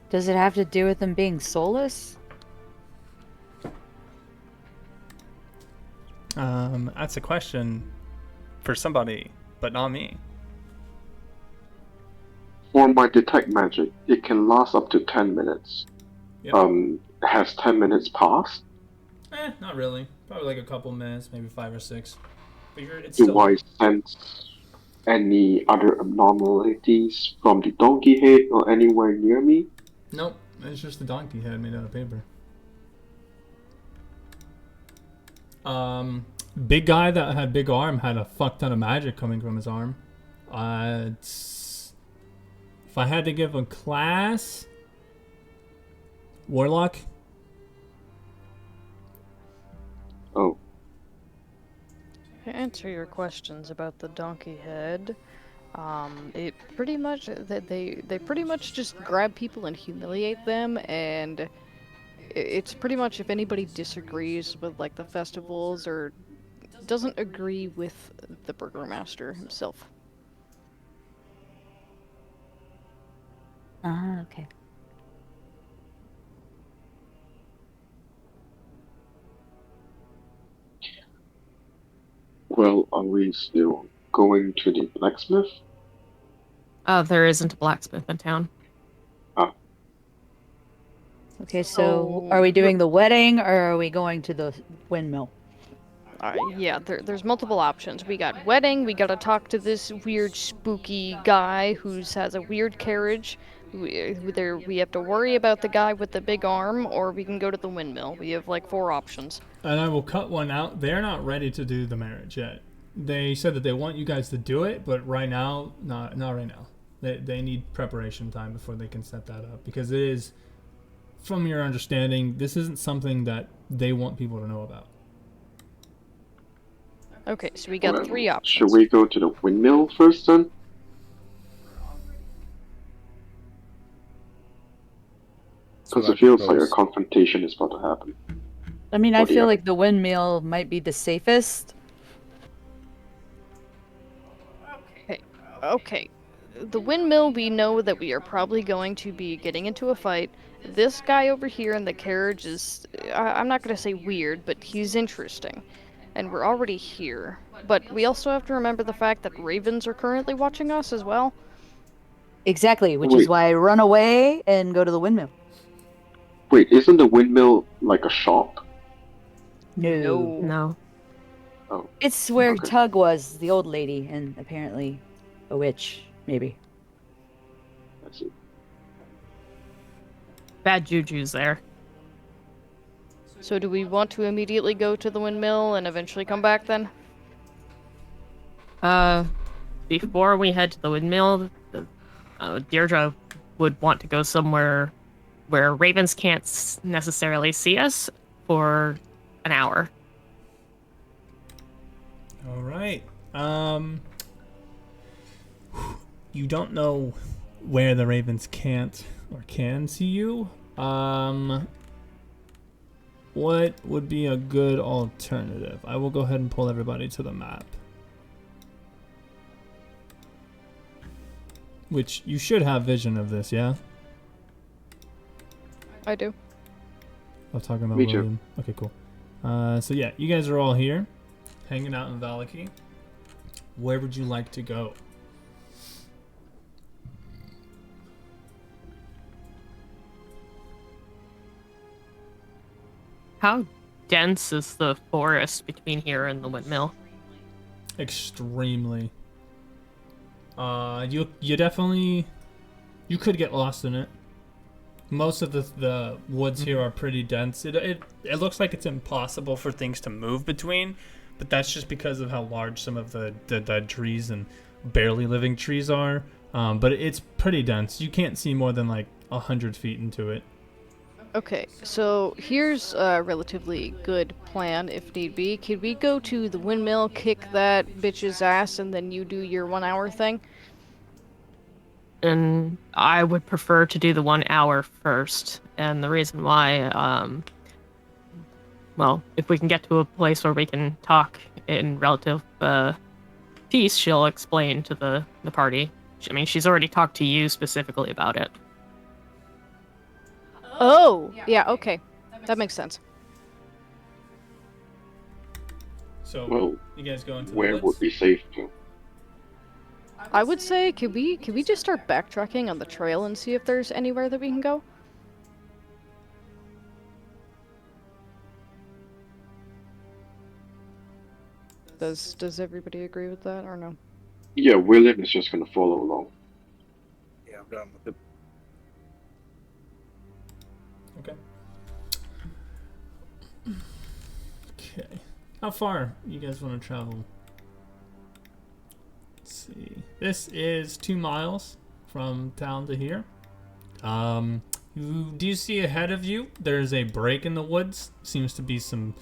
Does it have to do with them being soulless? That's a question for somebody, but not me. For my detect magic, it can last up to 10 minutes. Yep. Has 10 minutes passed? Not really. Probably like a couple minutes, maybe 5 or 6. Figure it's Do still. I sense any other abnormalities from the donkey head or anywhere near me? Nope, it's just a donkey head made out of paper. Big guy that had big arm had a fuck ton of magic coming from his arm. If I had to give a class, warlock. Oh, To answer your questions about the donkey head, it pretty much they pretty much just grab people and humiliate them, and it's pretty much if anybody disagrees with like the festivals or doesn't agree with the burgermaster himself. Ah, okay. well, are we still going to the blacksmith? There isn't a blacksmith in town. Ah, Okay, so are we doing the wedding or are we going to the windmill? Yeah, there's multiple options. We got wedding, we gotta talk to this weird spooky guy who has a weird carriage. We have to worry about the guy with the big arm, or we can go to the windmill. We have like 4 options. And I will cut one out. They're not ready to do the marriage yet. They said that they want you guys to do it, but right now, not right now. They need preparation time before they can set that up, because it is, from your understanding, this isn't something that they want people to know about. Okay, so we got well, 3 options. should we go to the windmill first then? Because it feels like a confrontation is about to happen. I mean, I What do feel you- like the windmill might be the safest. Okay. The windmill, we know that we are probably going to be getting into a fight. This guy over here in the carriage is, I'm not going to say weird, but he's interesting. And we're already here. But we also have to remember the fact that ravens are currently watching us as well. Exactly, which is Wait. why I run away and go to the windmill. Wait, isn't the windmill like a shop? No. No. Oh, It's where Okay. Tug was, the old lady, and apparently a witch, maybe. I see. Bad juju's there. So do we want to immediately go to the windmill and eventually come back then? Before we head to the windmill, Deirdre would want to go somewhere where ravens can't necessarily see us for an hour. All right. You don't know where the ravens can't or can see you. What would be a good alternative? I will go ahead and pull everybody to the map. Which you should have vision of this, yeah? I do. I was talking about Me too. William. Okay, cool. So yeah, you guys are all here, hanging out in Valaki. Where would you like to go? How dense is the forest between here and the windmill? Extremely. You definitely, you could get lost in it. Most of the woods here are pretty dense. It looks like it's impossible for things to move between, but that's just because of how large some of the dead trees and barely living trees are. But it's pretty dense. You can't see more than like 100 feet into it. Okay, so here's a relatively good plan if need be. Could we go to the windmill, kick that bitch's ass, and then you do your 1 hour thing? And I would prefer to do the 1 hour first. And the reason why, well, if we can get to a place where we can talk in relative peace, she'll explain to the party. I mean, she's already talked to you specifically about it. Oh, yeah, okay. That makes sense. So Well, you guys go into where the would woods? be safe to? I would say, could we just start backtracking on the trail and see if there's anywhere that we can go? Does everybody agree with that or no? Yeah, William is just gonna follow along. Yeah, I'm done with it. Okay. Okay. How far you guys want to travel? Let's see. This is 2 miles from town to here. Do you see ahead of you? There's a break in the woods. Seems to be some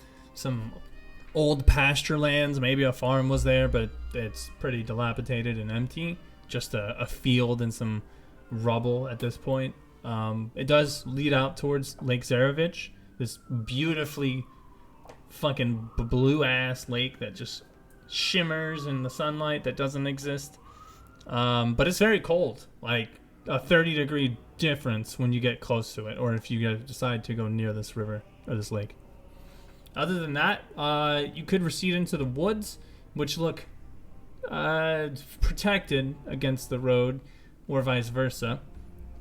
old pasture lands. Maybe a farm was there, but it's pretty dilapidated and empty. Just a field and some rubble at this point. It does lead out towards Lake Zarevich, this beautifully fucking blue ass lake that just shimmers in the sunlight that doesn't exist. But it's very cold, like a 30-degree difference when you get close to it, or if you guys decide to go near this river or this lake. Other than that, you could recede into the woods, which look protected against the road, or vice versa.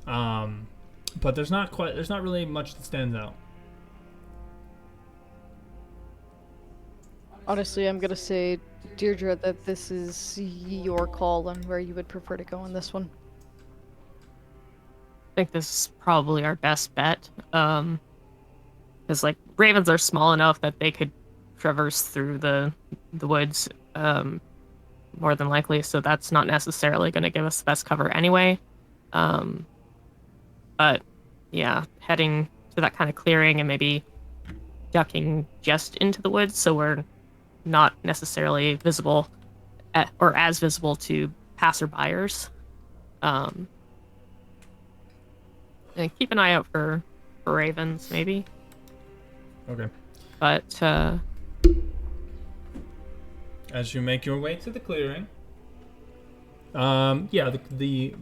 But there's not really much that stands out. Honestly, I'm gonna say, Deirdre, that this is your call on where you would prefer to go on this one. I think this is probably our best bet. Because like ravens are small enough that they could traverse through the woods, more than likely. So that's not necessarily going to give us the best cover anyway. But yeah, heading to that kind of clearing and maybe ducking just into the woods so we're not necessarily visible or as visible to passerbyers. And keep an eye out for ravens, maybe. Okay. But as you make your way to the clearing, the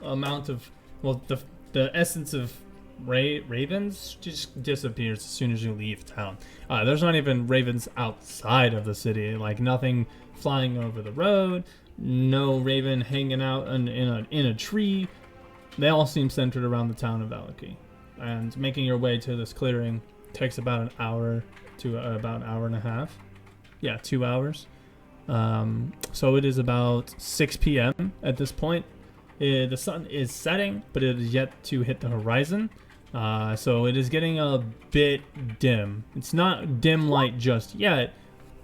amount of the essence of ravens just disappears as soon as you leave town. There's not even ravens outside of the city, like nothing flying over the road, no raven hanging out in a tree. They all seem centered around the town of Valaki. And making your way to this clearing takes about an hour to about an hour and a half. Yeah, 2 hours. So it is about 6 p.m. at this point. The sun is setting, but it is yet to hit the horizon. So it is getting a bit dim. It's not dim light just yet,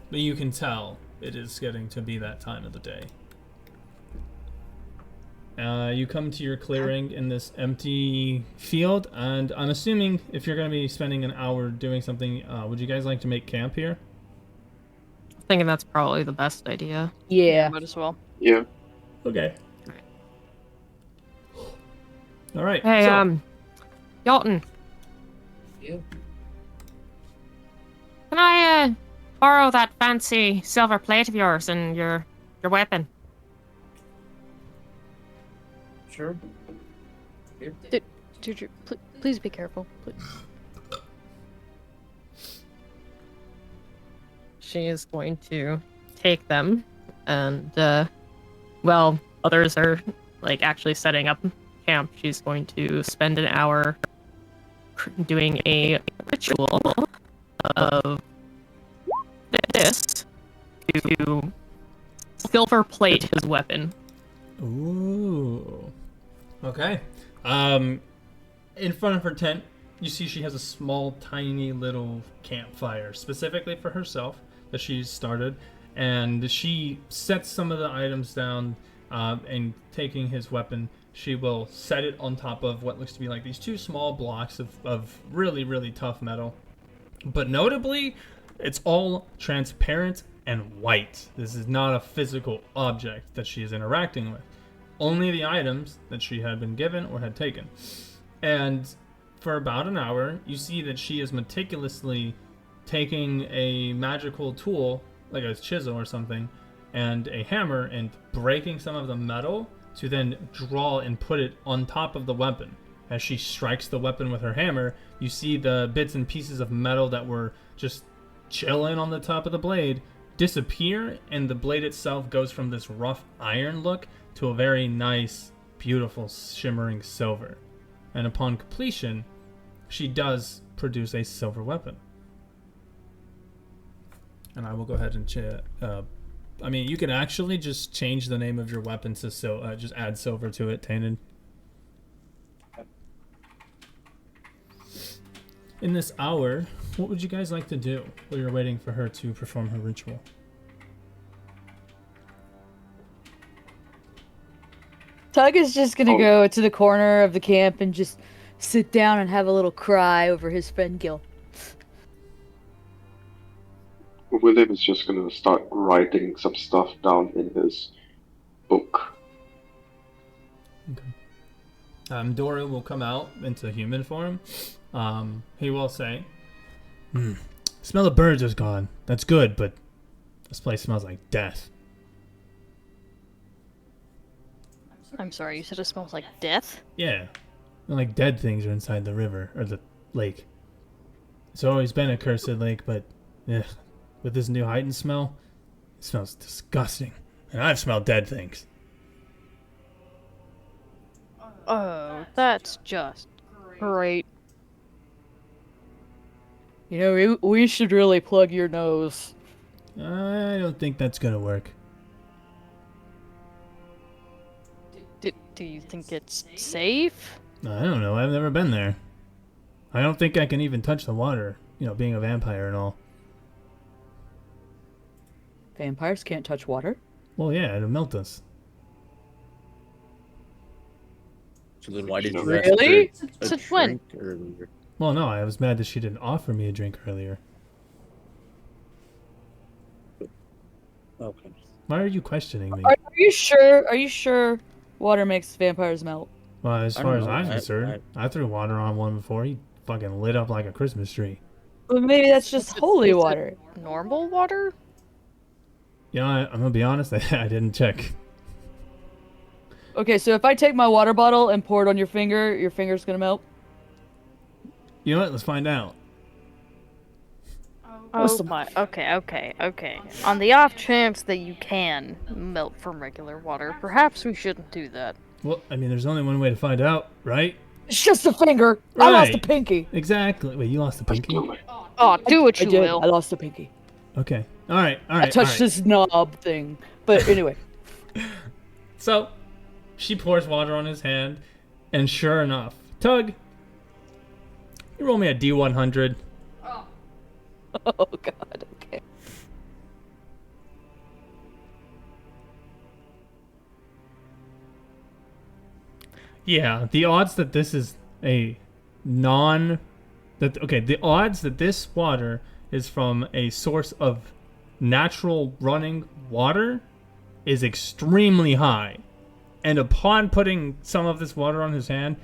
but you can tell it is getting to be that time of the day. You come to your clearing in this empty field, and I'm assuming if you're going to be spending an hour doing something, would you guys like to make camp here? thinking that's probably the best idea. Yeah. Might as well. Yeah. Okay. All right. Hey, so, Yalton, Yeah. can I borrow that fancy silver plate of yours and your weapon? Sure. Here. Deirdre, please be careful. Please. She is going to take them, and while others are like actually setting up camp, she's going to spend an hour doing a ritual of this to silver plate his weapon. ooh. Okay. In front of her tent, you see she has a small, tiny little campfire specifically for herself that she's started, and she sets some of the items down, and taking his weapon, she will set it on top of what looks to be like these two small blocks of really, really tough metal. But notably, it's all transparent and white. This is not a physical object that she is interacting with. Only the items that she had been given or had taken. And for about an hour, you see that she is meticulously taking a magical tool, like a chisel or something, and a hammer, and breaking some of the metal to then draw and put it on top of the weapon. As she strikes the weapon with her hammer, you see the bits and pieces of metal that were just chilling on the top of the blade disappear, and the blade itself goes from this rough iron look to a very nice, beautiful, shimmering silver. And upon completion, she does produce a silver weapon. And I will go ahead and I mean, you can actually just change the name of your weapon to just add silver to it, Tainted. In this hour, what would you guys like to do while you're waiting for her to perform her ritual? Tug is just gonna go to the corner of the camp and just sit down and have a little cry over his friend Gil. William is just gonna start writing some stuff down in his book. Dora will come out into human form. He will say, smell of birds is gone. That's good, but this place smells like death. I'm sorry, you said it smells like death? Yeah. Like dead things are inside the river, or the lake. It's always been a cursed lake, but with this new heightened smell, it smells disgusting. And I've smelled dead things. Oh, that's just great. You know, we should really plug your nose. I don't think that's gonna work. Do you think it's safe? I don't know. I've never been there. I don't think I can even touch the water, being a vampire and all. Vampires can't touch water? Well, yeah, it'll melt us. So then why did you Really? ask for a Since when? drink earlier? Well, no, I was mad that she didn't offer me a drink earlier. Okay. Why are you questioning me? Are you sure? Are you sure water makes vampires melt? Well, as I far don't as know. I'm concerned, I threw water on one before. He fucking lit up like a Christmas tree. Well, maybe that's just holy Is it water. Normal water? I'm gonna be honest, I didn't check. Okay, so if I take my water bottle and pour it on your finger's gonna melt? You know what? Let's find out. Oh my, okay. On the off chance that you can melt from regular water, perhaps we shouldn't do that. Well, I mean, there's only one way to find out, right? It's just a finger. I lost a Right. pinky. Exactly. Wait, you lost the pinky? Oh, do what I you did. will. I lost a pinky. Okay. All right. I touched this knob thing. But anyway. So, she pours water on his hand, and sure enough, Tug, you roll me a D100. Oh god, okay. Yeah, the odds that this is the odds that this water is from a source of natural running water is extremely high. And upon putting some of this water on his hand,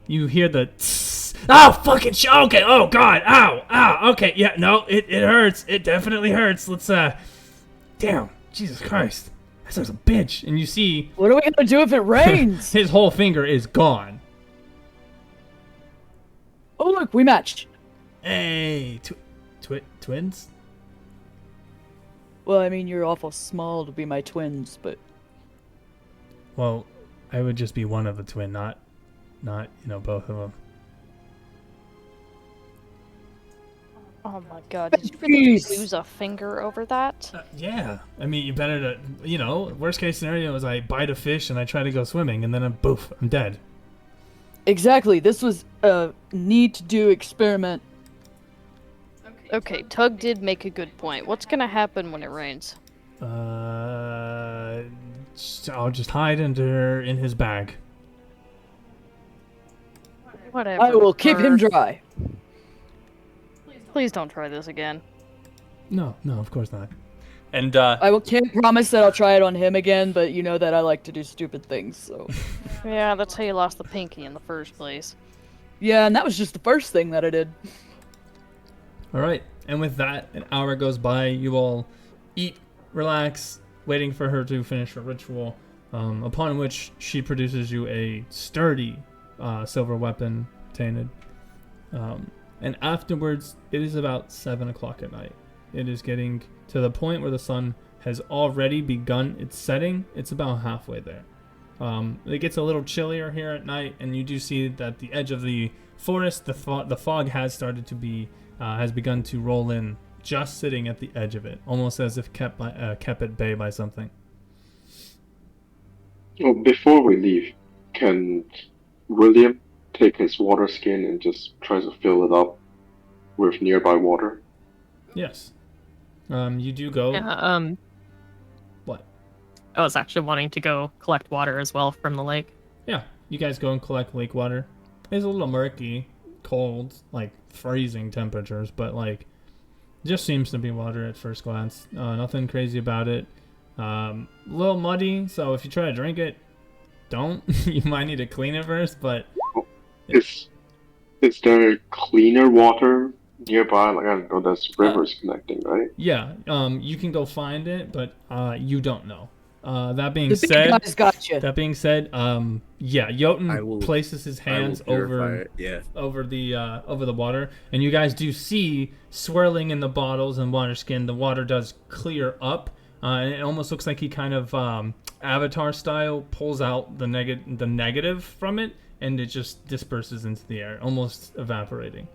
you hear the fucking shit. Okay, oh god, ow, okay, yeah, no, it hurts. It definitely hurts. Let's damn, Jesus Christ. That sounds a bitch. And you see What are we gonna do if it rains? his whole finger is gone. Oh look, we matched. Hey, twins? Well, I mean, you're awful small to be my twins, but Well, I would just be one of the twin, not both of them. Oh my god, did you really Jeez. lose a finger over that? Yeah, I mean, you better to, worst case scenario is I bite a fish and I try to go swimming and then boof, I'm dead. exactly. This was a need to do experiment. Okay, Tug did make a good point. What's gonna happen when it rains? I'll just hide in his bag. Whatever. I will keep him dry. Please don't try this again. No, of course not. And Can't promise that I'll try it on him again, but you know that I like to do stupid things, so. Yeah, that's how you lost the pinky in the first place. Yeah, and that was just the first thing that I did. all right, and with that, an hour goes by. You all eat, relax, waiting for her to finish her ritual. Upon which she produces you a sturdy silver weapon, Tainted. And afterwards, it is about 7 o'clock at night. It is getting to the point where the sun has already begun its setting. It's about halfway there. It gets a little chillier here at night, and you do see that the edge of the forest, the fog has started to be, has begun to roll in just sitting at the edge of it, almost as if kept at bay by something. Well, before we leave, can William take his water skin and just try to fill it up with nearby water? Yes. You do go. Yeah, What? I was actually wanting to go collect water as well from the lake. Yeah, you guys go and collect lake water. It's a little murky, cold, like freezing temperatures, but like just seems to be water at first glance. Nothing crazy about it. A little muddy, so if you try to drink it, don't. You might need to clean it first, but Is there cleaner water nearby? Like, I don't know, there's rivers connecting, right? yeah, you can go find it, but you don't know. That being The big said, guy's got you. that being said, yeah, I Jotun will- places his I will hands purify over it. Yeah. over the water, and you guys do see swirling in the bottles and water skin. The water does clear up, and it almost looks like he kind of Avatar style pulls out the negative from it, and it just disperses into the air, almost evaporating,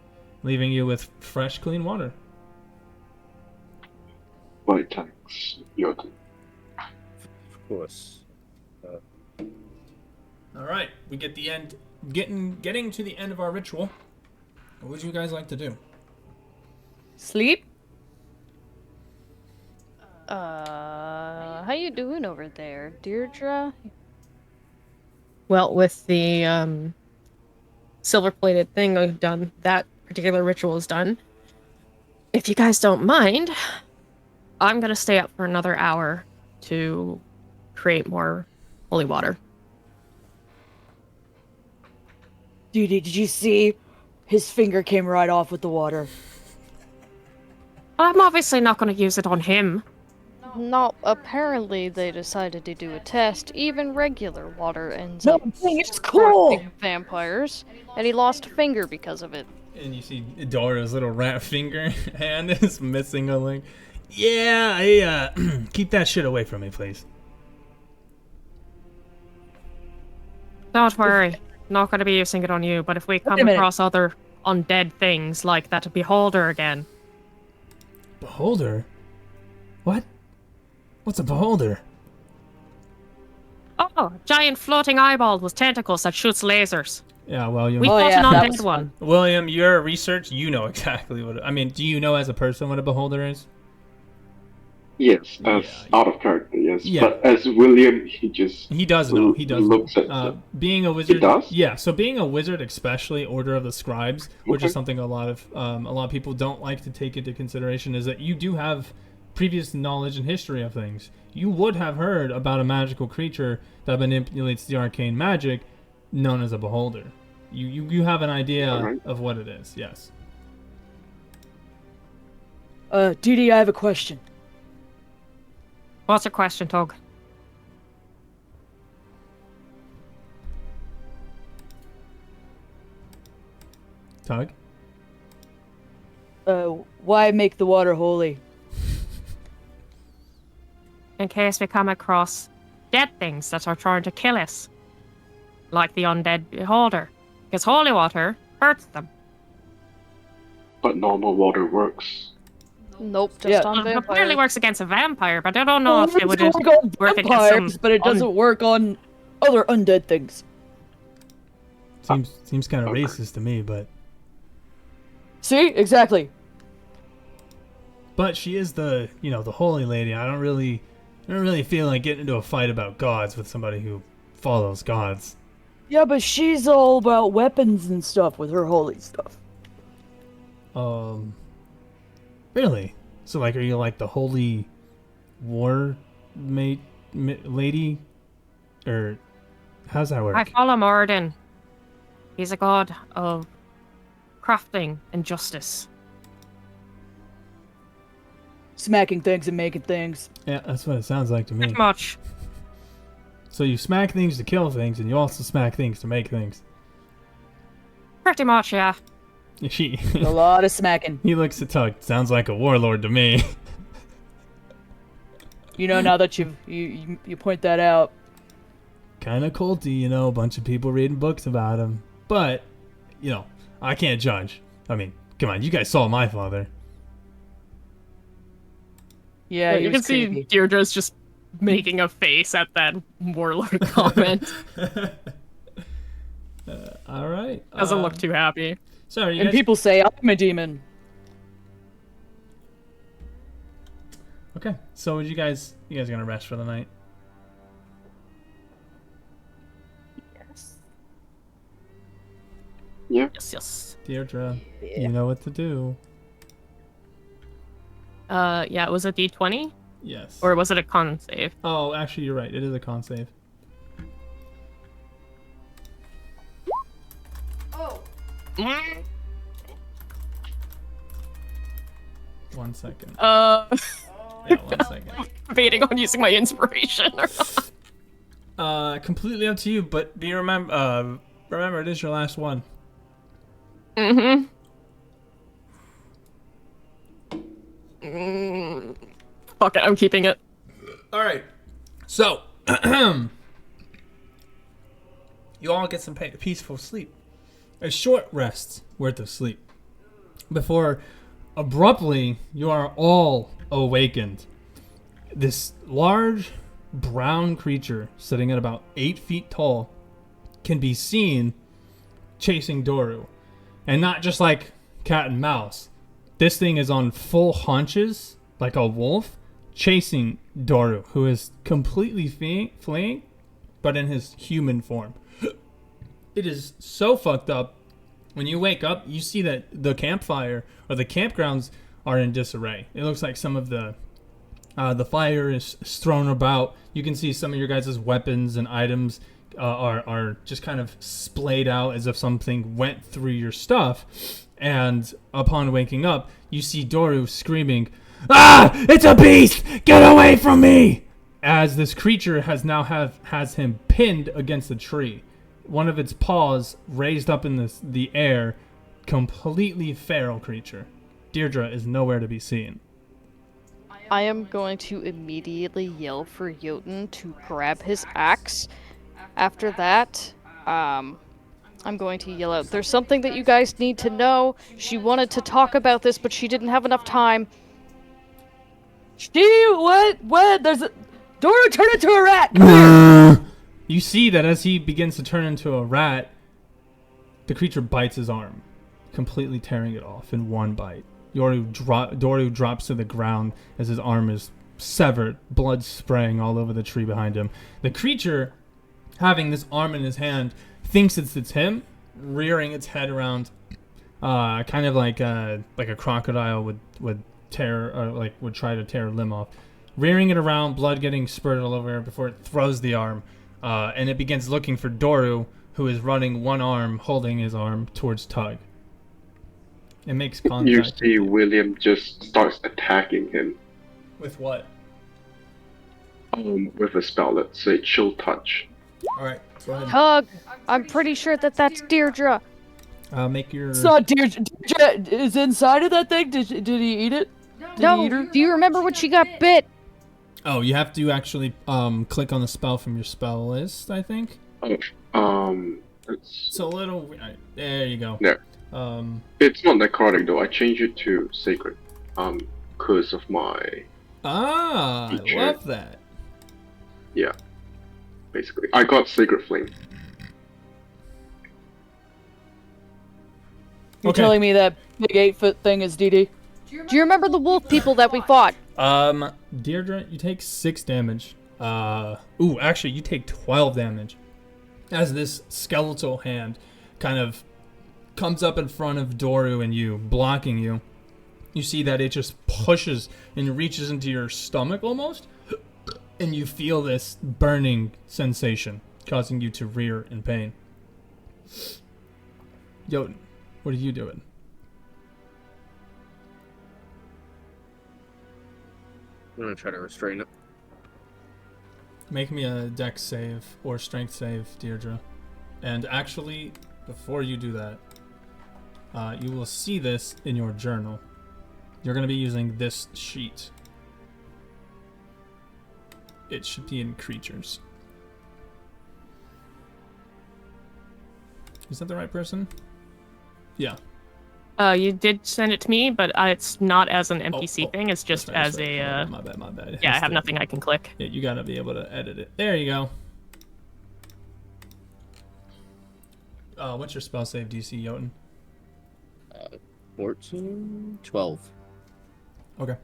leaving you with fresh, clean water. Right, thanks, Jotun. Of course. All right, we get the end, getting to the end of our ritual. What would you guys like to do? Sleep? How you doing over there, Deirdre? Well, with the silver-plated thing done, that particular ritual is done. If you guys don't mind, I'm gonna stay up for another hour to create more holy water. Dude, did you see? His finger came right off with the water. I'm obviously not gonna use it on him. No, apparently they decided to do a test. Even regular water ends No, up dang, it's cool! corrupting vampires, and he lost a finger because of it. And you see Dora's little rat finger hand is missing a link. Yeah, I keep that shit away from me, please. Don't worry, not gonna be using it on you, but if we come a minute. across other undead things like that beholder again, Beholder? What? What's a beholder? oh, giant floating eyeball with tentacles that shoots lasers. Yeah, well, you We Oh, fought yeah, an that undead was one. William, your research, you know exactly what. I mean, do you know as a person what a beholder is? Yes, as Yeah. out of character, yes. Yeah. But as William, he just He does know. He does. looks know. at Being a wizard. does? Yeah. So being a wizard, especially Order of the Scribes, which is Okay. something a lot of people don't like to take into consideration, is that you do have previous knowledge and history of things. You would have heard about a magical creature that manipulates the arcane magic, known as a beholder. You have an idea Alright. of what it is. Yes. Dee Dee, I have a question. What's your question, Tog? Tug. Why make the water holy? In case we come across dead things that are trying to kill us, like the undead beholder, because holy water hurts them. but normal water works. Nope, just Yeah. on It apparently vampires. works against a vampire, but I don't know if it would work on work against vampires, some but it doesn't work on other undead things. Seems kind of Okay. racist to me, but See? Exactly. she is the the holy lady. I don't really feel like getting into a fight about gods with somebody who follows gods. Yeah, but she's all about weapons and stuff with her holy stuff. Really? So like, are you like the holy war lady, or how's that work? I follow Morden. He's a god of crafting and justice. Smacking things and making things. Yeah, that's what it sounds like to me. Pretty much. So you smack things to kill things, and you also smack things to make things. Pretty much, yeah. She. A lot of smacking. He looks at Tug. Sounds like a warlord to me. You know, now that you point that out. Kind of culty, a bunch of people reading books about him. But, I can't judge. I mean, come on, you guys saw my father. Yeah, he you was can see creepy. Deirdre's just making a face at that warlord comment. All right. Doesn't look too happy. Sorry, you And guys. people say I'm a demon. Okay, so you guys gonna rest for the night? Yes. Deirdre, you know what to do. Yeah, it was a D20? Yes. Or was it a con save? Oh, actually, you're right. It is a con save. Oh, 1 second. Uh, Yeah, 1 second. debating on using my inspiration or not. Completely up to you. But do you remember? Remember, it is your last one. Mm-hmm. Fuck it, I'm keeping it. All right. So, you all get some peaceful sleep. A short rest worth of sleep. Before, abruptly, you are all awakened. This large, brown creature, sitting at about 8 feet tall, can be seen chasing Doru. And not just like cat and mouse. This thing is on full haunches, like a wolf, chasing Doru, who is completely fleeing, but in his human form. It is so fucked up. When you wake up, you see that the campfire or the campgrounds are in disarray. It looks like some of the fire is thrown about. You can see some of your guys' weapons and items are just kind of splayed out as if something went through your stuff. And upon waking up, you see Doru screaming, "Ah! It's a beast! Get away from me!" As this creature has him pinned against a tree. One of its paws raised up in the air, completely feral creature. Deirdre is nowhere to be seen. I am going to immediately yell for Jotun to grab his axe. After that, I'm going to yell out, "There's something that you guys need to know. She wanted to talk about this, but she didn't have enough time." What? There's a... Dora turned into a rat! Come here! You see that as he begins to turn into a rat, the creature bites his arm, completely tearing it off in one bite. Doru drops to the ground as his arm is severed, blood spraying all over the tree behind him. The creature, having this arm in his hand, thinks it's him, rearing its head around, kind of like a crocodile would tear, or would try to tear a limb off, rearing it around, blood getting spurted all over before it throws the arm, and it begins looking for Doru, who is running one arm, holding his arm towards Tug. It makes contact. You see William just starts attacking him. With what? With a spell, let's say Chill Touch. All right, go ahead. Tug, I'm pretty sure that that's Deirdre. Make your. It's not Deirdre. Deirdre is inside of that thing? Did he eat it? Did he eat her? No, do you remember when she got bit? Oh, you have to actually click on the spell from your spell list, I think. It's a little. There you go. Yeah. It's not necrotic though. I changed it to sacred. Because of my. I feature. love that. Yeah. Basically, I got sacred flame. You're Okay. telling me that big 8-foot thing is DD? Do you remember the wolf people that we fought? Deirdre, you take 6 damage. Actually, you take 12 damage. As this skeletal hand kind of comes up in front of Doru and you, blocking you. You see that it just pushes and reaches into your stomach almost. And you feel this burning sensation, causing you to rear in pain. Jotun, what are you doing? I'm gonna try to restrain it. Make me a dex save or strength save, Deirdre. And actually, before you do that, you will see this in your journal. You're going to be using this sheet. It should be in creatures. Is that the right person? Yeah. You did send it to me, but it's not as an NPC thing. It's just that's as right. a. My bad. It Yeah, I has have to- nothing I can click. Yeah, you gotta be able to edit it. There you go. What's your spell save DC, Jotun? 14, 12. Okay.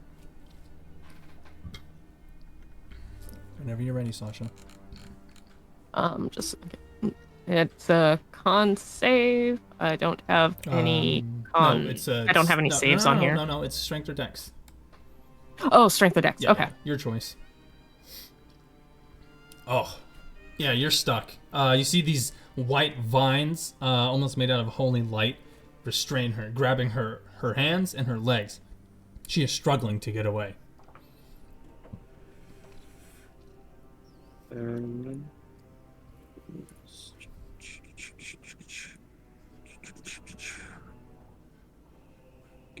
Whenever you're ready, Sasha. Just it's a con save. I don't have any con. No, it's I don't have any saves on here. No, it's strength or dex. Oh, strength or dex. Yeah, Okay. yeah, your choice. Oh, yeah, you're stuck. You see these white vines, almost made out of holy light, restrain her, grabbing her hands and her legs. She is struggling to get away. Give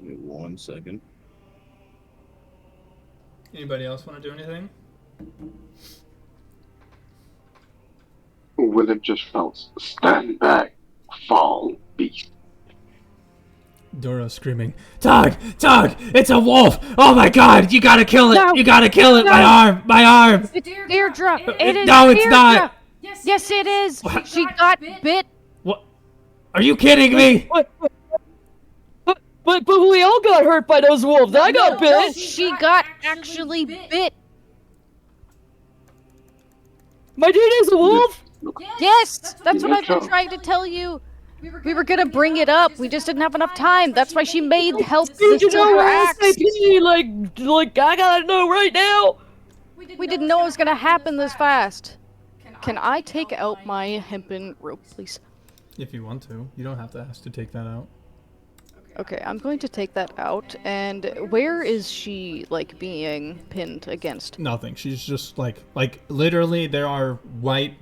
me 1 second. Anybody else want to do anything? William just shouts, "Stand back, foul beast." Doro screaming, Tug! It's a wolf! Oh my god, you gotta kill it! No. You gotta kill it! No. My arm! Deirdre, it is No, it's Deirdre. not. Yes, it is. She got bit. What? Are you kidding me? But we all got hurt by those wolves. I got No, bit. she got actually bit. My dude is a wolf. Yes, that's what I've been trying to tell you. We were gonna bring it up. We just didn't have enough time. That's why she made help Dude, you to know her what? axe. SAP, like I gotta know right now. We didn't know it was gonna happen this fast. Can I take out my hempen rope, please? If you want to. You don't have to ask to take that out. Okay, I'm going to take that out. And where is she, like, being pinned against? Nothing. She's just like literally there are white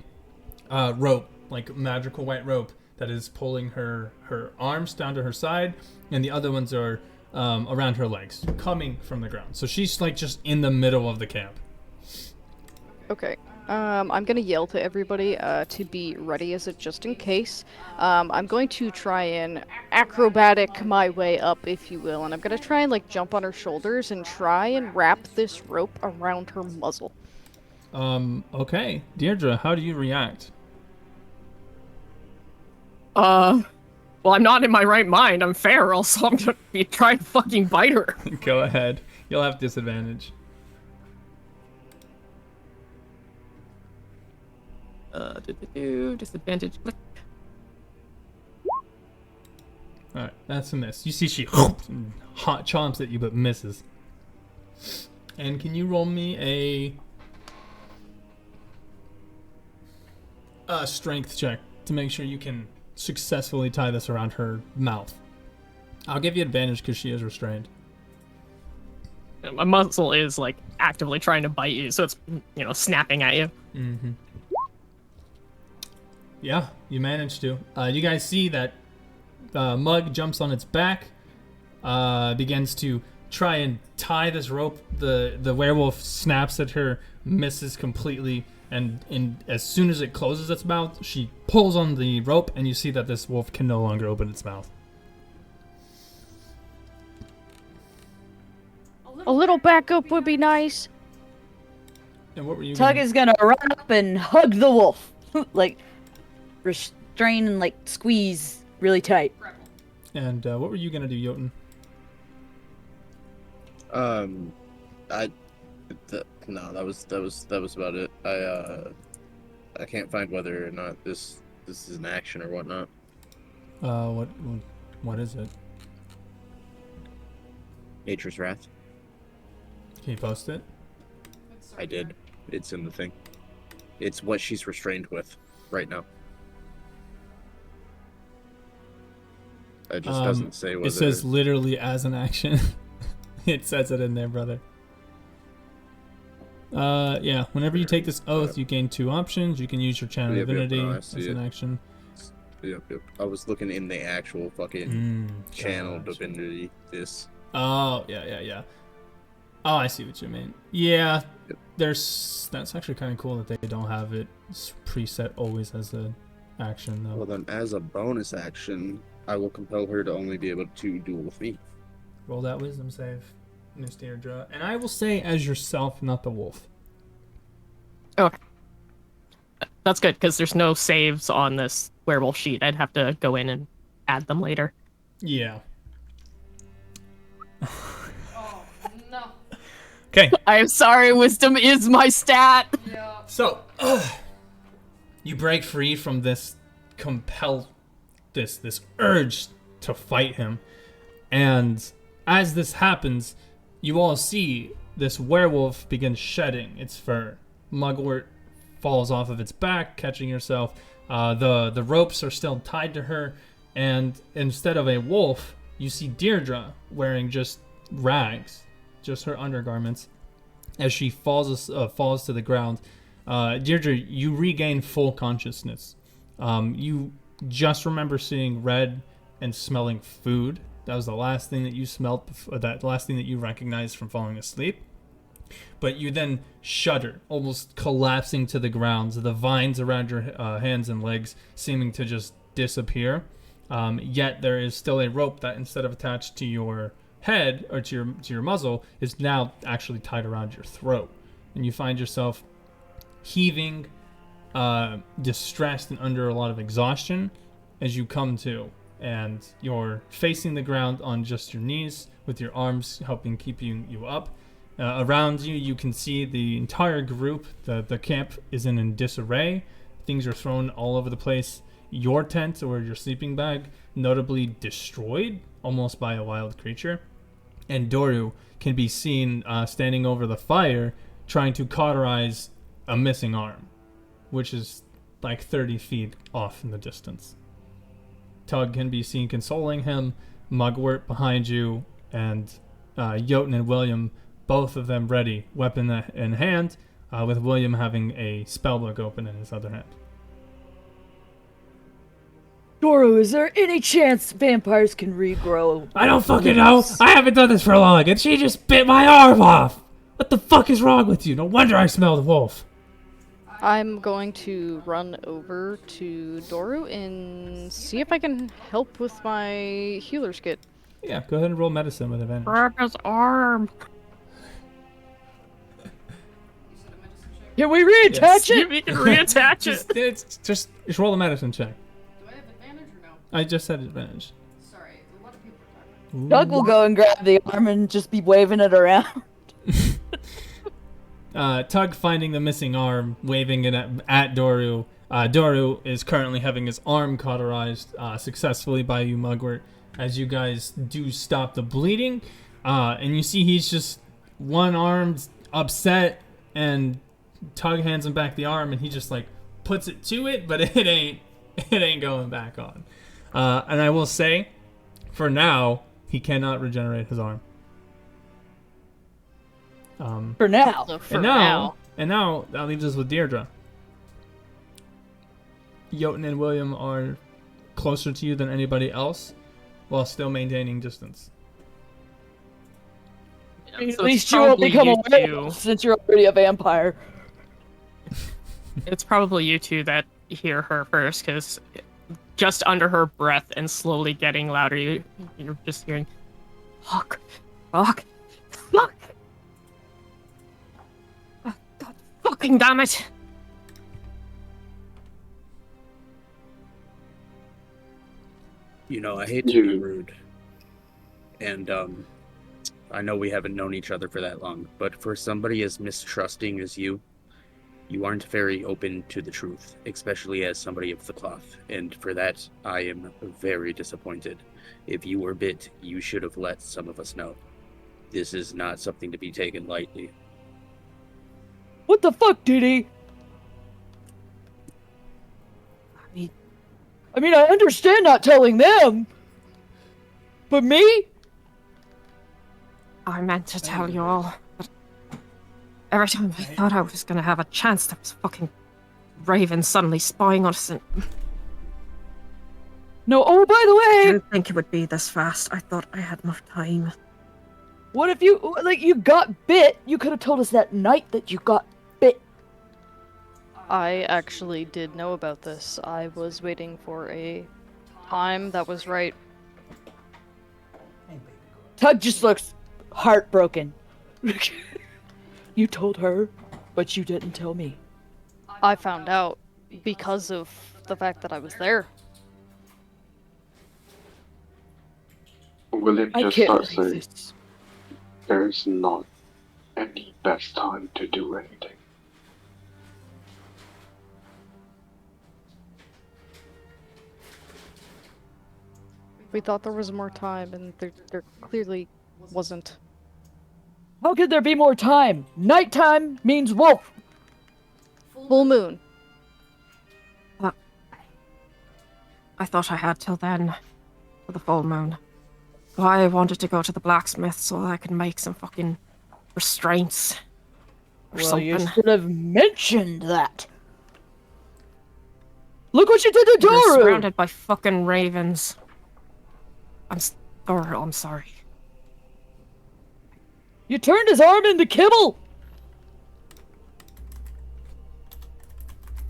rope, like magical white rope that is pulling her arms down to her side, and the other ones are around her legs, coming from the ground. So she's like just in the middle of the camp. Okay. I'm gonna yell to everybody to be ready as it just in case. I'm going to try and acrobatic my way up, if you will, and I'm gonna try and like jump on her shoulders and try and wrap this rope around her muzzle. Okay. Deirdre, how do you react? Well, I'm not in my right mind. I'm feral, so I'm gonna be trying to fucking bite her. Go ahead. You'll have disadvantage. Disadvantage. Alright, that's a miss. You see she hot chomps at you but misses. And can you roll me a strength check to make sure you can successfully tie this around her mouth? I'll give you advantage because she is restrained. My muzzle is like actively trying to bite you, so it's snapping at you. Mm-hmm. Yeah, you managed to. You guys see that Mug jumps on its back, begins to try and tie this rope. The werewolf snaps at her, misses completely, and as soon as it closes its mouth, she pulls on the rope, and you see that this wolf can no longer open its mouth. A little backup would be nice. And what were you? Tug is gonna run up and hug the wolf, like restrain and like squeeze really tight. And what were you gonna do, Jotun? No, that was about it. I can't find whether or not this is an action or whatnot. What is it? Nature's Wrath. Can you post it? I did. It's in the thing. It's what she's restrained with right now. It just doesn't say whether... It says literally as an action. It says it in there, brother. Yeah, whenever you take this oath, you gain 2 options. You can use your channel divinity as an action. Yep. I was looking in the actual fucking channel divinity. Oh, yeah. Oh, I see what you mean. Yeah, that's actually kind of cool that they don't have it preset always as an action, though. Well, then as a bonus action, I will compel her to only be able to duel with me. Roll that wisdom save, Miss Deirdre. And I will say as yourself, not the wolf. Okay. That's good, because there's no saves on this werewolf sheet. I'd have to go in and add them later. Yeah. Oh, no. Okay. I'm sorry, wisdom is my stat. Yeah. So, you break free from this this urge to fight him. And as this happens, you all see this werewolf begin shedding its fur. Mugwort falls off of its back, catching herself. The ropes are still tied to her, and instead of a wolf, you see Deirdre wearing just rags, just her undergarments, as she falls to the ground. Deirdre, you regain full consciousness. You just remember seeing red and smelling food. That was the last thing that you smelled, that last thing that you recognized from falling asleep. But you then shudder, almost collapsing to the ground, the vines around your hands and legs seeming to just disappear. Yet there is still a rope that, instead of attached to your head or to your muzzle, is now actually tied around your throat. And you find yourself heaving, distressed and under a lot of exhaustion as you come to. And you're facing the ground on just your knees with your arms helping keep you up. Around you, you can see the entire group. The camp is in disarray. Things are thrown all over the place. Your tent or your sleeping bag notably destroyed almost by a wild creature. And Doru can be seen standing over the fire trying to cauterize a missing arm, which is like 30 feet off in the distance. Tug can be seen consoling him, Mugwort behind you, and Jotun and William, both of them ready, weapon in hand, with William having a spellbook open in his other hand. Doru, is there any chance vampires can regrow? I don't fucking know. I haven't done this for long, and she just bit my arm off. What the fuck is wrong with you? No wonder I smell the wolf. I'm going to run over to Doru and see if I can help with my healer's kit. Yeah, go ahead and roll medicine with advantage. Grab his arm. Can we reattach it? We can reattach it. Just roll a medicine check. Do I have advantage or no? I just said advantage. Sorry, a lot of people are talking. Doug will go and grab the arm and just be waving it around. Tug finding the missing arm, waving it at Doru. Doru is currently having his arm cauterized successfully by you, Mugwort, as you guys do stop the bleeding. And you see he's just one arm's upset, and Tug hands him back the arm, and he just like puts it to it, but it ain't going back on. And I will say, for now, he cannot regenerate his arm. For now. So for And now that leaves us with Deirdre. Jotun and William are closer to you than anybody else, while still maintaining distance. At least you will become a werewolf since you're already a vampire. It's probably you two that hear her first, because just under her breath and slowly getting louder, you're just hearing, fuck, fuck, fuck. Oh, God fucking damn it. You know, I hate to be rude. And, I know we haven't known each other for that long, but for somebody as mistrusting as you aren't very open to the truth, especially as somebody of the cloth. And for that, I am very disappointed. If you were bit, you should have let some of us know. This is not something to be taken lightly. What the fuck, did he? I mean, I understand not telling them. But me? I meant to tell you all, but every time I thought I was gonna have a chance, there was fucking Raven suddenly spying on us, and No, oh, by the I way, didn't think it would be this fast. I thought I had more time. what if you got bit? You could have told us that night that you got bit. I actually did know about this. I was waiting for a time that was right. Tug just looks heartbroken. You told her, but you didn't tell me. I found out because of the fact that I was there. William I just can't starts believe saying, this. there's not any best time to do anything. We thought there was more time, and there clearly wasn't. How could there be more time? Nighttime means wolf. Full moon. I thought I had till then, for the full moon. But I wanted to go to the blacksmith so that I could make some fucking restraints. Or Well, something. you should have mentioned that. Look what you did to We're Doru! surrounded by fucking ravens. I'm sorry. You turned his arm into kibble!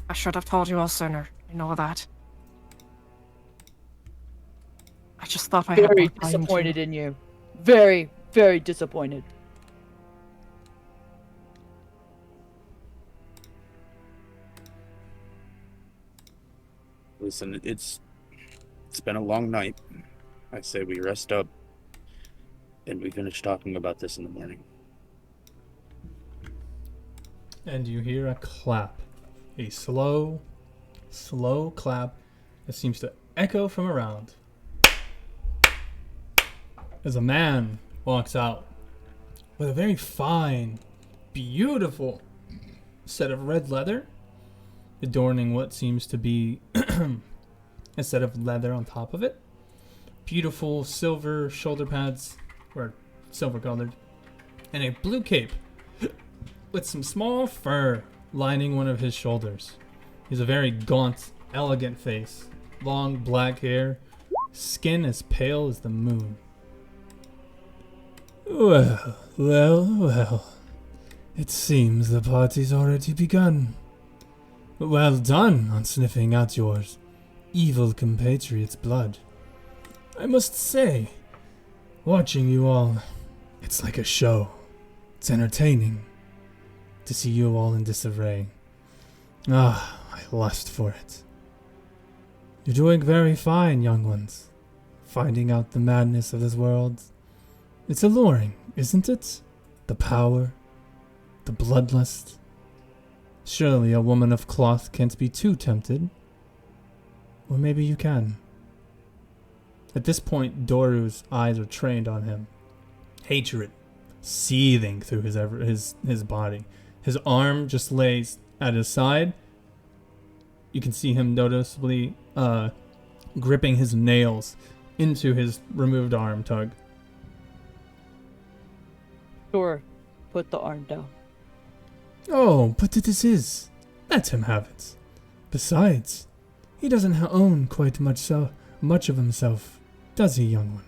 I should have told you all sooner. I know that. I just thought I had Very more time to- disappointed in you. Very, very disappointed. Listen, it's been a long night. I say we rest up and we finish talking about this in the morning. And you hear a clap. A slow clap that seems to echo from around. As a man walks out with a very fine, beautiful set of red leather, adorning what seems to be a set of leather on top of it. Beautiful silver shoulder pads, or silver colored, and a blue cape with some small fur lining one of his shoulders. He's a very gaunt, elegant face, long black hair, skin as pale as the moon. Well. It seems the party's already begun. Well done on sniffing out your evil compatriot's blood. I must say, watching you all, it's like a show. It's entertaining to see you all in disarray. Ah, I lust for it. You're doing very fine, young ones. Finding out the madness of this world. It's alluring, isn't it? The power, the bloodlust. Surely a woman of cloth can't be too tempted. Or maybe you can. At this point, Doru's eyes are trained on him. Hatred seething through his body. His arm just lays at his side. You can see him noticeably gripping his nails into his removed arm, Tug. Sure, put the arm down. Oh, but this is. Let him have it. Besides, he doesn't own quite much of himself, does he, young one?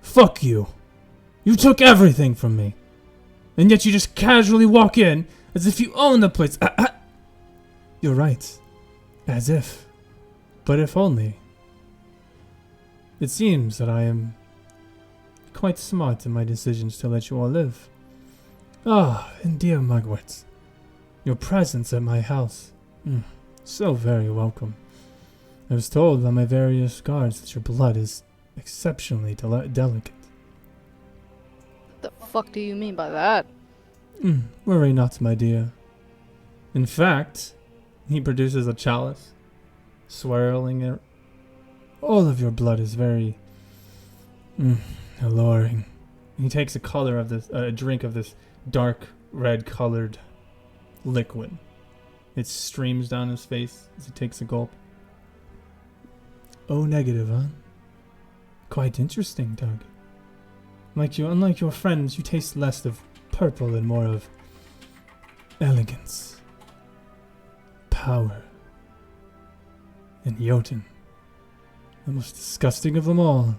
Fuck you. You took everything from me. And yet you just casually walk in as if you own the place. You're right. As if. But if only. It seems that I am quite smart in my decisions to let you all live. Ah, and dear Mugwort, your presence at my house. So very welcome. I was told by my various guards that your blood is exceptionally delicate. The fuck do you mean by that? Worry not, my dear. In fact, he produces a chalice, swirling it. All of your blood is very alluring. He takes a drink of this dark red colored liquid. It streams down his face as he takes a gulp. Oh, negative, huh? Quite interesting, Doug. Unlike your friends, you taste less of purple and more of elegance, power, and Jotun. The most disgusting of them all.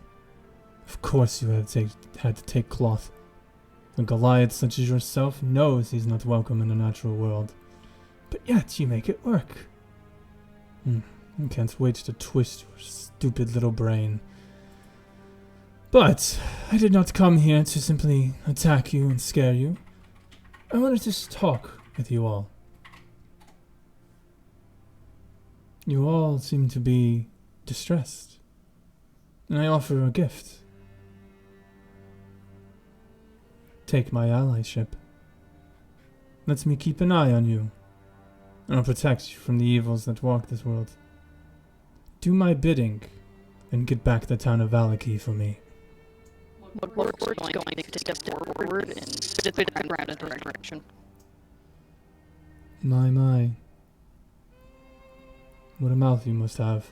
Of course you had to take cloth. A Goliath such as yourself knows he's not welcome in the natural world. But yet you make it work. I can't wait to twist your stupid little brain. But I did not come here to simply attack you and scare you. I wanted to just talk with you all. You all seem to be distressed, and I offer a gift. Take my allyship. Let me keep an eye on you, and I'll protect you from the evils that walk this world. Do my bidding, and get back the town of Valaki for me. What we're going to step forward and spit the ground in the direction. My. What a mouth you must have.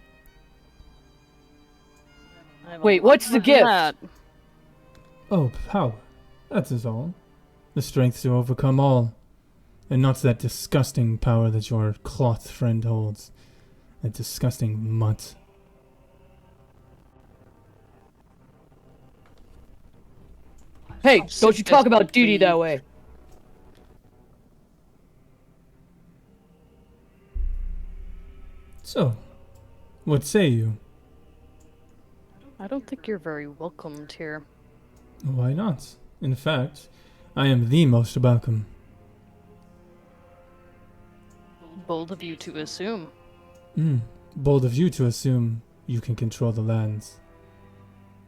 Wait, what's the gift? Oh, power. That is all. The strength to overcome all. And not that disgusting power that your cloth friend holds. That disgusting mutt. Hey, don't you talk about Dee Dee that way. So, what say you? I don't think you're very welcomed here. Why not? In fact, I am the most welcome. Bold of you to assume. Bold of you to assume you can control the lands.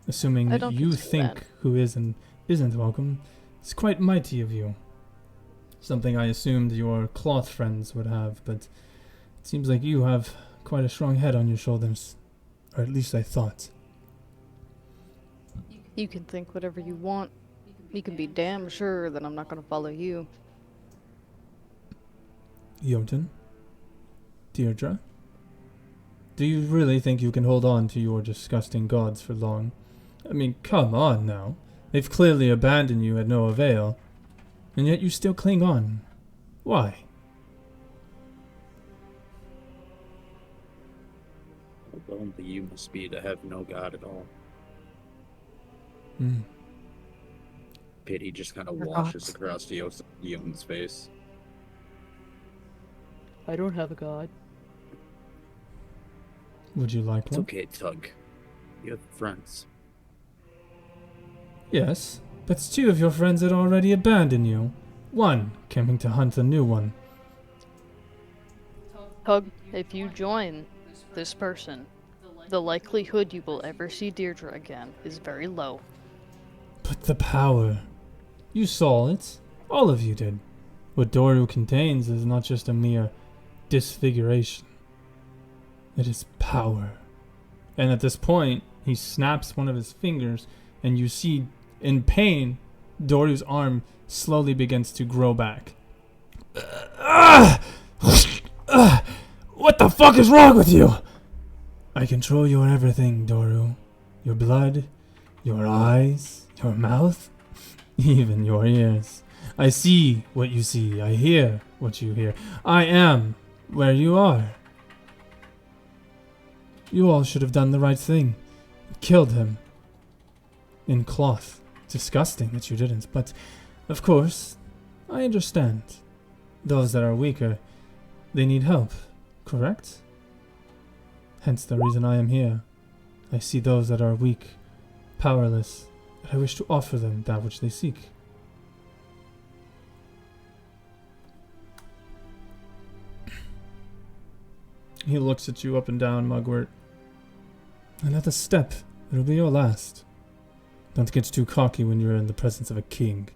Assuming I don't you think think who is and isn't welcome is quite mighty of you. Something I assumed your cloth friends would have, but it seems like you have quite a strong head on your shoulders. Or at least I thought. You can think whatever you want. You can be damn sure that I'm not going to follow you. Jotun? Deirdre? Do you really think you can hold on to your disgusting gods for long? I mean, come on now. They've clearly abandoned you at no avail. And yet you still cling on. Why? How lonely you must be to have no god at all. Pity just kind of washes across Young's face. I don't have a god. Would you like It's one? okay, Tug. You have friends. Yes, but two of your friends had already abandoned you. One coming to hunt a new one. Hug, if you join this person, the likelihood you will ever see Deirdre again is very low. But the power. You saw it. All of you did. What Doru contains is not just a mere disfiguration. It is power. And at this point, he snaps one of his fingers, and you see, in pain, Doru's arm slowly begins to grow back. What the fuck is wrong with you? I control your everything, Doru. Your blood, your eyes, your mouth, even your ears. I see what you see. I hear what you hear. I am where you are. You all should have done the right thing. Killed him. In cloth. Disgusting that you didn't, but of course, I understand. Those that are weaker, they need help, correct? Hence the reason I am here. I see those that are weak, powerless, and I wish to offer them that which they seek. He looks at you up and down, Mugwort. Another step. It'll be your last. Don't get too cocky when you're in the presence of a king.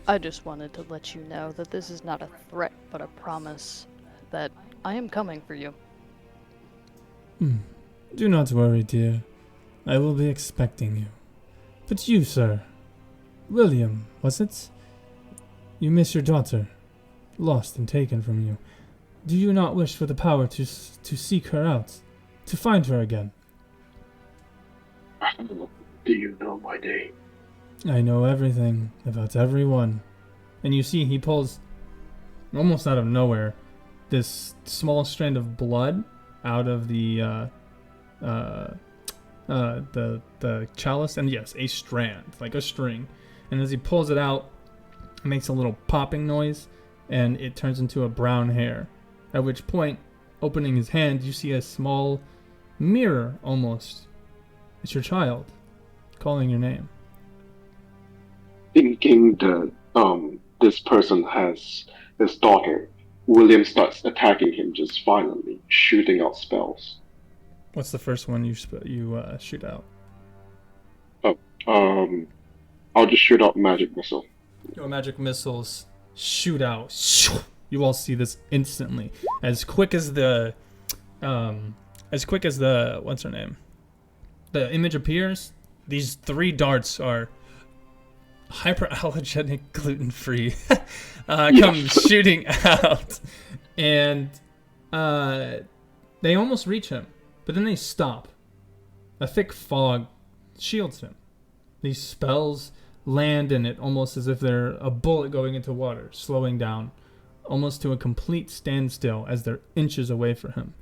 I just wanted to let you know that this is not a threat, but a promise that I am coming for you. Do not worry, dear. I will be expecting you. But you, sir. William, was it? You miss your daughter. Lost and taken from you. Do you not wish for the power to seek her out? To find her again? How do you know my name? I know everything about everyone. And you see, he pulls, almost out of nowhere, this small strand of blood out of the chalice, and yes, a strand, like a string. And as he pulls it out, it makes a little popping noise, and it turns into a brown hair. At which point, opening his hand, you see a small mirror almost. It's your child calling your name. Thinking that this person has his daughter, William starts attacking him just violently, shooting out spells. What's the first one you shoot out? Oh, I'll just shoot out magic missile. Your magic missiles shoot out. You all see this instantly, as quick as the what's her name? The image appears. These 3 darts are hyperallergenic, gluten-free. Come shooting out, and they almost reach him, but then they stop. A thick fog shields him. These spells land in it almost as if they're a bullet going into water, slowing down, almost to a complete standstill as they're inches away from him.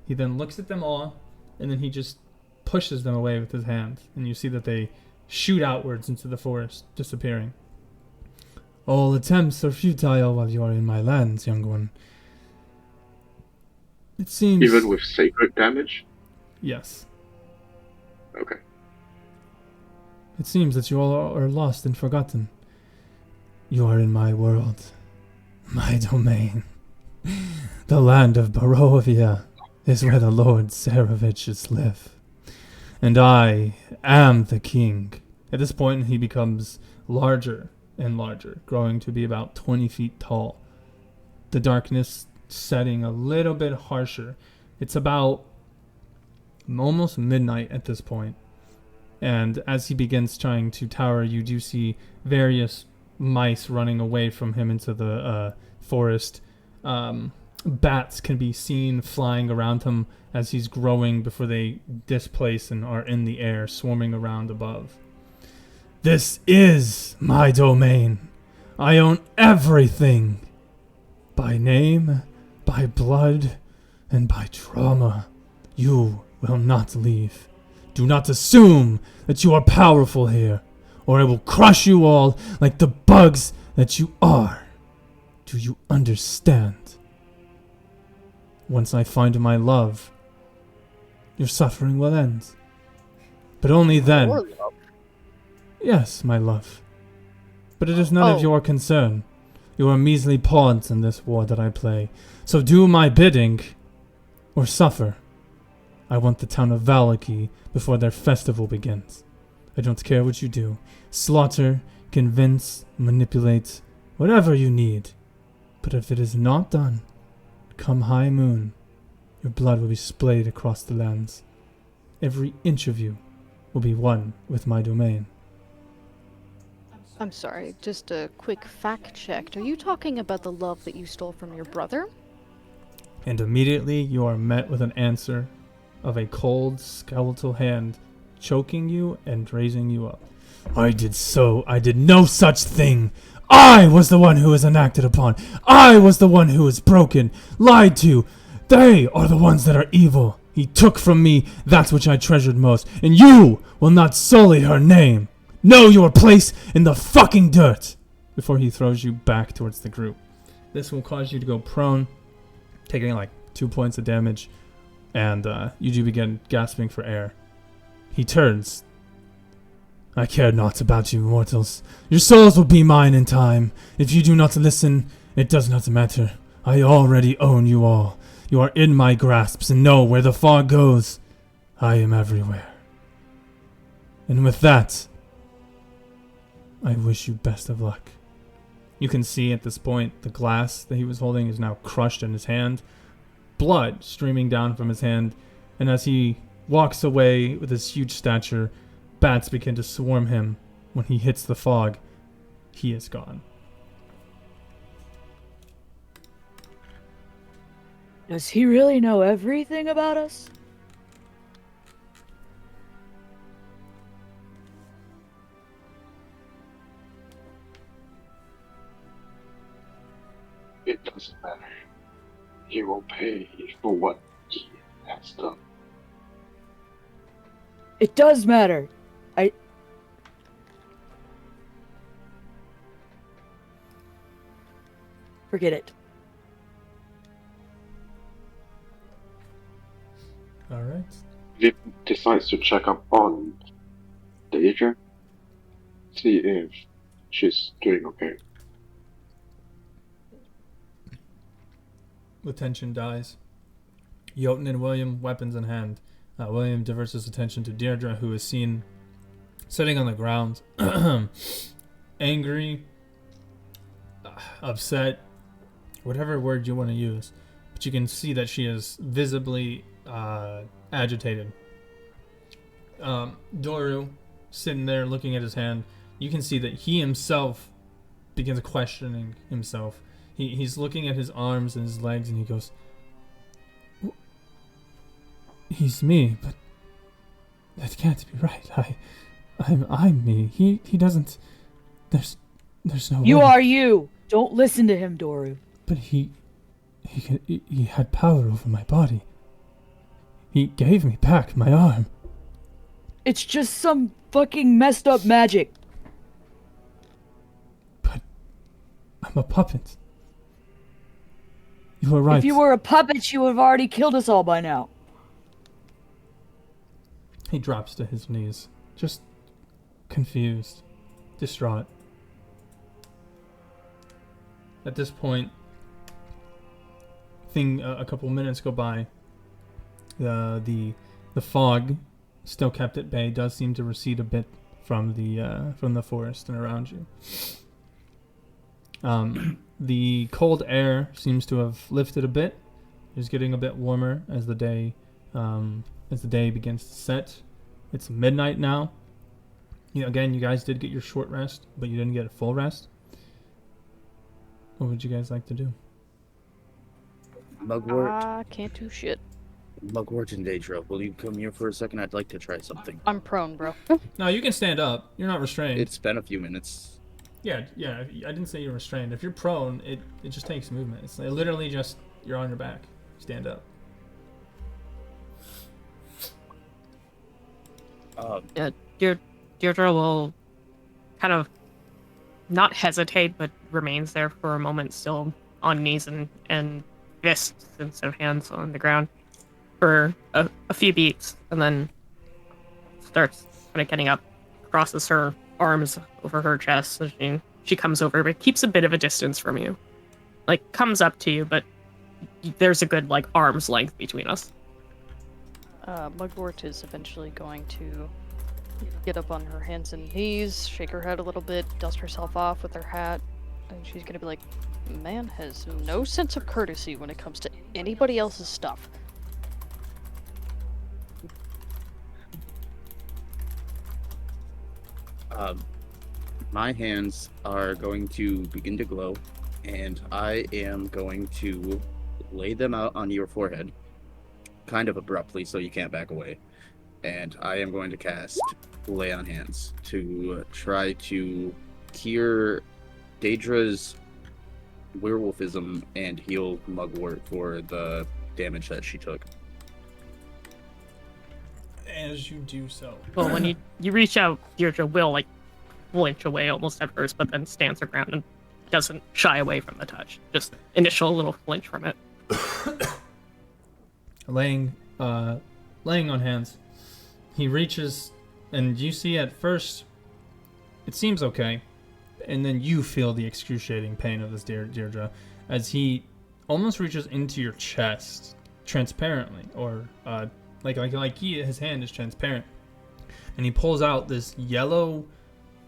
He then looks at them all, and then he just pushes them away with his hand, and you see that they shoot outwards into the forest, disappearing. All attempts are futile while you are in my lands, young one. It seems... Even with sacred damage? Yes. Okay. It seems that you all are lost and forgotten. You are in my world, my domain. The land of Barovia is where the Lord Saraviches live. And I am the king. At this point, he becomes larger and larger, growing to be about 20 feet tall. The darkness setting a little bit harsher. It's about almost midnight at this point. And as he begins trying to tower, you do see various mice running away from him into the forest. Bats can be seen flying around him as he's growing before they displace and are in the air, swarming around above. This is my domain. I own everything. By name, by blood, and by trauma. You will not leave. Do not assume that you are powerful here, or I will crush you all like the bugs that you are. Do you understand? Once I find my love, your suffering will end. But only then. Or love. Yes, my love. But it is none of your concern. You are measly pawns in this war that I play. So do my bidding, or suffer. I want the town of Valaki before their festival begins. I don't care what you do. Slaughter, convince, manipulate, whatever you need. But if it is not done, come high moon, your blood will be splayed across the lands. Every inch of you will be one with my domain. I'm sorry, just a quick fact check. Are you talking about the love that you stole from your brother? And immediately you are met with an answer of a cold, skeletal hand choking you and raising you up. I did no such thing. I was the one who was enacted upon. I was the one who was broken, lied to. They are the ones that are evil. He took from me that which I treasured most, and you will not sully her name. Know your place in the fucking dirt. Before he throws you back towards the group. This will cause you to go prone, taking like 2 points of damage, and you do begin gasping for air. He turns. I care not about you mortals. Your souls will be mine in time. If you do not listen, it does not matter. I already own you all. You are in my grasps and know where the fog goes. I am everywhere. And with that, I wish you best of luck. You can see at this point the glass that he was holding is now crushed in his hand. Blood streaming down from his hand. And as he walks away with his huge stature, bats begin to swarm him. When he hits the fog, he is gone. Does he really know everything about us? It doesn't matter. He will pay for what he has done. It does matter. Forget it. All right. Vip decides to check up on Deidre, see if she's doing okay. The tension dies. Jotun and William, weapons in hand. William diverts his attention to Deirdre, who is seen sitting on the ground, angry, upset, whatever word you want to use. But you can see that she is visibly agitated. Doru, sitting there looking at his hand, you can see that he himself begins questioning himself. He's looking at his arms and his legs, and he goes, "He's me, but that can't be right. I'm me. He doesn't. There's no You way." are you. Don't listen to him, Doru. But he had power over my body. He gave me back my arm. It's just some fucking messed up magic. But I'm a puppet. You were right. If you were a puppet, you would have already killed us all by now. He drops to his knees, just confused, distraught. At this point, a couple minutes go by. The fog, still kept at bay, does seem to recede a bit from the forest and around you. The cold air seems to have lifted a bit. It's getting a bit warmer as the day begins to set. It's midnight now. Again, you guys did get your short rest, but you didn't get a full rest. What would you guys like to do? Mugwort, Can't do shit. Mugwort and Daedra, will you come here for a second? I'd like to try something. I'm prone, bro. No, you can stand up. You're not restrained. It's been a few minutes. Yeah. I didn't say you're restrained. If you're prone, it just takes movement. It's literally just you're on your back. Stand up. Deirdre will kind of not hesitate, but remains there for a moment, still on knees and fists instead of hands on the ground for a few beats, and then starts kind of getting up, crosses her arms over her chest, so she comes over, but keeps a bit of a distance from you. Like, comes up to you, but there's a good, arm's length between us. Mugwort is eventually going to get up on her hands and knees, shake her head a little bit, dust herself off with her hat, and she's gonna be like, "Man has no sense of courtesy when it comes to anybody else's stuff." My hands are going to begin to glow, and I am going to lay them out on your forehead, kind of abruptly so you can't back away. And I am going to cast Lay on Hands to try to cure Daedra's werewolfism and heal Mugwort for the damage that she took. As you do so. Well, when you reach out, Deirdre will flinch away almost at first, but then stands her ground and doesn't shy away from the touch. Just initial little flinch from it. Laying on hands, he reaches, and you see at first it seems okay, and then you feel the excruciating pain of this Deirdre as he almost reaches into your chest transparently, or his hand is transparent, and he pulls out this yellow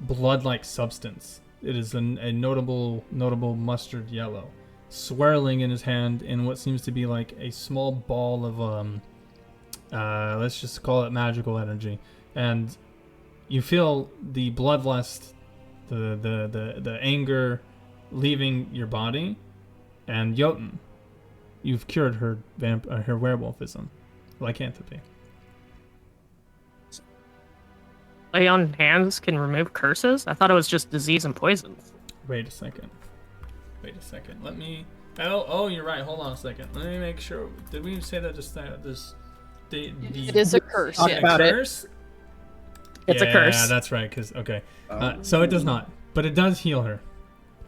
blood-like substance. It is a notable mustard yellow, swirling in his hand in what seems to be like a small ball of let's just call it magical energy. And you feel the bloodlust, the anger leaving your body. And Jotun, you've cured her werewolfism, lycanthropy. Lay on hands can remove curses? I thought it was just disease and poisons. Wait a second. Let me. Oh, you're right. Hold on a second. Let me make sure. Did we say that just this? It is a curse. Talk about it. Curse? It's a curse. Yeah, that's right. So it does not, but it does heal her.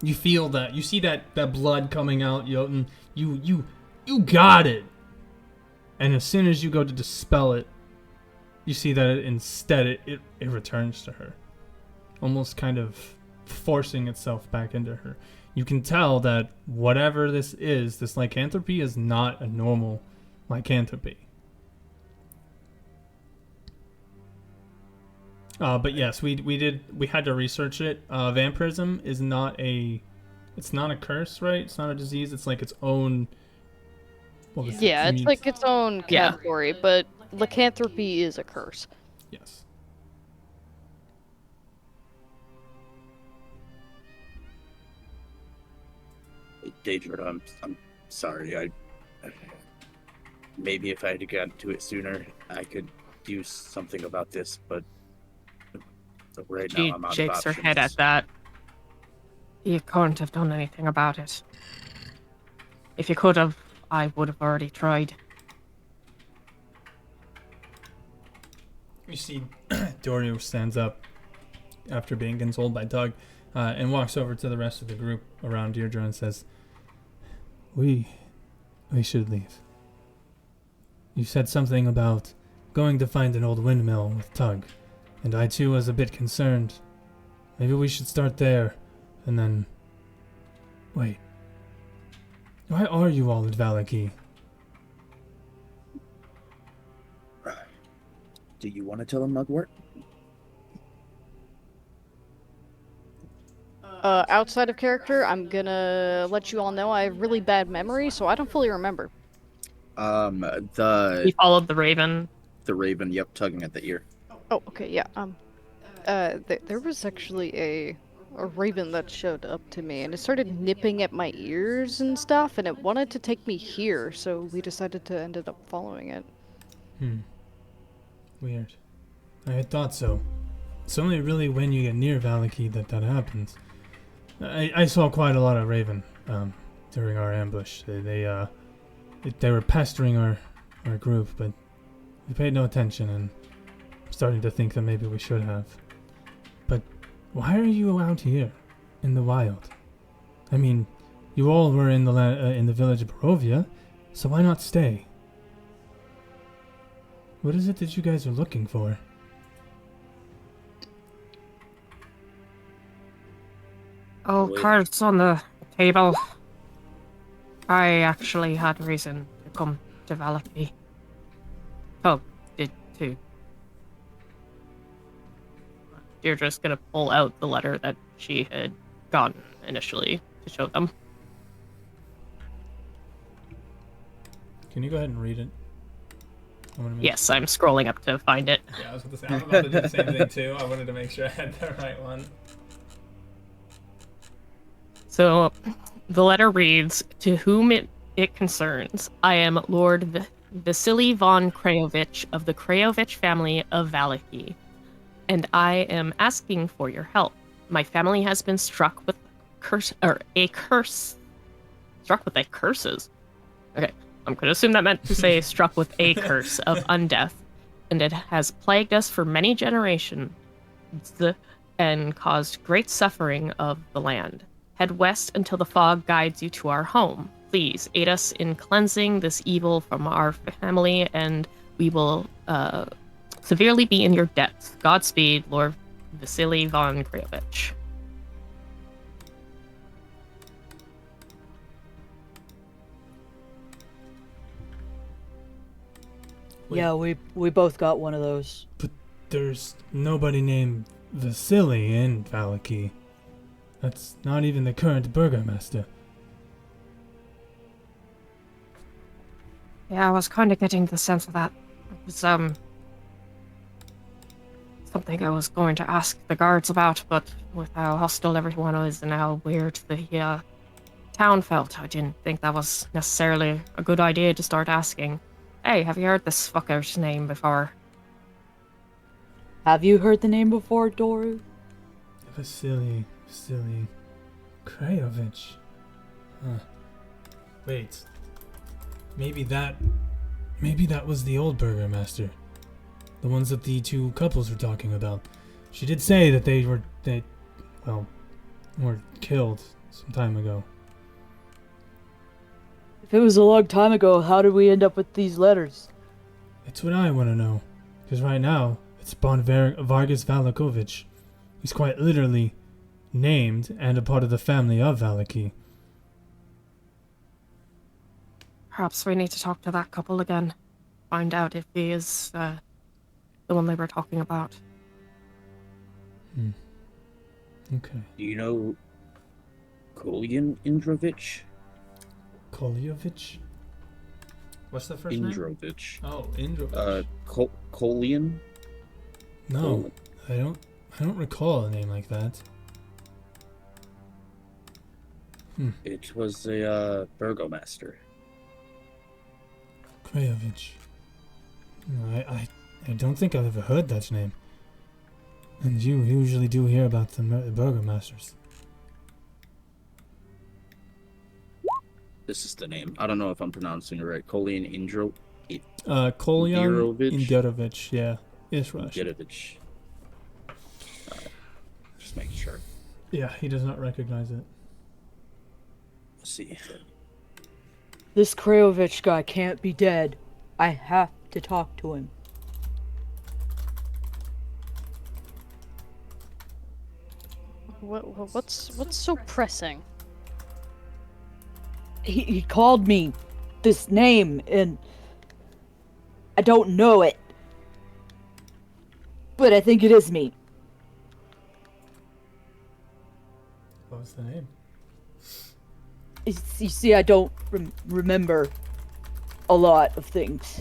You feel that. You see that blood coming out, Jotun. You got it. And as soon as you go to dispel it, you see that it returns to her. Almost kind of forcing itself back into her. You can tell that whatever this is, this lycanthropy is not a normal lycanthropy. But yes, we had to research it. Vampirism is it's not a curse, right? It's not a disease. It's like its own. What was Yeah, it? it's like its own Yeah. category, but lycanthropy is a curse. Yes. Daedra, I'm sorry. Maybe if I had gotten to it sooner, I could do something about this, but right She now I'm out of shakes her options. head at that. You couldn't have done anything about it. If you could have, I would have already tried. You see, Dorio stands up after being consoled by Doug, and walks over to the rest of the group around Deirdre and says, We should leave. You said something about going to find an old windmill with Tug, and I too was a bit concerned. Maybe we should start there, and then... Wait. Why are you all at Valaki? Do you want to tell him, Mugwort? Outside of character, I'm gonna let you all know I have really bad memory, so I don't fully remember. He The followed the raven. raven, yep, tugging at the ear. Oh, okay, yeah. There was actually a raven that showed up to me, and it started nipping at my ears and stuff, and it wanted to take me here, so we decided to ended up following it. Weird. I had thought so. It's only really when you get near Valaki that happens. I saw quite a lot of raven during our ambush. They were pestering our group, but we paid no attention, and I'm starting to think that maybe we should have. But why are you out here in the wild? I mean, you all were in the village of Barovia, so why not stay? What is it that you guys are looking for? Oh, Wait. cards on the table. I actually had reason to come to Valapi. Oh, did too. Deirdre's gonna pull out the letter that she had gotten initially to show them. Can you go ahead and read it? I wanna make Yes, I'm scrolling up to find it. Yeah, I was about to say, I'm about to do the same thing too. I wanted to make sure I had the right one. So, the letter reads, "To whom it concerns, I am Lord Vasily von Krayovich of the Krayovich family of Valaki, and I am asking for your help. My family has been struck with a curse. Struck with a curses. Okay, I'm gonna assume that meant to say struck with a curse of undeath, and it has plagued us for many generations and caused great suffering of the land. Head west until the fog guides you to our home. Please aid us in cleansing this evil from our family, and we will severely be in your debt. Godspeed, Lord Vasily von Krayovich." Wait. Yeah, we both got one of those. But there's nobody named Vasily in Valaki. That's not even the current burgomaster. Yeah, I was kind of getting the sense of that. It was, something I was going to ask the guards about, but with how hostile everyone is and how weird the town felt, I didn't think that was necessarily a good idea to start asking. Hey, have you heard this fucker's name before? Have you heard the name before, Doru? Vasily Krayovich. Huh. Wait. Maybe that was the old burgomaster. The ones that the two couples were talking about. She did say that they were killed some time ago. If it was a long time ago, how did we end up with these letters? That's what I want to know. Because right now, it's Vargas Valakovich. He's quite literally named and a part of the family of Valaki. Perhaps we need to talk to that couple again. Find out if he is the one they were talking about. Okay. Do you know Kolyan Indrovich? Kolyovich? What's the first name? Indrovich. Oh, Indrovich. Kolyan? No, I don't recall a name like that. It was a burgomaster. Krayovich. No, I don't think I've ever heard that name. And you usually do hear about the burgomasters. This is the name. I don't know if I'm pronouncing it right. Kolyan Kolyan Indirovich? Indirovich, yeah. It's Russian. Indrovich. Just making sure. Yeah, he does not recognize it. Let's see. This Krayovich guy can't be dead. I have to talk to him. What's so pressing? He called me this name and I don't know it. But I think it is me. What was the name? You see, I don't remember a lot of things.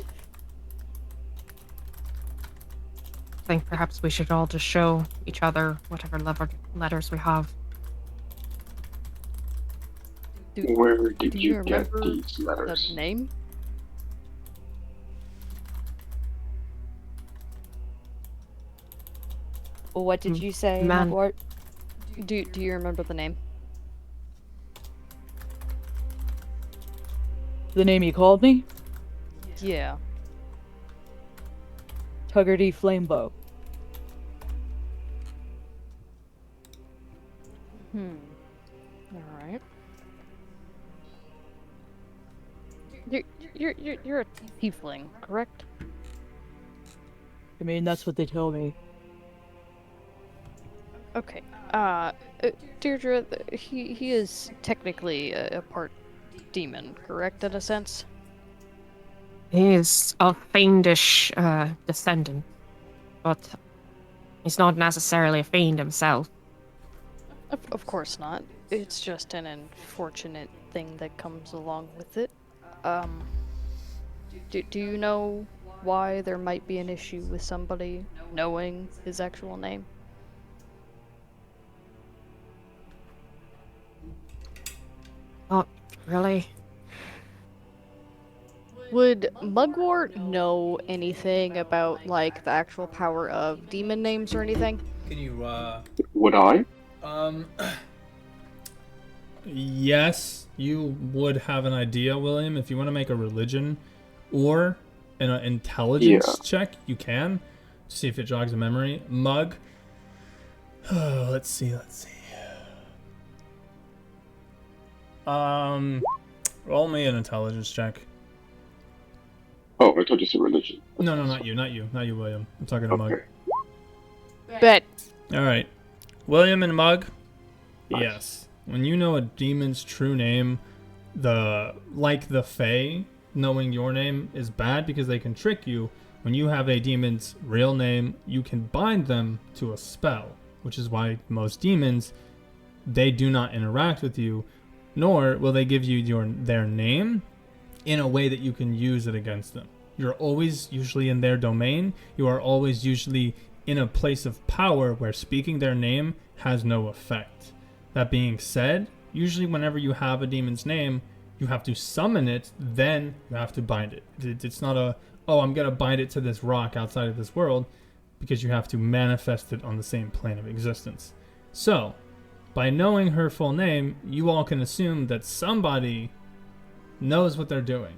I think perhaps we should all just show each other whatever letters we have. Where did Do you get remember these letters? the name? What did you say, Man. Mugwort? Do you remember the name? The name you called me? Yeah. Tuggerty Flamebow. All right. You're a tiefling, correct? I mean, that's what they tell me. Okay. Deirdre, he is technically a part demon, correct, in a sense? He is of fiendish descendant, but he's not necessarily a fiend himself. Of course not. It's just an unfortunate thing that comes along with it. Do you know why there might be an issue with somebody knowing his actual name? Not really. Would Mugwort know anything about, like, the actual power of demon names or anything? Can you, Would I? Yes, you would have an idea, William. If you want to make a religion or an intelligence check, you can. See if it jogs a memory. Mug. Oh, let's see. Roll me an intelligence check. Oh, I thought you said religion. No, not you, William. I'm talking to Mug. Okay. Bet. All right, William and Mug. Nice. Yes, when you know a demon's true name, the Fae, knowing your name is bad because they can trick you. When you have a demon's real name, you can bind them to a spell, which is why most demons, they do not interact with you, nor will they give you their name in a way that you can use it against them. You're always usually in their domain. You are always usually in a place of power where speaking their name has no effect. That being said, usually whenever you have a demon's name, you have to summon it, then you have to bind it. It's not I'm going to bind it to this rock outside of this world, because you have to manifest it on the same plane of existence. So, by knowing her full name, you all can assume that somebody knows what they're doing.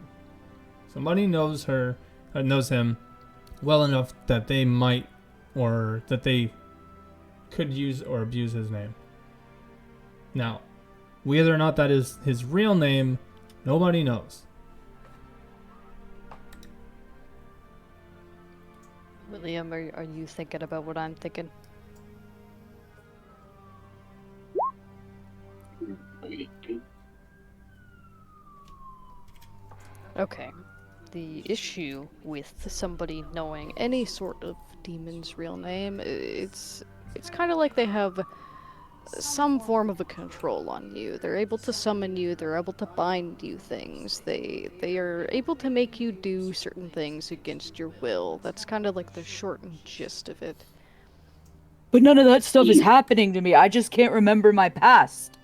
Somebody knows him well enough that they might, or that they could use or abuse his name. Now, whether or not that is his real name, nobody knows. William, are you thinking about what I'm thinking? Okay. The issue with somebody knowing any sort of demon's real name, it's kind of like they have some form of a control on you. They're able to summon you, they're able to bind you things. They are able to make you do certain things against your will. That's kind of like the short and gist of it. But none of that stuff is happening to me. I just can't remember my past.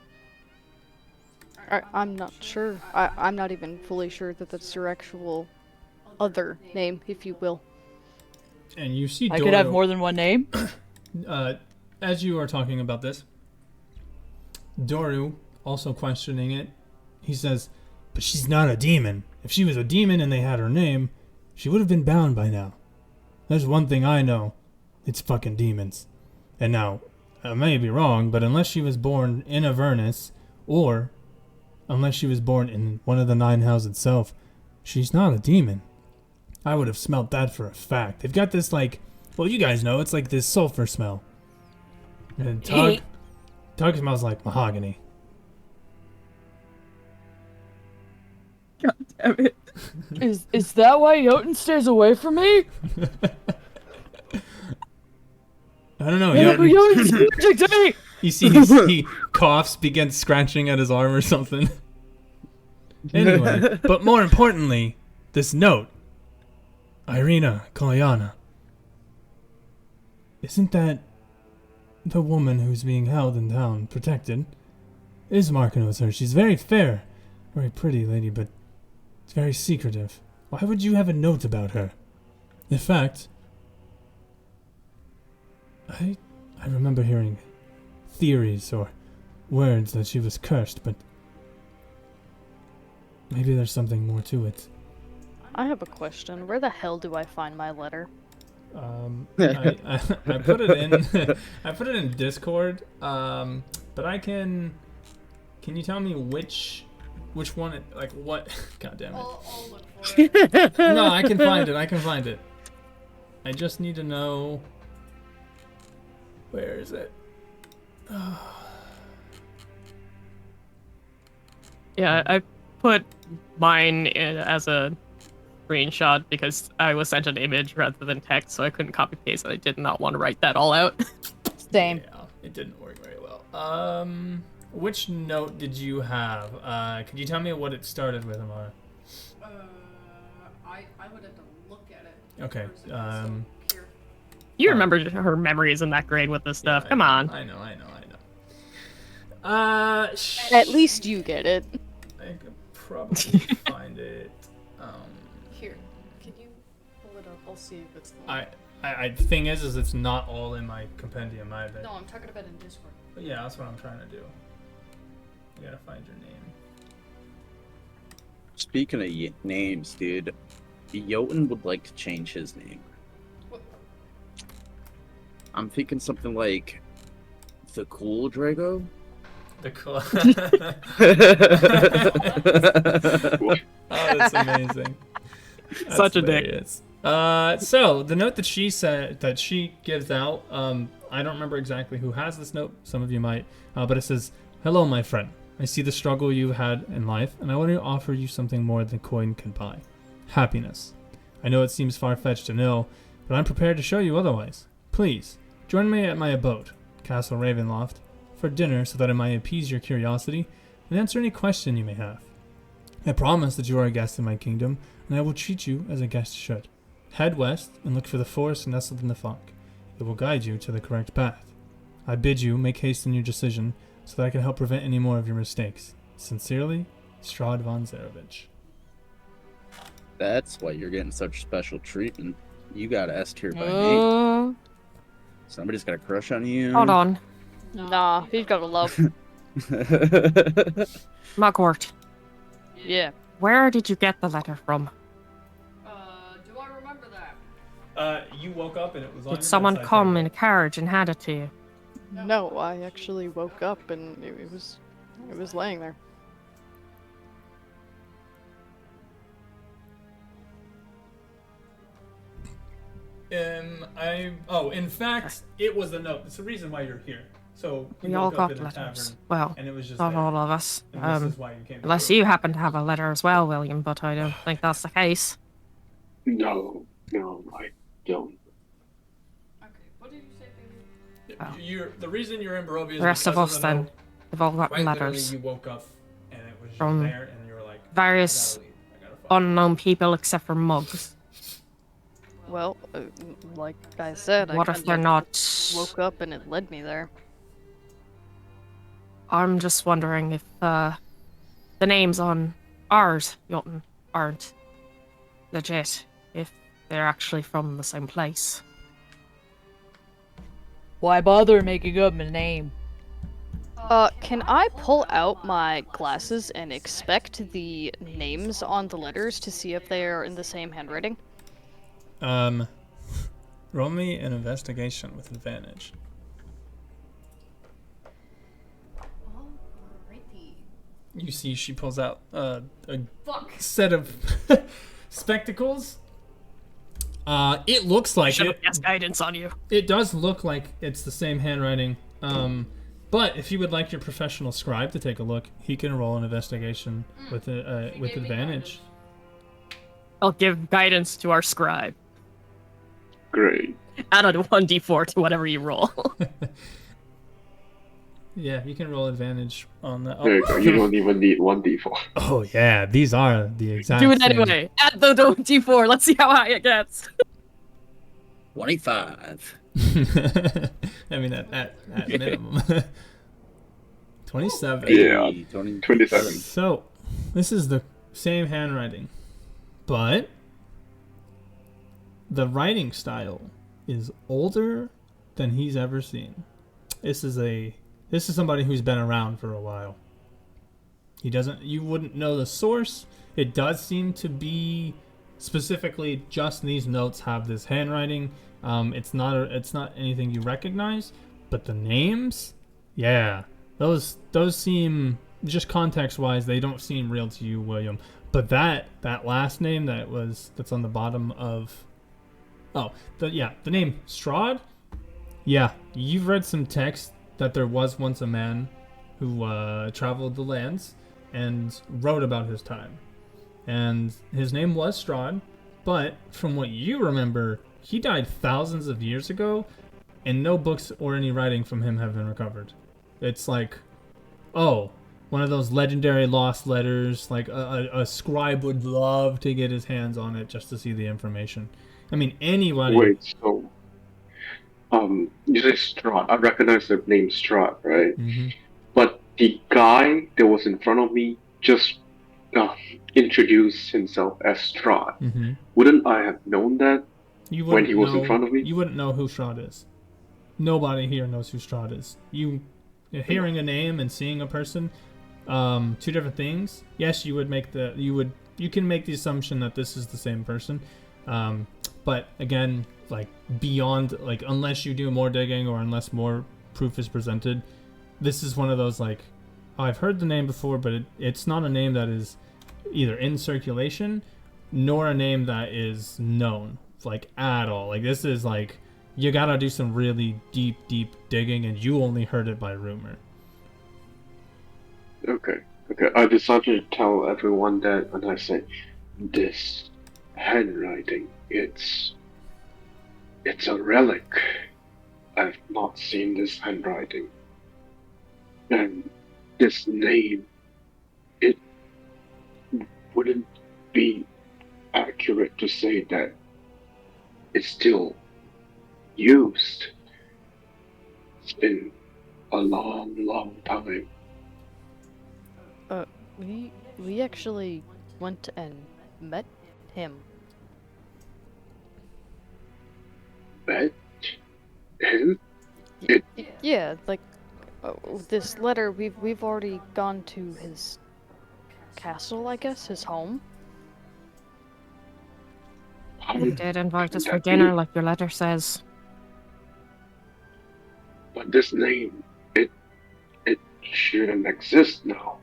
I'm not sure. I'm not even fully sure that that's your actual other name, if you will. And you see I Dorio, could have more than one name. as you are talking about this, Doru, also questioning it, he says, "But she's not a demon. If she was a demon and they had her name, she would have been bound by now. There's one thing I know. It's fucking demons. And now, I may be wrong, but unless she was born in Avernus, or unless she was born in one of the 9 hells itself, she's not a demon. I would have smelt that for a fact. They've got this, like, well, you guys know, it's like this sulfur smell. And Tug smells like mahogany." God damn it. Is that why Jotun stays away from me? I don't know. Jotun's allergic to me! You see, he coughs, begins scratching at his arm or something. Anyway, but more importantly, this note. Irina Kolyana. Isn't that the woman who's being held in town, protected? Ismark knows her. She's very fair, very pretty lady, but it's very secretive. Why would you have a note about her? In fact, I remember hearing theories or words that she was cursed, but maybe there's something more to it. I have a question. Where the hell do I find my letter? I put it in I put it in Discord, but I can you tell me which one it, like, what? God damn it. I'll look for it. No, I can find it. I just need to know, where is it? Yeah, I put mine in as a screenshot because I was sent an image rather than text, so I couldn't copy paste, and I did not want to write that all out. Same. Yeah, it didn't work very well. Which note did you have? Could you tell me what it started with, Amara? I would have to look at it. Okay. Here. You remember her memories in that grade with this stuff. Yeah, Come on. I know. At least you get it. I could probably find it. Here. Can you pull it up? I'll see if it's the I the thing is it's not all in my compendium either. No, I'm talking about in Discord. But yeah, that's what I'm trying to do. You gotta find your name. Speaking of names, dude, Jotun would like to change his name. What? I'm thinking something like the Cool Drago. The cool. Oh, that's amazing. That's Such a dick. hilarious. So the note that she said that she gives out, I don't remember exactly who has this note. Some of you might, but it says, "Hello, my friend. I see the struggle you've had in life, and I want to offer you something more than coin can buy: happiness. I know it seems far-fetched and ill, but I'm prepared to show you otherwise. Please join me at my abode, Castle Ravenloft, for dinner, so that I might appease your curiosity and answer any question you may have. I promise that you are a guest in my kingdom, and I will treat you as a guest should. Head west and look for the forest nestled in the fog. It will guide you to the correct path. I bid you make haste in your decision, so that I can help prevent any more of your mistakes. Sincerely, Strahd von Zarevich." That's why you're getting such special treatment. You got S tier by name. Somebody's got a crush on you. Hold on. Nah, he's got a love. Mugwort, Yeah. where did you get the letter from? Do I remember that? You woke up and it was on Did someone come in a carriage and hand it to you? No, I actually woke up and it was laying there. In fact, it was a note. It's the reason why you're here. So you We all woke up got in a letters. tavern, Well, and it was just not there. all of us. And this is why you came. Unless you happen to have a letter as well, William, but I don't think that's the case. No, I don't. Okay, what did you say, baby? Well, The reason you're in Barovia is The rest of because us, the then, note. have all gotten Quite literally, letters you woke up and it was just From there, and you were like, various I gotta leave. I gotta fuck. unknown people except for mugs. Well, like I said, What I if kind they're of not? woke up and it led me there. I'm just wondering if the names on ours, Jotun, aren't legit. If they're actually from the same place. Why bother making up a name? Can I pull out my glasses and inspect the names on the letters to see if they are in the same handwriting? Roll me an investigation with advantage. Alrighty. You see, she pulls out a Fuck. set of spectacles. It looks like Should it. have cast guidance on you. It does look like it's the same handwriting. But if you would like your professional scribe to take a look, he can roll an investigation with advantage. I'll give guidance to our scribe. Great. Add a 1d4 to whatever you roll. Yeah, you can roll advantage on that. There you go. You don't even need 1d4. Oh yeah, these are the exact. Do it same. anyway. Add the d4. Let's see how high it gets. 25. I mean, at minimum. 27. Yeah, 20. 27. So, this is the same handwriting, but the writing style is older than he's ever seen. This is somebody who's been around for a while. You wouldn't know the source. It does seem to be specifically just these notes have this handwriting. It's not anything you recognize, but the names, yeah, those seem, just context wise, they don't seem real to you, William. But that last name that's on the bottom of, the name Strahd. Yeah, you've read some text that there was once a man who traveled the lands and wrote about his time, and his name was Strahd. But from what you remember, he died thousands of years ago, and no books or any writing from him have been recovered. It's like, one of those legendary lost letters, like a scribe would love to get his hands on it just to see the information. I mean, anybody... Wait, so... you say Strahd. I recognize the name Strahd, right? Mm-hmm. But the guy that was in front of me just introduced himself as Strahd. Mm-hmm. Wouldn't I have known that You when he was know, in front of me? You wouldn't know who Strahd is. Nobody here knows who Strahd is. Hearing a name and seeing a person, two different things. Yes, you can make the assumption that this is the same person. But again, like beyond, like unless you do more digging or unless more proof is presented, this is one of those like, I've heard the name before, but it's not a name that is either in circulation nor a name that is known like at all. Like this is like, you gotta do some really deep digging, and you only heard it by rumor. Okay. I decided to tell everyone that, and I say, this handwriting, it's a relic. I've not seen this handwriting. And this name, it wouldn't be accurate to say that it's still used. It's been a long time. We actually went and met him. Met him? Yeah, like this letter. We've already gone to his castle, I guess, his home. You did invite us for dinner, like your letter says. But this name, it shouldn't exist now.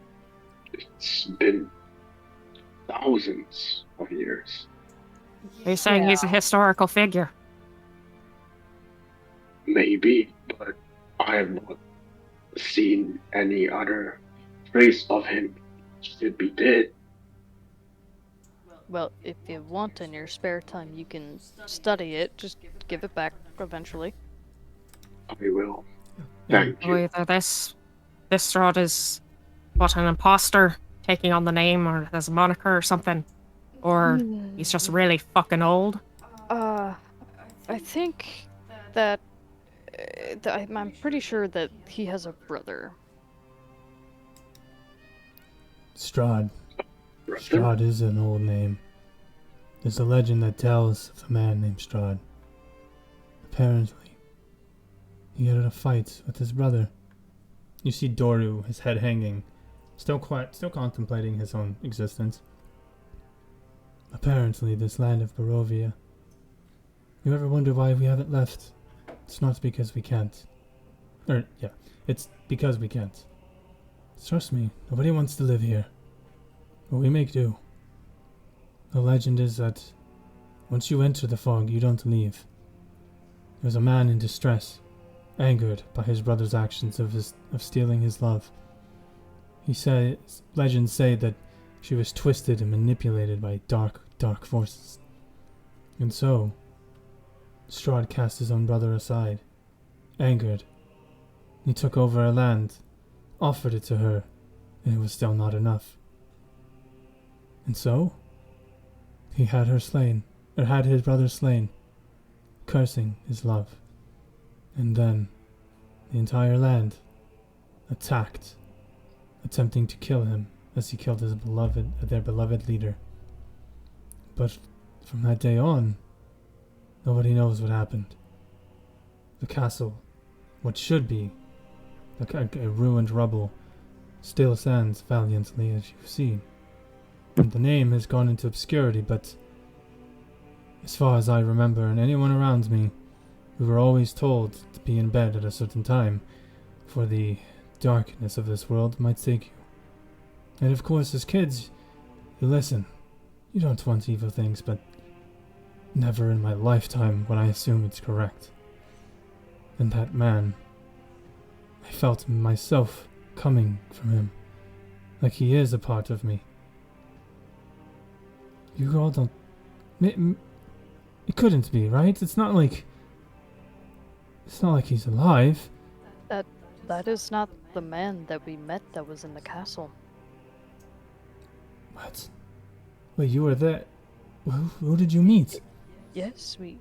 It's been thousands of years. Are you saying he's a historical figure? Maybe, but I have not seen any other trace of him. Should be dead. Well, if you want in your spare time, you can study it. Just give it back eventually. I will. Yeah. Thank So you. either this Strahd is what, an imposter taking on the name or as a moniker or something, or he's just really fucking old. I think that I'm pretty sure that he has a brother. Strahd. Brother? Strahd is an old name. There's a legend that tells of a man named Strahd. Apparently, he had a fight with his brother. You see Doru, his head hanging, still contemplating his own existence. Apparently, this land of Barovia. You ever wonder why we haven't left? It's not because we can't. It's because we can't. Trust me, nobody wants to live here. But we make do. The legend is that once you enter the fog, you don't leave. There's a man in distress, angered by his brother's actions of stealing his love. Legends say that she was twisted and manipulated by dark forces. And so, Strahd cast his own brother aside, angered. He took over her land, offered it to her, and it was still not enough. And so, he had his brother slain, cursing his love. And then, the entire land attacked, attempting to kill him as he killed their beloved leader. But from that day on, nobody knows what happened. The castle, what should be a ruined rubble, still stands valiantly, as you've seen. And the name has gone into obscurity, but as far as I remember, and anyone around me, we were always told to be in bed at a certain time, for the darkness of this world might take you. And of course, as kids, you listen. You don't want evil things, but never in my lifetime would I assume it's correct. And that man, I felt myself coming from him, like he is a part of me. You all don't... It couldn't be, right? It's not like he's alive. That is not the man that we met that was in the castle. What? Wait, you were there? Who did you meet? Yes, we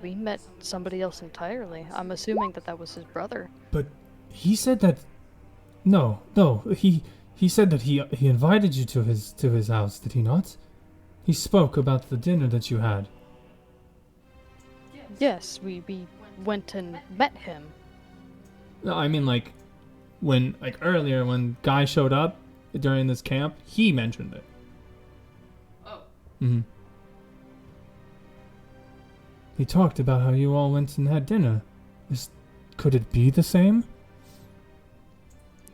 met somebody else entirely. I'm assuming that was his brother. But he said that... No, he said that he invited you to his house, did he not? He spoke about the dinner that you had. Yes, we went and met him. No, I mean earlier when Guy showed up during this camp, he mentioned it. Oh. Mm-hmm. He talked about how you all went and had dinner. Could it be the same?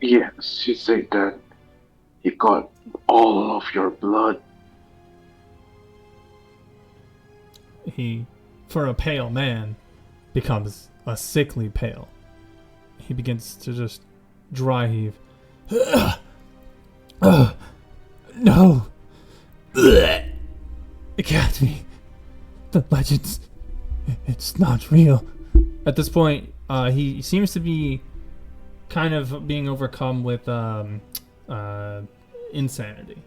Yes, she said that he got all of your blood. He, for a pale man, becomes a sickly pale. He begins to just dry heave. No! It can't be. The legends... It's not real. At this point, he seems to be kind of being overcome with insanity.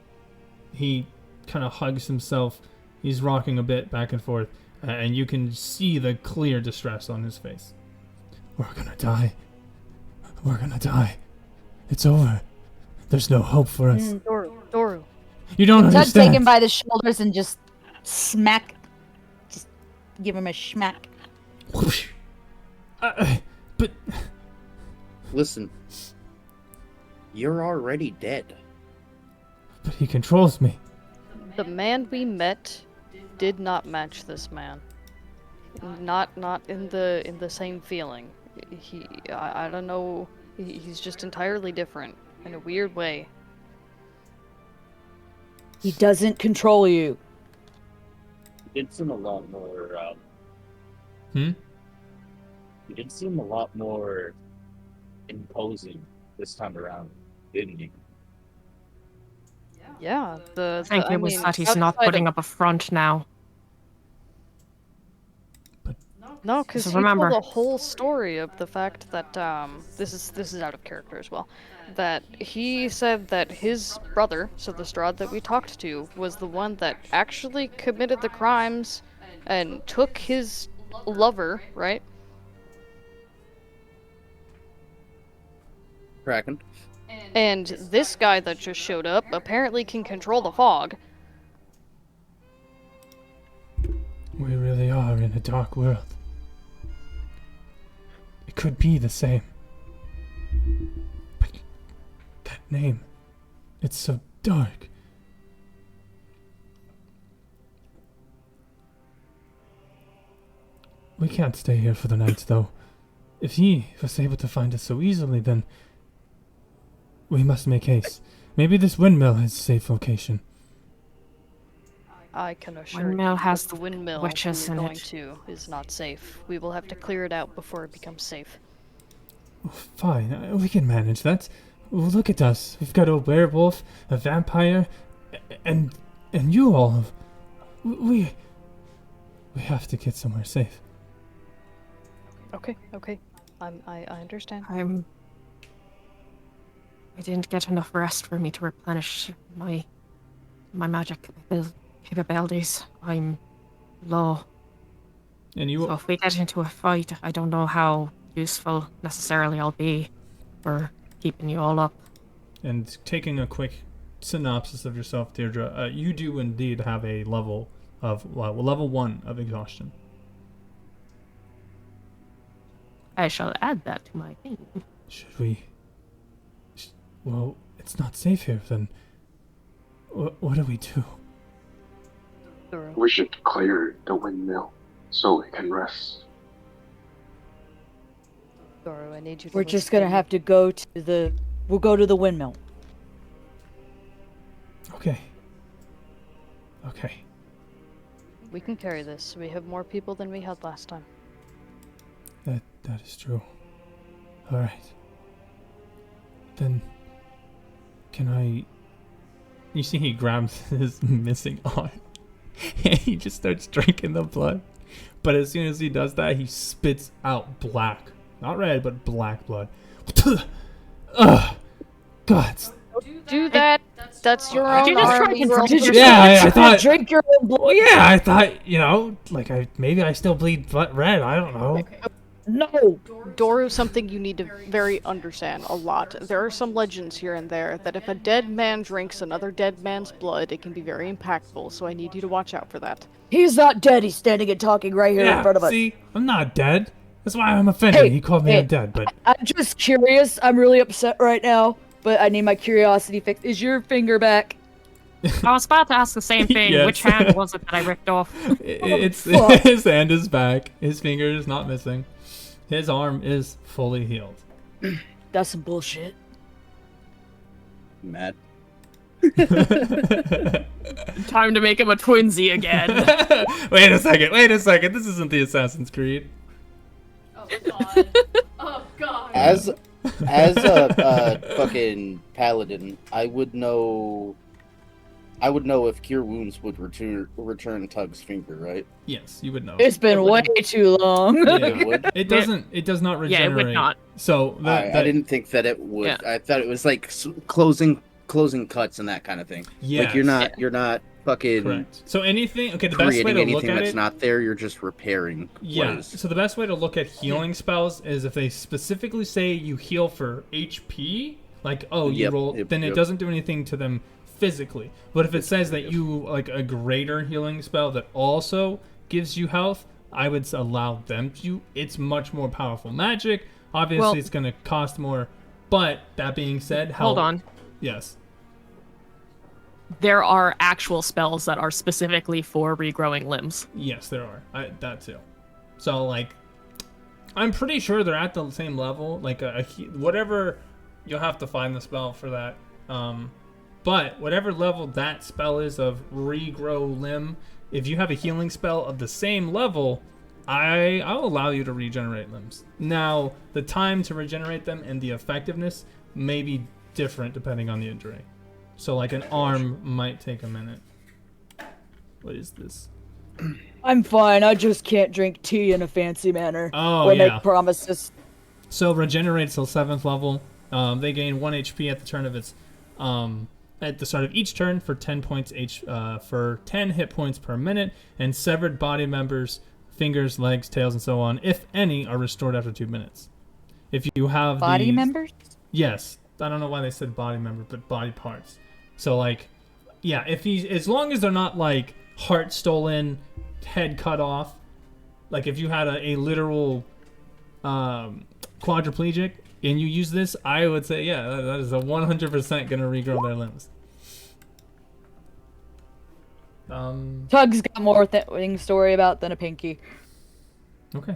He kind of hugs himself. He's rocking a bit back and forth, and you can see the clear distress on his face. We're gonna die. We're gonna die. It's over. There's no hope for us. Doru. You don't Tug understand. take him by the shoulders and just give him a schmack. Whoosh. But Listen, you're already dead. But he controls me. The man we met did not match this man. Not in the same feeling. I don't know. He's just entirely different in a weird way. He doesn't control you. It's in a lot more. You did seem a lot more imposing this time around, didn't you? Yeah, I think it was that he's not outside putting of- up a front now. No, because So he remember- told a whole story of the fact that this is out of character as well. That he said that his brother, so the Strahd that we talked to, was the one that actually committed the crimes and took his lover, right? Kraken. And this guy that just showed up apparently can control the fog. We really are in a dark world. It could be the same. But that name, it's so dark. We can't stay here for the night, though. If he was able to find us so easily, then we must make haste. Maybe this windmill is a safe location. I can assure you Windmill has that the windmill witches we're in going it. to is not safe. We will have to clear it out before it becomes safe. Fine, we can manage that. Well, look at us. We've got a werewolf, a vampire, and you all. We have to get somewhere safe. Okay, okay. I understand. I didn't get enough rest for me to replenish my magic capabilities. I'm low. And you So if we get into a fight, I don't know how useful necessarily I'll be for keeping you all up. And taking a quick synopsis of yourself, Deirdre, you do indeed have a level of level 1 of exhaustion. I shall add that to my thing. Should we? Well, it's not safe here. Then, what do we do? We should clear the windmill so we can rest. Goro, I need you to We're just listen gonna me. have to go to the. We'll go to the windmill. Okay. Okay. We can carry this. We have more people than we had last time. That is true. All right. Then, can I? You see, he grabs his missing arm, and he just starts drinking the blood. But as soon as he does that, he spits out black, not red, but black blood. Ugh, God. Do that. That's your Did own you just try arm. and You were drink also- Yeah, I thought. Drink your own blood. Well, yeah, I thought, maybe I still bleed red. I don't know. No. Doru, something you need to very understand a lot. There are some legends here and there that if a dead man drinks another dead man's blood, it can be very impactful, so I need you to watch out for that. He's not dead. He's standing and talking right here in front of us. See, I'm not dead. That's why I'm offended. Hey, He called me hey, undead, but I'm just curious. I'm really upset right now, but I need my curiosity fixed. Is your finger back? I was about to ask the same thing. Yes. Which hand was it that I ripped off? it's fuck. his hand is back. His finger is not missing. His arm is fully healed. That's some bullshit. Matt. Time to make him a twinsy again. Wait a second. This isn't the Assassin's Creed. Oh god. Oh god. As a fucking paladin, I would know if Cure Wounds would return Tug's finger, right? Yes, you would know. It's been way too long. Yeah. It would. It doesn't. It does not Yeah, regenerate. it would not. So I didn't think that it would. Yeah. I thought it was like closing cuts and that kind of thing. Yes. Like you're not fucking Correct. So anything. Okay, the best way creating to look anything at that's it. not there. You're just repairing. what Yeah. is. So the best way to look at healing spells is if they specifically say you heal for HP, like you Yep, roll, yep, then it yep. doesn't do anything to them physically. But if it says that you like a greater healing spell that also gives you health, I would allow them to. It's much more powerful magic. Obviously, Well- it's going to cost more. But that being said, Hold on. Yes. There are actual spells that are specifically for regrowing limbs. Yes, there are. That too. So like, I'm pretty sure they're at the same level. Like whatever, you'll have to find the spell for that. But whatever level that spell is of regrow limb, if you have a healing spell of the same level, I'll allow you to regenerate limbs. Now, the time to regenerate them and the effectiveness may be different depending on the injury. So, like, an arm might take a minute. What is this? I'm fine. I just can't drink tea in a fancy manner. Oh, or yeah. make promises. So, regenerates till 7th level. They gain 1 HP at the turn of its... at the start of each turn for 10 points for 10 hit points per minute, and severed body members, fingers, legs, tails, and so on, if any, are restored after 2 minutes. If you have Body members? Yes. I don't know why they said body member, but body parts. So, like, yeah, as long as they're not, like, heart stolen, head cut off, like, if you had a literal quadriplegic and you use this, I would say, yeah, that is a 100% gonna regrow their limbs. Tug's got more things to worry about than a pinky. Okay.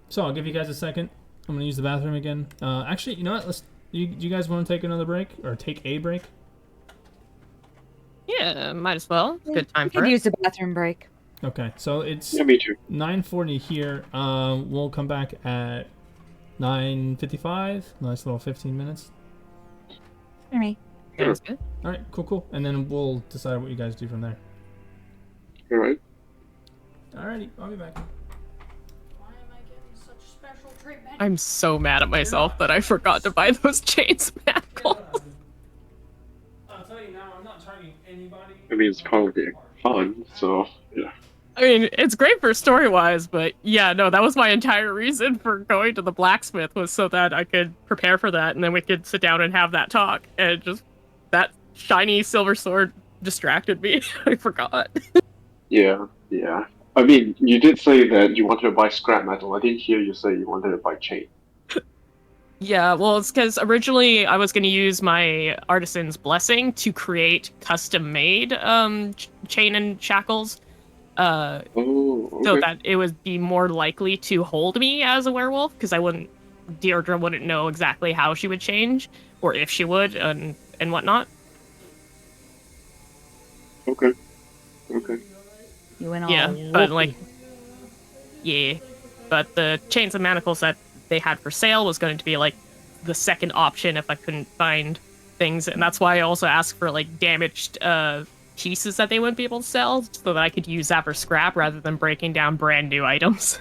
So I'll give you guys a second. I'm gonna use the bathroom again. Actually, you know what? You guys want to take another break or take a break? Yeah, might as well. It's a good time We for could it. use a bathroom break. Okay, so it's Yeah, me too. 9:40 here. We'll come back at 9:55. Nice little 15 minutes. For me. Sounds good. All right, cool. And then we'll decide what you guys do from there. All right. Alrighty, I'll be back. Why am I getting such special treatment? I'm so mad at myself that I forgot to buy those chains manacles. I'll tell you now, I'm not targeting anybody. I mean, it's probably fun, so yeah. I mean, it's great for story-wise, but yeah, no, that was my entire reason for going to the blacksmith, was so that I could prepare for that, and then we could sit down and have that talk, and just that shiny silver sword distracted me. I forgot. Yeah. I mean, you did say that you wanted to buy scrap metal. I didn't hear you say you wanted to buy chain. Yeah, well, it's because originally I was going to use my artisan's blessing to create custom-made chain and shackles, Oh, okay. so that it would be more likely to hold me as a werewolf, because Deirdre wouldn't know exactly how she would change, or if she would, and whatnot. Okay. You went all Yeah, but but the chains and manacles that they had for sale was going to be like the second option if I couldn't find things, and that's why I also asked for like damaged pieces that they wouldn't be able to sell, so that I could use that for scrap rather than breaking down brand new items.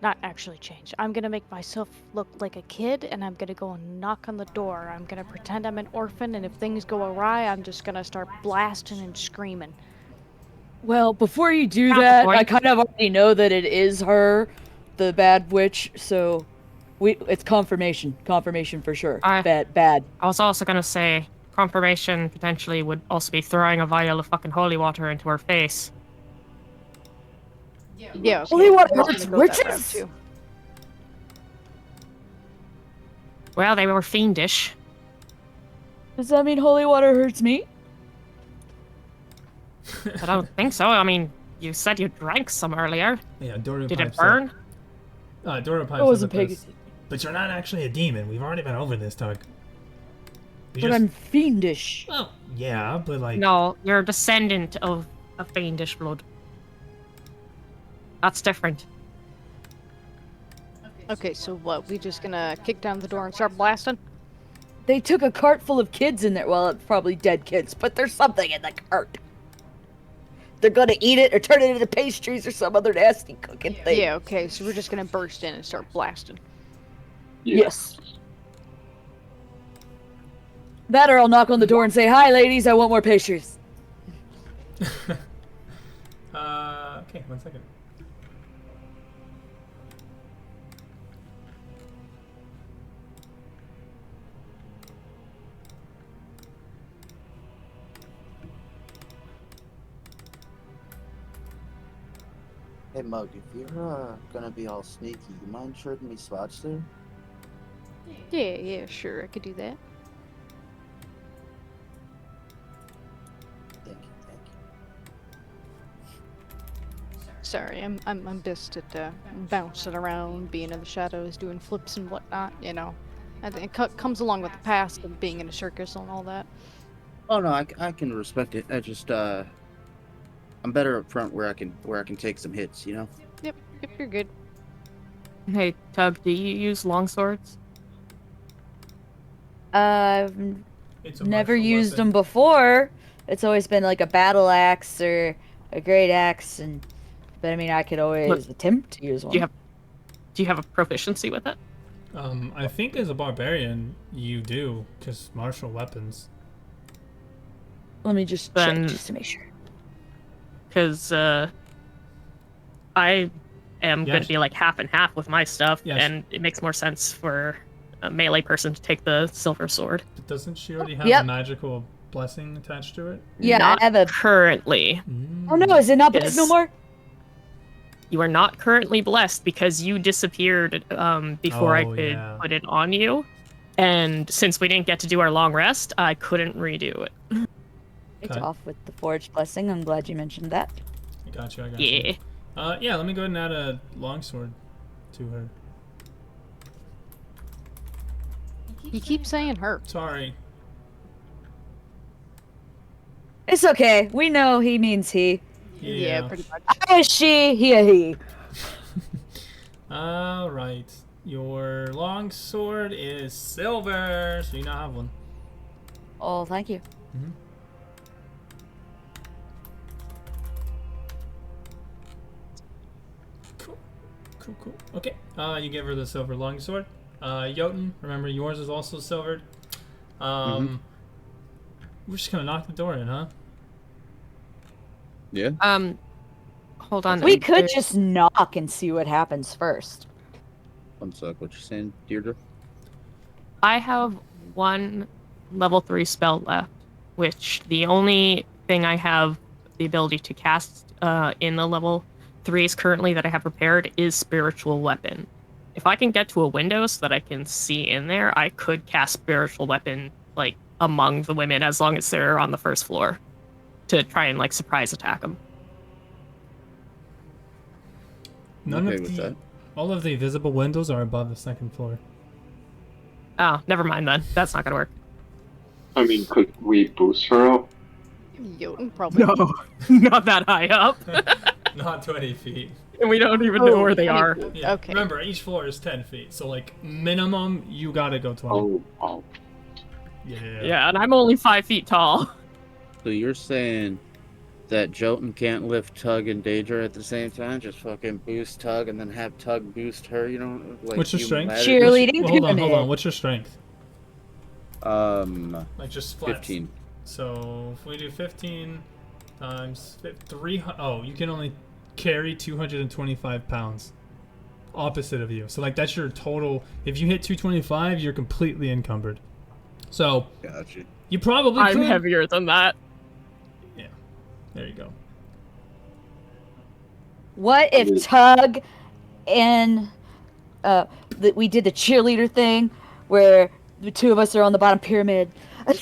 not actually change. I'm gonna make myself look like a kid, and I'm gonna go and knock on the door. I'm gonna pretend I'm an orphan, and if things go awry, I'm just gonna start blasting and screaming. Well, before you do Got the that, I point. kind of already know that it is her, the bad witch, so it's confirmation. Confirmation for sure. Bad. I was also gonna say, confirmation potentially would also be throwing a vial of fucking holy water into her face. Yeah, okay. Holy water I'm gonna hurts go that route, witches? too. Well, they were fiendish. Does that mean holy water hurts me? I don't think so. I mean, you said you drank some earlier. Yeah, Dora Did pipes it burn? Dora pipes I wasn't up at paying this. But you're not actually a demon. We've already been over this, Tug. But I'm fiendish. Well, yeah, but like... No, you're a descendant of a fiendish blood. That's different. Okay, so what? We just gonna kick down the door and start blasting? They took a cart full of kids in there. Well, probably dead kids, but there's something in the cart. They're gonna eat it or turn it into pastries or some other nasty cooking thing. Yeah, okay, so we're just gonna burst in and start blasting. Yes. That or I'll knock on the door and say, "Hi, ladies, I want more pastries." Okay, 1 second. Hey, Mug, if you're gonna be all sneaky, you mind showing me spots there? Yeah, sure, I could do that. Thank you. Sorry, I'm best at bouncing around, being in the shadows, doing flips and whatnot. You know, I think it comes along with the past of being in a circus and all that. Oh no, I can respect it. I just I'm better up front where I can take some hits, you know. Yep, you're good. Hey, Tug, do you use longswords? I've It's a never martial used weapon. them before. It's always been like a battle axe or a great axe, but I mean, I could always attempt to use one. Do you have a proficiency with it? I think as a barbarian, you do, because martial weapons. Let me just check just to make sure. Because I am going to be like half and half with my stuff, and it makes more sense for a melee person to take the silver sword. But doesn't she already have a magical blessing attached to it? Yeah, Not I have a... currently. Oh no, is it not blessed no more? You are not currently blessed because you disappeared before I could put it on you. And since we didn't get to do our long rest, I couldn't redo it. It's off with the forged blessing. I'm glad you mentioned that. I got you. Yeah, let me go ahead and add a longsword to her. You keep saying her. Sorry. It's okay. We know he means he. Yeah, pretty much. I a she, he a he. Alright. Your longsword is silver, so you now have one. Oh, thank you. Mm-hmm. Cool. Okay. You give her the silver longsword. Jotun, remember yours is also silvered. We're just gonna knock the door in, huh? Yeah. Hold on. We could just knock and see what happens first. One sec, what you saying, Deirdre? I have one level 3 spell left, which the only thing I have the ability to cast in the level 3s currently that I have prepared is Spiritual Weapon. If I can get to a window so that I can see in there, I could cast Spiritual Weapon, like, among the women as long as they're on the first floor to try and, like, surprise attack them. All of the visible windows are above the second floor. Oh, never mind then. That's not gonna work. I mean, could we boost her up? Jotun probably. No, not that high up. Not 20 feet. And we don't even know where they are. Yeah. Okay. Remember, each floor is 10 feet, so like minimum, you gotta go 20. Oh. Yeah. Yeah, and I'm only 5 feet tall. So you're saying that Jotun can't lift Tug and Daedra at the same time. Just fucking boost Tug and then have Tug boost her. You know, like What's your you strength? ladder- Cheerleading Well, hold on. pyramid. What's your strength? Like just flat. 15. So if we do 15 times 3, oh, you can only carry 225 pounds. Opposite of you. So like that's your total. If you hit 225, you're completely encumbered. So Gotcha. you probably I'm could. heavier than that. Yeah. There you go. What if Tug and we did the cheerleader thing where the two of us are on the bottom pyramid and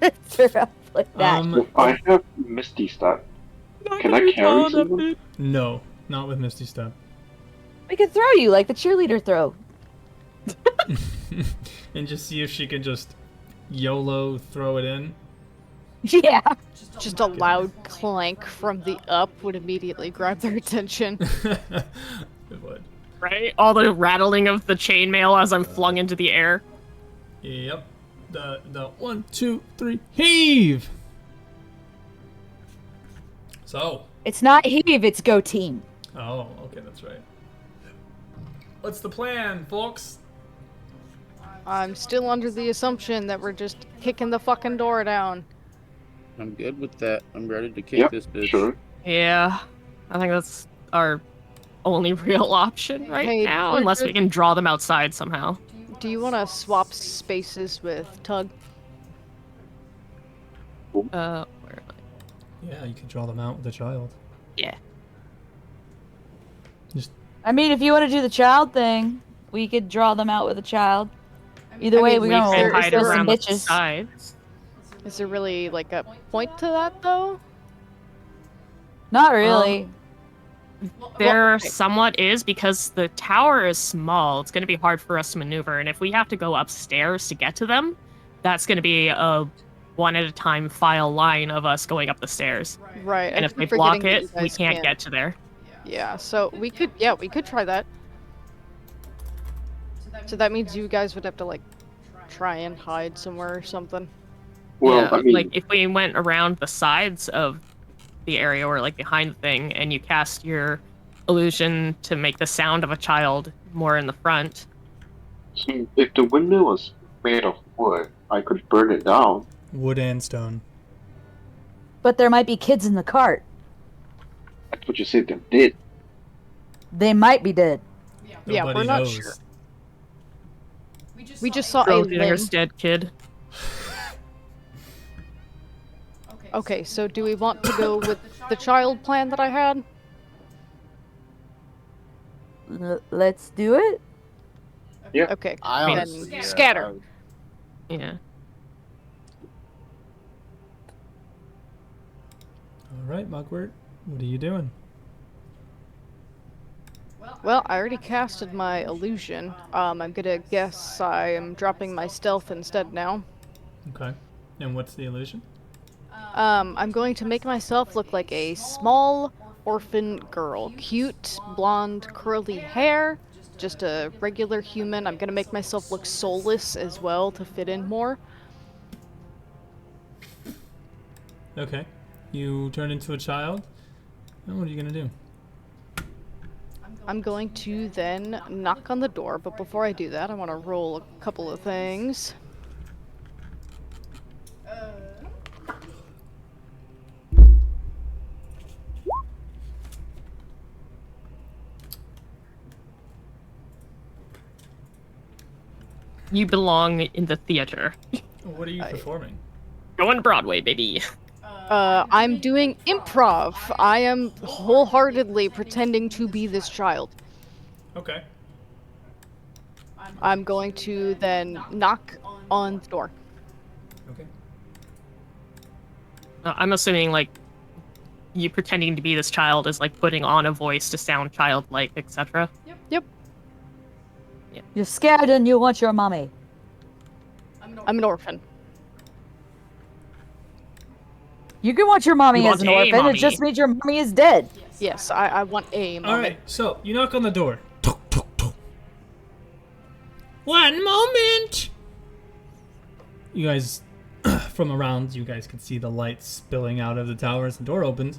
lift her up like that? If I have Misty Step, can I carry someone? No, not with Misty Step. We could throw you like the cheerleader throw. And just see if she can just YOLO throw it in. Yeah. Just a loud clank from the up would immediately grab their attention. It would. Right? All the rattling of the chainmail as I'm flung into the air. Yep. The 1, 2, 3, heave. So. It's not heave, it's go team. Oh, okay, that's right. What's the plan, folks? I'm still under the assumption that we're just kicking the fucking door down. I'm good with that. I'm ready to kick this bitch. Sure. Yeah. I think that's our only real option right Hey, now, unless we can draw them outside somehow. Do you want to swap spaces with Tug? Where am Yeah, you can draw them out with a child. Yeah. Just. I mean, if you want to do the child thing, we could draw them out with a child. Either way, we're gonna can hide roll some around the bitches. sides. Is there really like a point to that though? Not really. There okay. somewhat is, because the tower is small. It's going to be hard for us to maneuver, and if we have to go upstairs to get to them, that's going to be a one at a time file line of us going up the stairs. Right. And I if they keep forgetting block that it, you we guys can't get to there. Yeah. So we could try that. So that means you guys would have to like try and hide somewhere or something. Well, Yeah, I mean, like if we went around the sides of the area or like behind the thing, and you cast your illusion to make the sound of a child more in the front. so if the windmill was made of wood, I could burn it down. Wood and stone. But there might be kids in the cart. That's what you said they did. They might be dead. Yeah, Nobody we're not knows. sure. We just saw a Girl limb. Dinner's dead kid. Okay, so do we want to go with the child plan that I had? Let's do it. Yeah. Okay, I then honestly, yeah, scatter. Yeah. All right, Mugwort. What are you doing? Well, I already casted my illusion. I'm gonna guess I am dropping my stealth instead now. Okay. And what's the illusion? I'm going to make myself look like a small orphan girl. Cute, blonde, curly hair. Just a regular human. I'm gonna make myself look soulless as well to fit in more. Okay. You turn into a child. And what are you gonna do? I'm going to then knock on the door, but before I do that, I want to roll a couple of things. You belong in the theater. What are you performing? Going Broadway, baby. I'm doing improv. I am wholeheartedly pretending to be this child. Okay. I'm going to then knock on the door. Okay. I'm assuming, like, you pretending to be this child is, like, putting on a voice to sound childlike, etc. Yep. You're scared and you want your mommy. I'm an orphan. You can want your mommy You as an want a orphan. mommy. It just means your mommy is dead. Yes, I want a mommy. All right. So you knock on the door. Tok, tok, tok. 1 moment. You guys from around, you guys can see the lights spilling out of the tower as the door opens,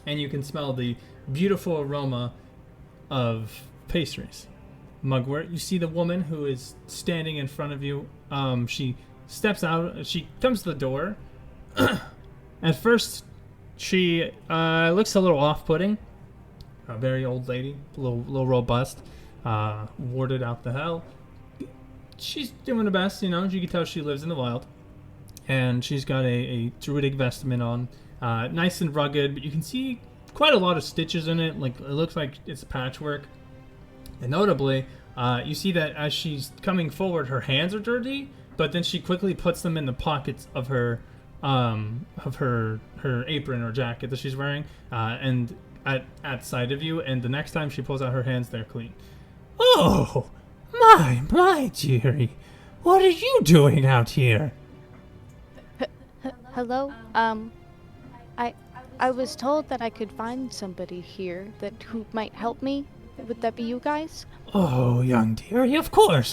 and you can smell the beautiful aroma of pastries. Mugwort, you see the woman who is standing in front of you. She steps out. She comes to the door. At first, she looks a little off-putting. A very old lady, a little robust, warded out the hell. She's doing her best, you know. You can tell she lives in the wild, and she's got a druidic vestment on, nice and rugged. But you can see quite a lot of stitches in it. Like, it looks like it's patchwork. And notably, you see that as she's coming forward, her hands are dirty, but then she quickly puts them in the pockets of her apron or jacket that she's wearing, and at sight of you. And the next time she pulls out her hands, they're clean. Oh, my dearie. What are you doing out here? Hello? I was told that I could find somebody here who might help me. Would that be you guys? Oh, young dearie, of course.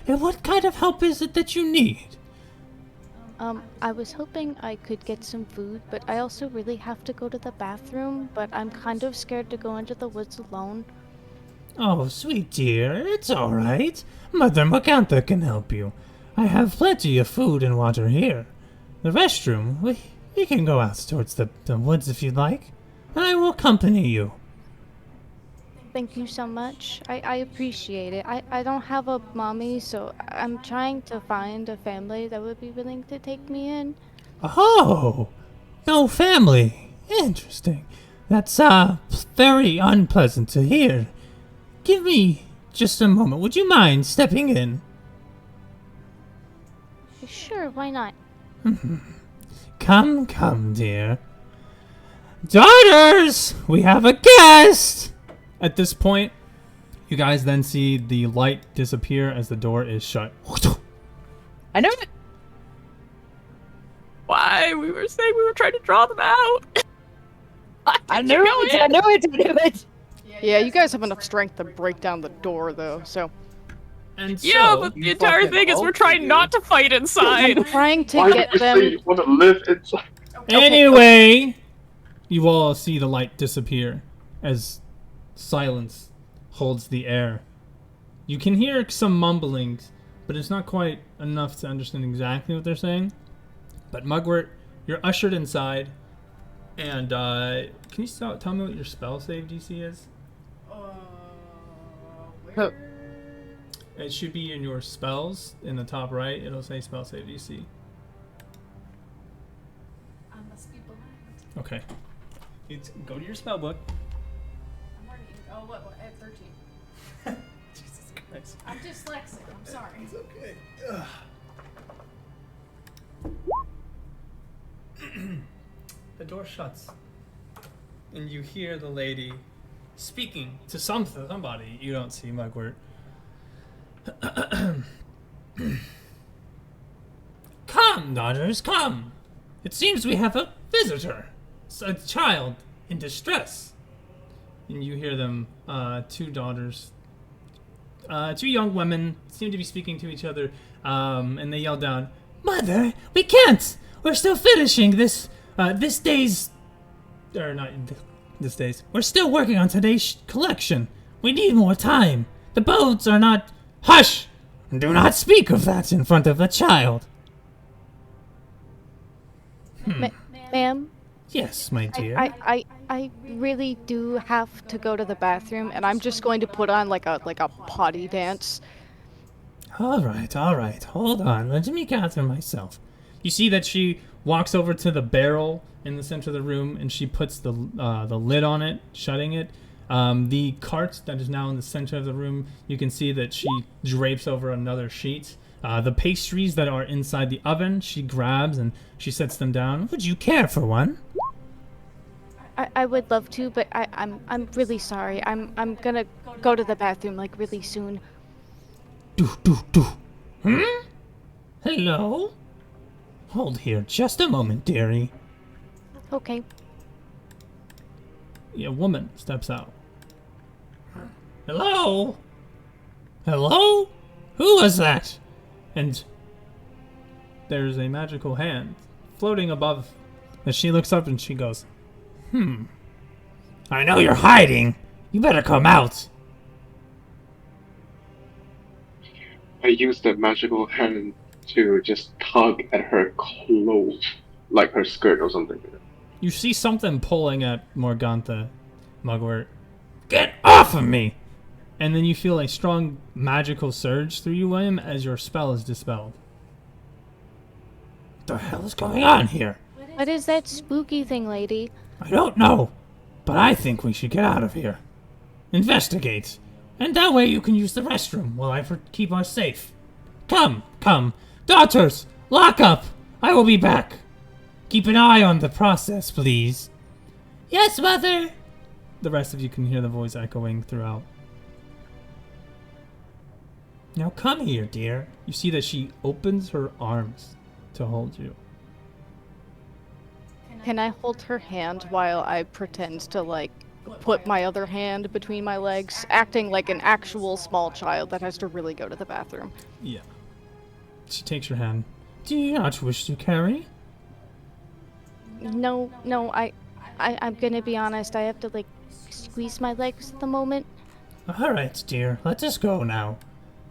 And what kind of help is it that you need? I was hoping I could get some food, but I also really have to go to the bathroom, but I'm kind of scared to go into the woods alone. Oh, sweet dear, it's all right. Mother Macantha can help you. I have plenty of food and water here. The restroom, we can go out towards the woods if you'd like, and I will accompany you. Thank you so much. I appreciate it. I don't have a mommy, so I'm trying to find a family that would be willing to take me in. Oh, no family. Interesting. That's very unpleasant to hear. Give me just a moment. Would you mind stepping in? Sure, why not? Come, dear. Daughters, we have a guest! At this point, you guys then see the light disappear as the door is shut. I know it. Why? We were saying we were trying to draw them out. I knew it. Yeah, you guys have enough strength to break down the door, though, so... And Yeah, so, but the entire thing is we're trying not to fight inside. I'm trying to Why get did you say them... you want to live inside? anyway, you all see the light disappear as silence holds the air. You can hear some mumblings, but it's not quite enough to understand exactly what they're saying. But Mugwort, you're ushered inside, and can you tell me what your spell save DC is? Where? It should be in your spells in the top right. It'll say spell save DC. I must be blind. Okay. Go to your spell book. I'm already. Oh, what? I have 13. Jesus Christ. I'm dyslexic. I'm sorry. It's okay. The door shuts, and you hear the lady speaking to somebody. You don't see Mugwort. Come, daughters, come. It seems we have a visitor. A child in distress. And you hear them, two daughters, two young women seem to be speaking to each other, and they yell down, Mother, we can't. We're still finishing this day's... or not this day's. We're still working on today's collection. We need more time. The boats are not... Hush! Do not speak of that in front of a child. Ma'am? Yes, my dear. I really do have to go to the bathroom, and I'm just going to put on like a potty dance. All right. Hold on. Let me gather myself. You see that she walks over to the barrel in the center of the room, and she puts the lid on it, shutting it. The cart that is now in the center of the room, you can see that she drapes over another sheet. The pastries that are inside the oven, she grabs and she sets them down. Would you care for one? I would love to, but I'm really sorry. I'm gonna go to the bathroom like really soon. Hello? Hold here just a moment, dearie. Okay. A woman steps out. Hello? Hello? Who was that? And there's a magical hand floating above. As she looks up and she goes, I know you're hiding. You better come out. I use the magical hand to just tug at her clothes, like her skirt or something. you see something pulling at Morgantha, Mugwort. Get off of me! And then you feel a strong magical surge through you, William, as your spell is dispelled. What the hell is going on here? What is that spooky thing, lady? I don't know, but I think we should get out of here. Investigate, and that way you can use the restroom while I keep us safe. Come, daughters, lock up. I will be back. Keep an eye on the process, please. Yes, mother. The rest of you can hear the voice echoing throughout. Now come here, dear. You see that she opens her arms to hold you. Can I hold her hand while I pretend to, like, put my other hand between my legs, acting like an actual small child that has to really go to the bathroom? Yeah. She takes your hand. Do you not wish to carry? No, I'm gonna be honest. I have to, like, squeeze my legs at the moment. All right, dear. Let us go now.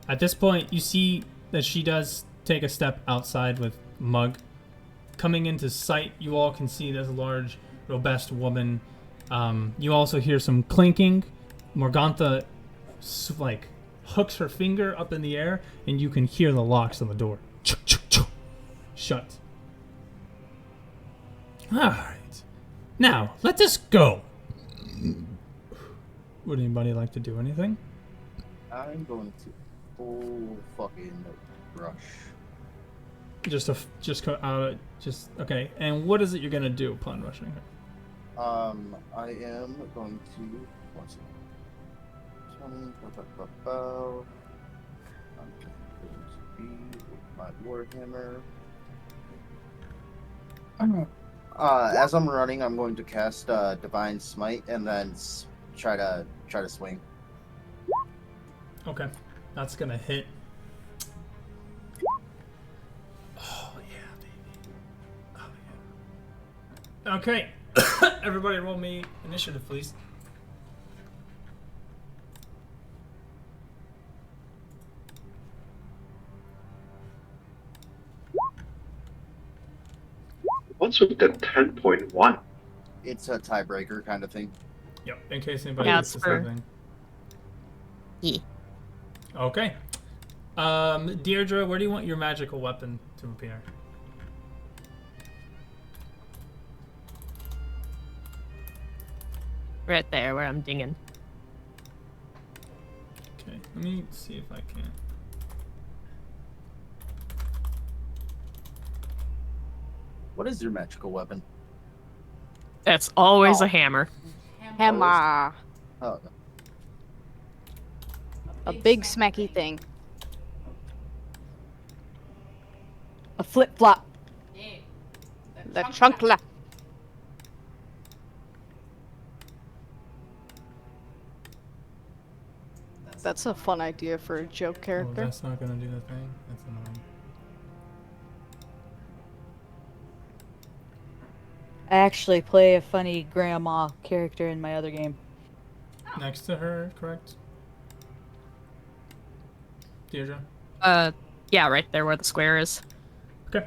At this point, you see that she does take a step outside with Mug. Coming into sight, you all can see there's a large, robust woman. You also hear some clinking. Morgantha, like, hooks her finger up in the air, and you can hear the locks on the door. Shut. All right. Now, let us go. Would anybody like to do anything? I'm going to full fucking rush. Okay. And what is it you're gonna do upon rushing her? I am going to. What's it? 20. I'm going to be with my warhammer. As I'm running, I'm going to cast Divine Smite and then try to swing. Okay, that's gonna hit. Oh yeah, baby. Oh yeah. Okay, everybody, roll me initiative, please. What's with the 10.1? It's a tiebreaker kind of thing. Yep. In case anybody Yeah, gets the same thing. Yeah. Okay. Deirdre, where do you want your magical weapon to appear? Right there where I'm dinging. Okay, let me see if I can. What is your magical weapon? That's always a hammer. Hammer. Oh, A big smacky thing. A flip flop. The chunkla. That's a fun idea for a joke Oh, character. that's not gonna do the thing. That's annoying. I actually play a funny grandma character in my other game. Next to her, correct? Deirdre? Yeah, right there where the square is. Okay.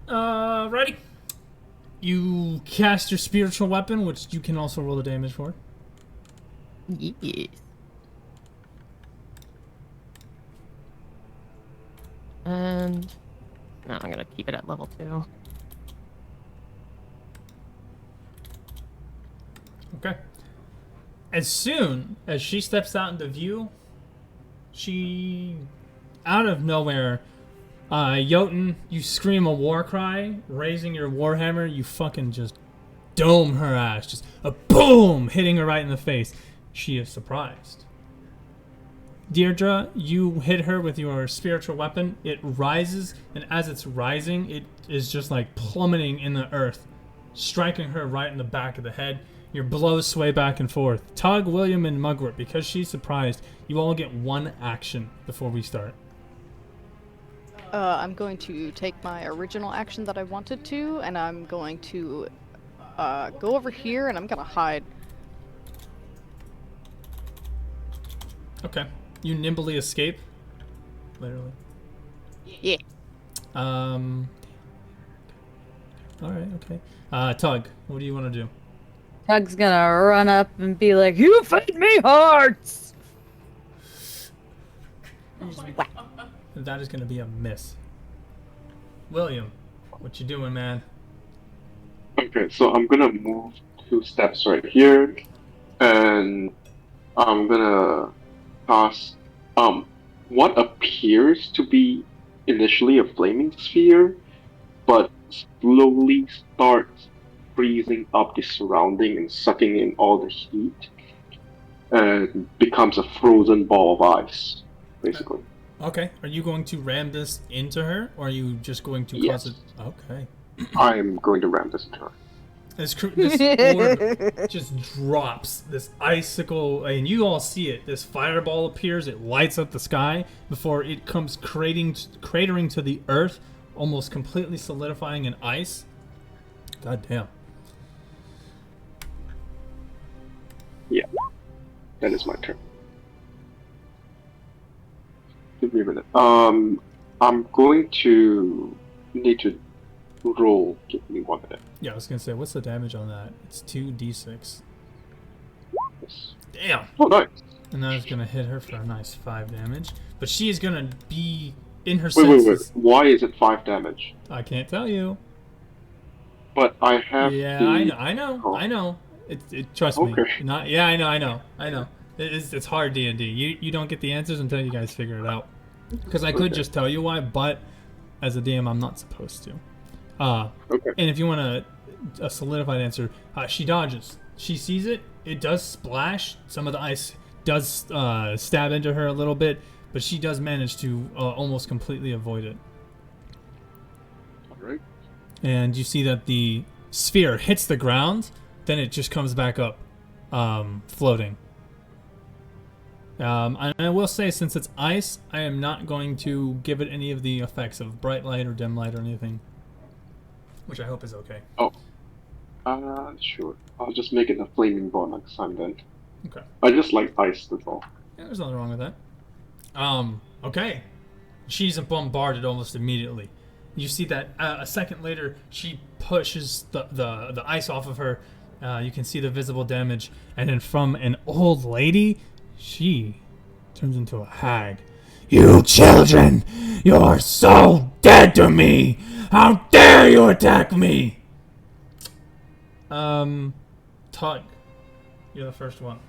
Ready? You cast your spiritual weapon, which you can also roll the damage for. Yes. And no, I'm gonna keep it at level 2. Okay. As soon as she steps out into view, she, out of nowhere, Jotun, you scream a war cry, raising your warhammer, you fucking just dome her ass, just a boom, hitting her right in the face. She is surprised. Deirdre, you hit her with your spiritual weapon. It rises, and as it's rising, it is just like plummeting in the earth, striking her right in the back of the head. Your blows sway back and forth. Tug, William, and Mugwort, because she's surprised, you all get one action before we start. I'm going to take my original action that I wanted to, and I'm going to go over here, and I'm gonna hide. Okay. You nimbly escape. Literally. Yeah. All right. Okay. Tug, what do you want to do? Tug's gonna run up and be like, "You fed me hearts!" And just whack. That is going to be a miss. William, what you doing, man? Okay, so I'm gonna move 2 steps right here, and I'm gonna cast what appears to be initially a flaming sphere, but slowly starts freezing up the surrounding and sucking in all the heat, and becomes a frozen ball of ice, basically. Okay. Are you going to ram this into her, or are you just going to cause it? Yes. Okay. I'm going to ram this into her. This orb just drops this icicle, and you all see it. This fireball appears. It lights up the sky before it comes cratering to the earth, almost completely solidifying in ice. God damn. Yeah, that is my turn. Give me a minute. I'm going to need to roll. Give me 1 minute. Yeah, I was gonna say, what's the damage on that? It's 2d6. Yes. Damn. Oh, nice. And that is gonna hit her for a nice 5 damage. But she is gonna be in her Wait. senses. Why is it 5 damage? I can't tell you. But I have Yeah, the... I know. Trust Okay. me. Not. Yeah, I know. It's hard D&D. You don't get the answers until you guys figure it out. Because I could just tell you why, but as a DM, I'm not supposed to. Okay. And if you want a solidified answer, she dodges. She sees it. It does splash. Some of the ice does stab into her a little bit, but she does manage to almost completely avoid it. Alright. And you see that the sphere hits the ground, then it just comes back up, floating. And I will say, since it's ice, I am not going to give it any of the effects of bright light or dim light or anything. Which I hope is okay. Oh. Sure. I'll just make it a flaming ball next time then. Okay. I just like ice, that's all. Yeah, there's nothing wrong with that. Okay. She's bombarded almost immediately. You see that a second later, she pushes the ice off of her. You can see the visible damage. And then from an old lady, she turns into a hag. You children! You're so dead to me! How dare you attack me! Tug, you're the first one.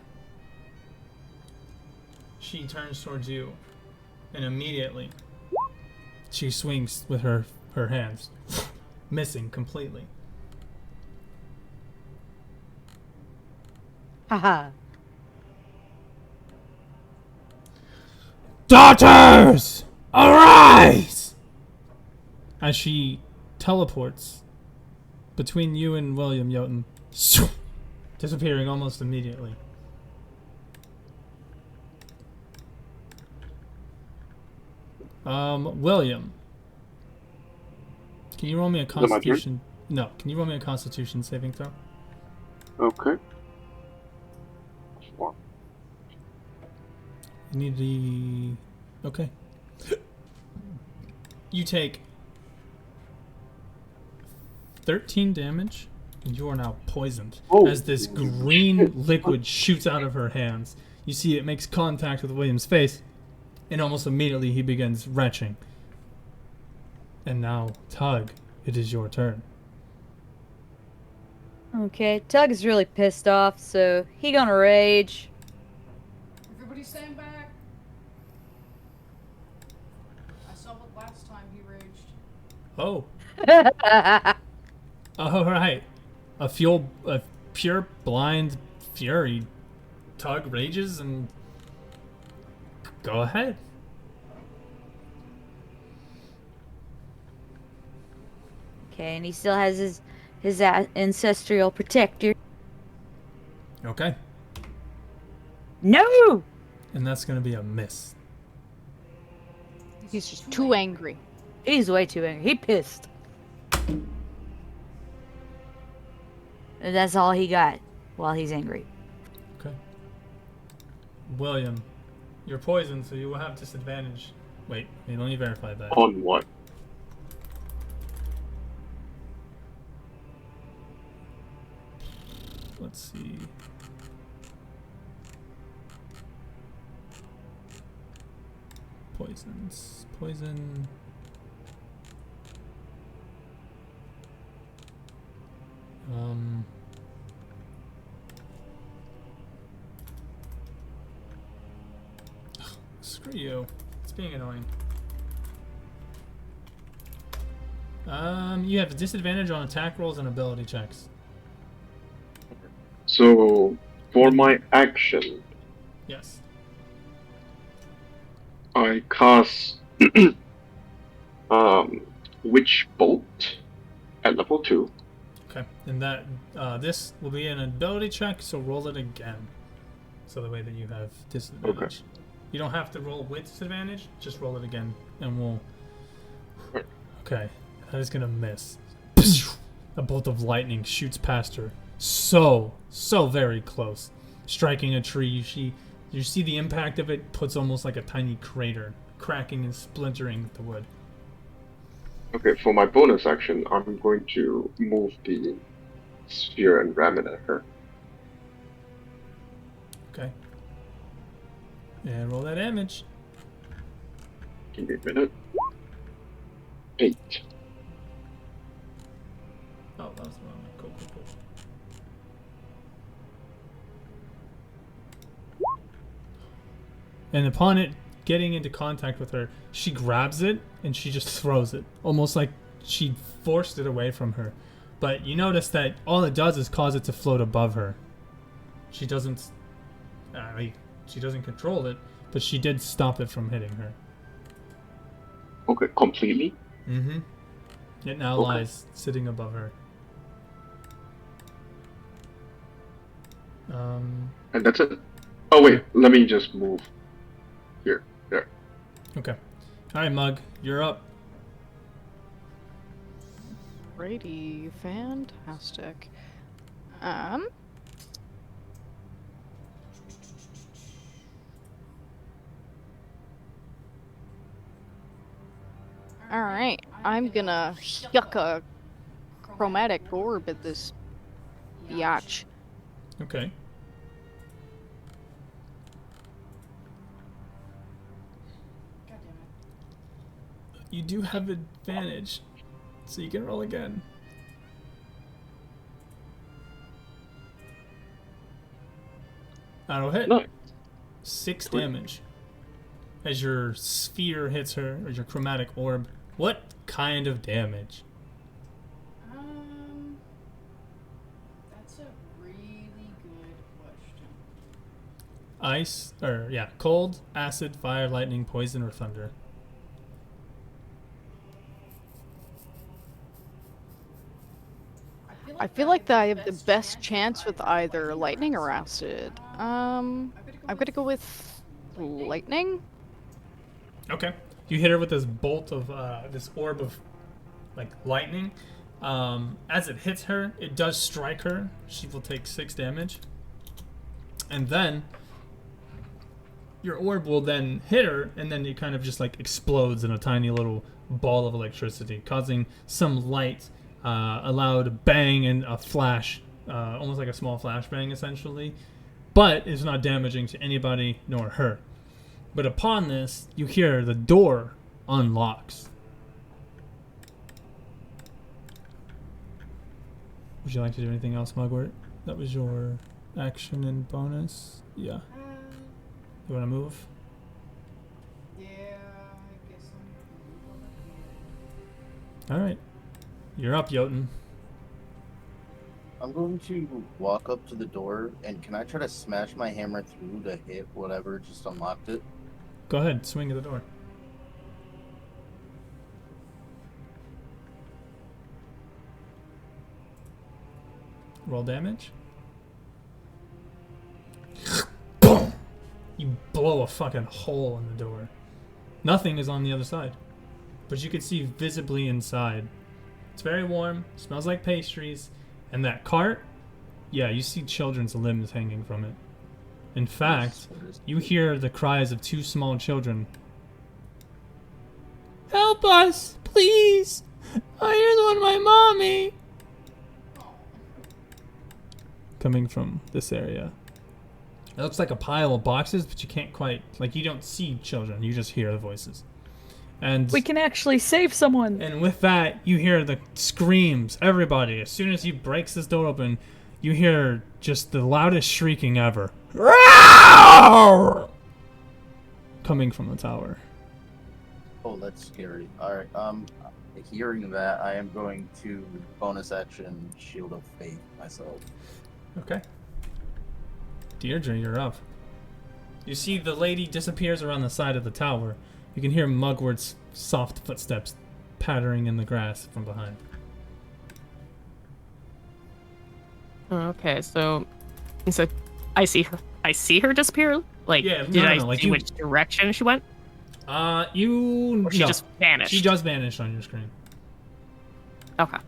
She turns towards you, and immediately she swings with her hands, missing completely. Haha. Daughters, arise! As she teleports between you and William Yoten, disappearing almost immediately. William, can you roll me a Constitution? No, can you roll me a Constitution saving throw? Okay. You need the... Okay. You take 13 damage, and you are now poisoned. As this green liquid shoots out of her hands. You see it makes contact with William's face, and almost immediately he begins retching. And now, Tug, it is your turn. Okay, Tug is really pissed off, so he gonna rage. Everybody stand back. I saw what last time he raged. Oh. Alright. A pure blind fury. Tug rages and... Go ahead. Okay, and he still has his ancestral protector. Okay. No! And that's gonna be a miss. He's just too angry. He's way too angry. He pissed. That's all he got while he's angry. Okay. William, you're poisoned, so you will have disadvantage. Wait, let me verify that. On what? Let's see. Poisons. Poison. Screw you. It's being annoying. You have a disadvantage on attack rolls and ability checks. So, for my action, Yes. I cast Witch Bolt at level 2. Okay. And that this will be an ability check, so roll it again. So the way that you have disadvantage. Okay. You don't have to roll with disadvantage, just roll it again, and we'll... Okay. That is gonna miss. A bolt of lightning shoots past her. So very close. Striking a tree, you see the impact of it puts almost like a tiny crater, cracking and splintering the wood. Okay, for my bonus action, I'm going to move the sphere and ram it at her. Okay. And roll that damage. Give me a minute. 8. Oh, that was the wrong one. Cool. And upon it getting into contact with her, she grabs it and she just throws it. Almost like she forced it away from her. But you notice that all it does is cause it to float above her. She doesn't... she doesn't control it, but she did stop it from hitting her. Okay, completely? Mm-hmm. It now lies sitting above her. And that's it. Oh wait, let me just move. Here, there. Okay. Alright, Mug, you're up. Alrighty, fantastic. Alright, I'm gonna yuck a chromatic orb at this biatch. Okay. You do have advantage, so you can roll again. That'll hit. Nice. 6 damage. As your sphere hits her, or your chromatic orb. What kind of damage? That's a really good question. Ice, cold, acid, fire, lightning, poison, or thunder. I feel like I have the best chance with either lightning or acid. I'm gonna go with lightning. Okay. You hit her with this bolt of this orb of like lightning. As it hits her, it does strike her. She will take 6 damage. And then your orb will then hit her, and then it kind of just like explodes in a tiny little ball of electricity, causing some light, a loud bang and a flash, almost like a small flashbang essentially, but it's not damaging to anybody nor her. But upon this, you hear the door unlocks. Would you like to do anything else, Mugwort? That was your action and bonus? Yeah. You want to move? Yeah, I guess I'm. Alright. You're up, Jotun. I'm going to walk up to the door, and can I try to smash my hammer through to hit whatever just unlocked it? Go ahead, swing at the door. Roll damage. Boom! You blow a fucking hole in the door. Nothing is on the other side. but you can see visibly inside. It's very warm, smells like pastries, and that cart, yeah, you see children's limbs hanging from it. In fact, you hear the cries of 2 small children. Help us, please! I just want my mommy! Coming from this area. It looks like a pile of boxes, but you can't quite, like, you don't see children, you just hear the voices. And We can actually save someone. And with that, you hear the screams. Everybody, as soon as he breaks this door open, you hear just the loudest shrieking ever. Coming from the tower. Oh, that's scary. Alright, hearing that, I am going to bonus action Shield of Faith myself. Okay. Deirdre, you're up. You see the lady disappears around the side of the tower. You can hear Mugwort's soft footsteps pattering in the grass from behind. Okay, so I see her. I see her disappear. Like, Yeah, did I like see you- which direction she went? Or she no. just vanished. She just vanished on your screen. Okay.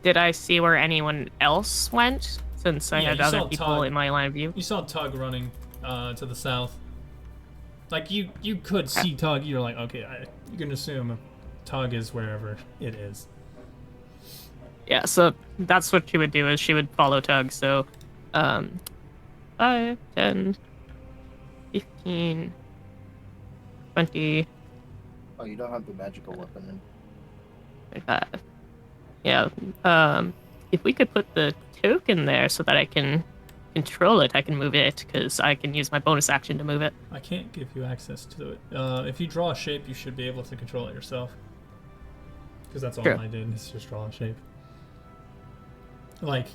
Did I see where anyone else went? Since I Yeah, had you other saw people Tug. in my line of view. You saw Tug running to the south. Like, you could see Tug. You're like, okay, you can assume Tug is wherever it is. Yeah, so that's what she would do, is she would follow Tug. So, 5, 10, 15, 20, Oh, you don't have the magical weapon in. 25. Yeah, if we could put the token there so that I can control it, I can move it, because I can use my bonus action to move it. I can't give you access to it. If you draw a shape, you should be able to control it yourself. Because that's all True. I did, is just draw a shape. Like,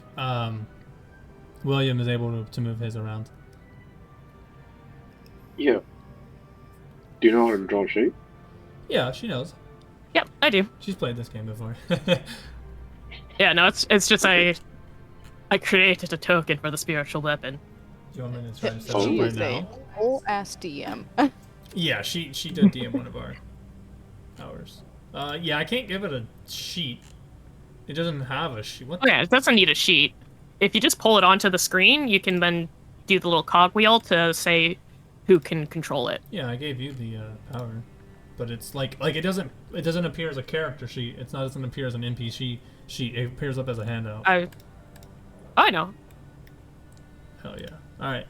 William is able to move his around. Yeah. Do you know how to draw shape? Yeah, she knows. Yep, I do. She's played this game before. Yeah, no, it's just I created a token for the spiritual weapon. Do you want me to try to set Oh. it up She right is a now? whole ass DM. Yeah, she did DM one of our hours. Yeah, I can't give it a sheet. It doesn't have a sheet. What? Oh yeah, it doesn't need a sheet. If you just pull it onto the screen, you can then do the little cogwheel to say who can control it. Yeah, I gave you the power, but it's like it doesn't appear as a character sheet. It doesn't appear as an NPC sheet. It appears up as a handout. I know. Hell yeah! All right,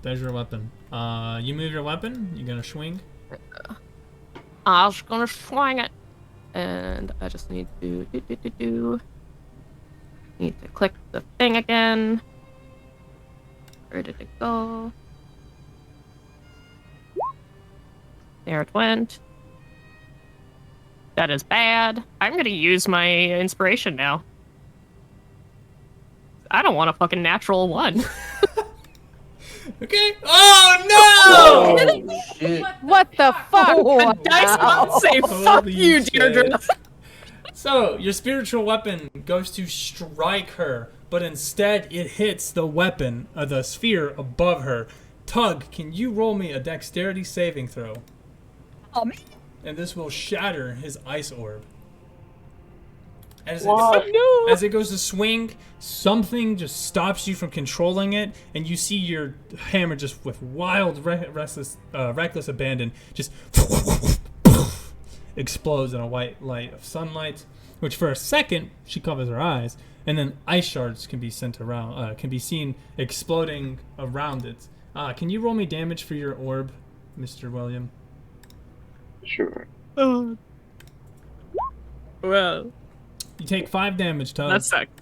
there's your weapon. You move your weapon. You gonna swing? I was gonna swing it, and I just need to need to click the thing again. Where did it go? There it went. That is bad. I'm gonna use my inspiration now. I don't want a fucking natural 1. Okay. Oh no! Oh, shit. What the fuck? Oh, The dice gods say fuck Holy you, shit. Deirdre. So, your spiritual weapon goes to strike her, but instead it hits the weapon, the sphere above her. Tug, can you roll me a dexterity saving throw? Oh, man. And this will shatter his ice orb. As What? as it goes to swing, something just stops you from controlling it, and you see your hammer just with wild, reckless abandon just explodes in a white light of sunlight, which for a second she covers her eyes, and then ice shards can be sent around, can be seen exploding around it. Can you roll me damage for your orb, Mr. William? Sure. Well, You take 5 damage, Tug. that sucked.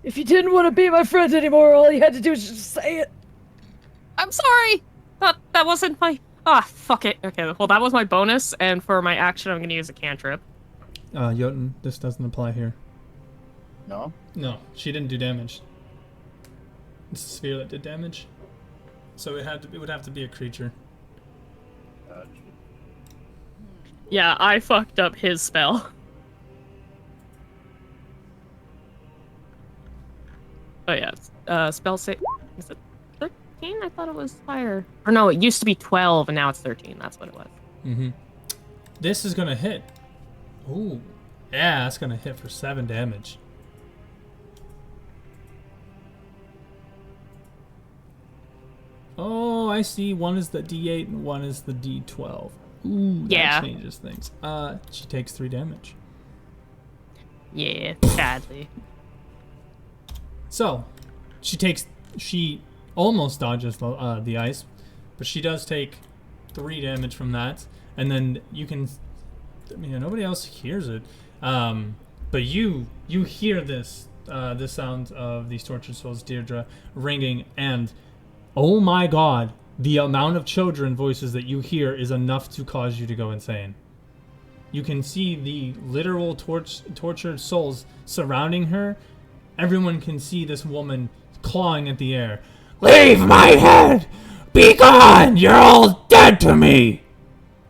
If you didn't want to be my friend anymore, all you had to do was just say it. I'm sorry. That wasn't my. Ah, fuck it. Okay, well that was my bonus, and for my action, I'm gonna use a cantrip. Jotun, this doesn't apply here. No? No, she didn't do damage. It's a sphere that did damage. So it would have to be a creature. Yeah, I fucked up his spell. Oh yeah, spell save. Is it? 13? I thought it was higher. Or no, it used to be 12 and now it's 13. That's what it was. Mm-hmm. This is gonna hit. Ooh. Yeah, that's gonna hit for 7 damage. Oh, I see. One is the D8 and one is the D12. Ooh, Yeah. that changes things. She takes 3 damage. Yeah, badly. So, she almost dodges the ice, but she does take 3 damage from that, and then you can, I mean, nobody else hears it, but you hear this sound of these tortured souls, Deirdre, ringing, and oh my God, the amount of children voices that you hear is enough to cause you to go insane. You can see the literal tortured souls surrounding her. Everyone can see this woman clawing at the air. Leave my head! Be gone! You're all dead to me!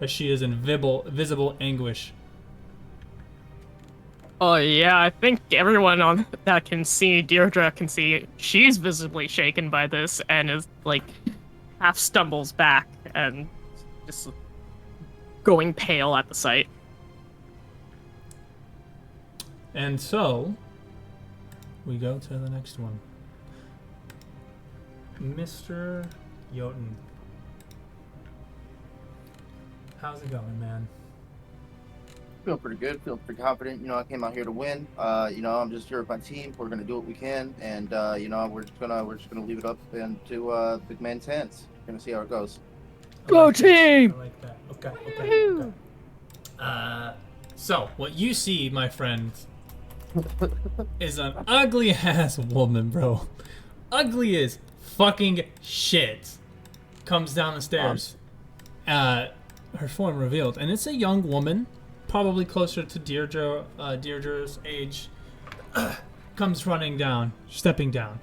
As she is in visible anguish. Oh yeah, I think everyone on that can see Deirdre can see she's visibly shaken by this and is like half stumbles back and just going pale at the sight. And so we go to the next one. Mr. Jotun. How's it going, man? Feel pretty good. Feel pretty confident. You know, I came out here to win. You know, I'm just here with my team. We're gonna do what we can, and you know, we're just gonna leave it up into big man's hands. We're gonna see how it goes. Go team! I like that. Okay. So what you see, my friend, is an ugly ass woman, bro. Ugly as fucking shit. Comes down the stairs. Her form revealed, and it's a young woman, probably closer to Deirdre's age. Comes running down, stepping down.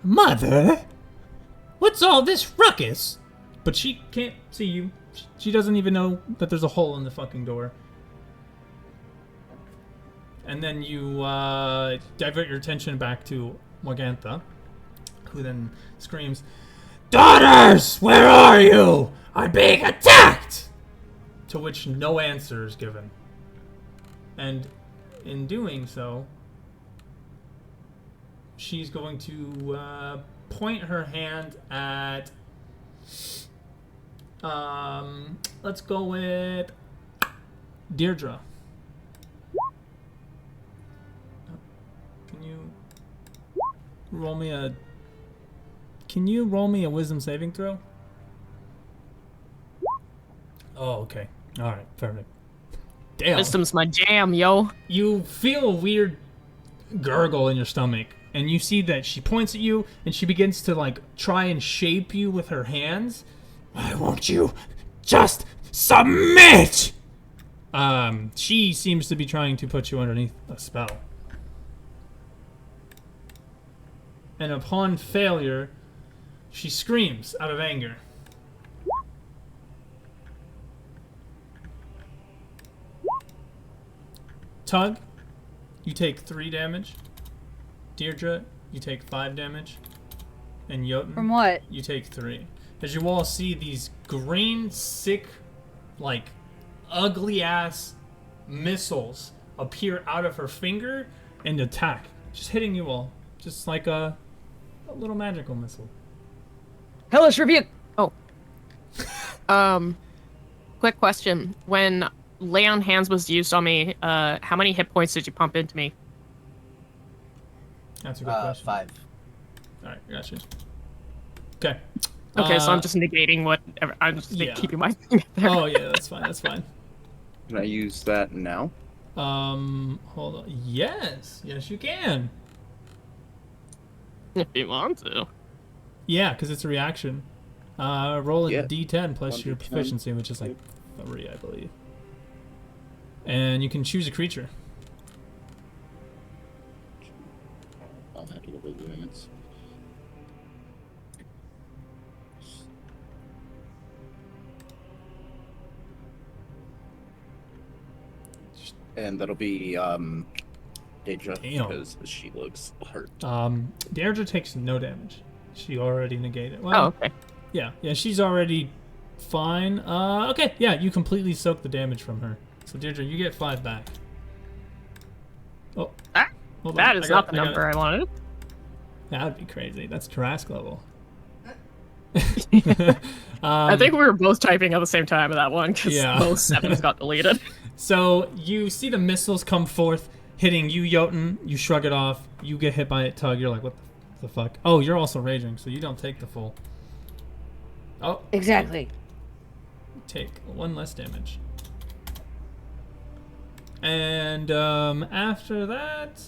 Mother, what's all this ruckus? But she can't see you. She doesn't even know that there's a hole in the fucking door. And then you divert your attention back to Morgantha, who then screams, "Daughters, where are you? I'm being attacked!" To which no answer is given. And in doing so, she's going to point her hand at... let's go with Deirdre. Can you roll me a wisdom saving throw? Oh, okay. All right, perfect. Damn. Wisdom's my jam, yo. You feel a weird gurgle in your stomach, and you see that she points at you, and she begins to like try and shape you with her hands. Why won't you just submit? She seems to be trying to put you underneath a spell. And upon failure, she screams out of anger. Tug, you take 3 damage. Deirdre, you take 5 damage. And Jotun, From what? you take 3. As you all see these green, sick, like, ugly-ass missiles appear out of her finger and attack. Just hitting you all. Just like a little magical missile. Hellish rebuke. Oh. Quick question. When Lay on Hands was used on me, how many hit points did you pump into me? That's a good question. 5. Alright, gotcha. Okay. Okay, so I'm just negating whatever. I'm just keeping my thing there. Oh, yeah, that's fine, that's fine. Can I use that now? Hold on. Yes, you can. If you want to. Yeah, because it's a reaction. Roll a Yeah. D10 plus your 1d10. proficiency, which is like 3, I believe. And you can choose a creature. I'll have to go with advance. And that'll be Daedra, Damn. because she looks hurt. Deirdre takes no damage. She already negated. Well, Oh, okay. Yeah, she's already fine. Okay, yeah, you completely soak the damage from her. So Deirdre, you get 5 back. Oh, hold on. That is not the number I wanted. That'd be crazy. That's Trask level. I think we were both typing at the same time of that one because both 7s got deleted. So you see the missiles come forth, hitting you, Jotun. You shrug it off. You get hit by it, Tug. You're like, what the fuck? Oh, you're also raging, so you don't take the full. Oh. Exactly. Take 1 less damage. And after that...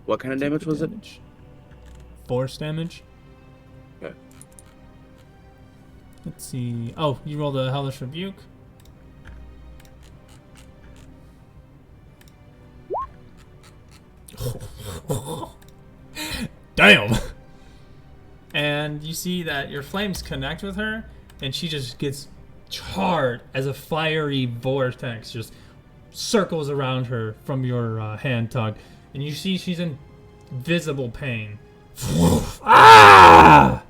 What kind of damage was it? Force damage. Okay. Let's see. Oh, you rolled a Hellish Rebuke. Damn! And you see that your flames connect with her, and she just gets charred as a fiery vortex just circles around her from your hand, Tug. And you see she's in visible pain. Ah!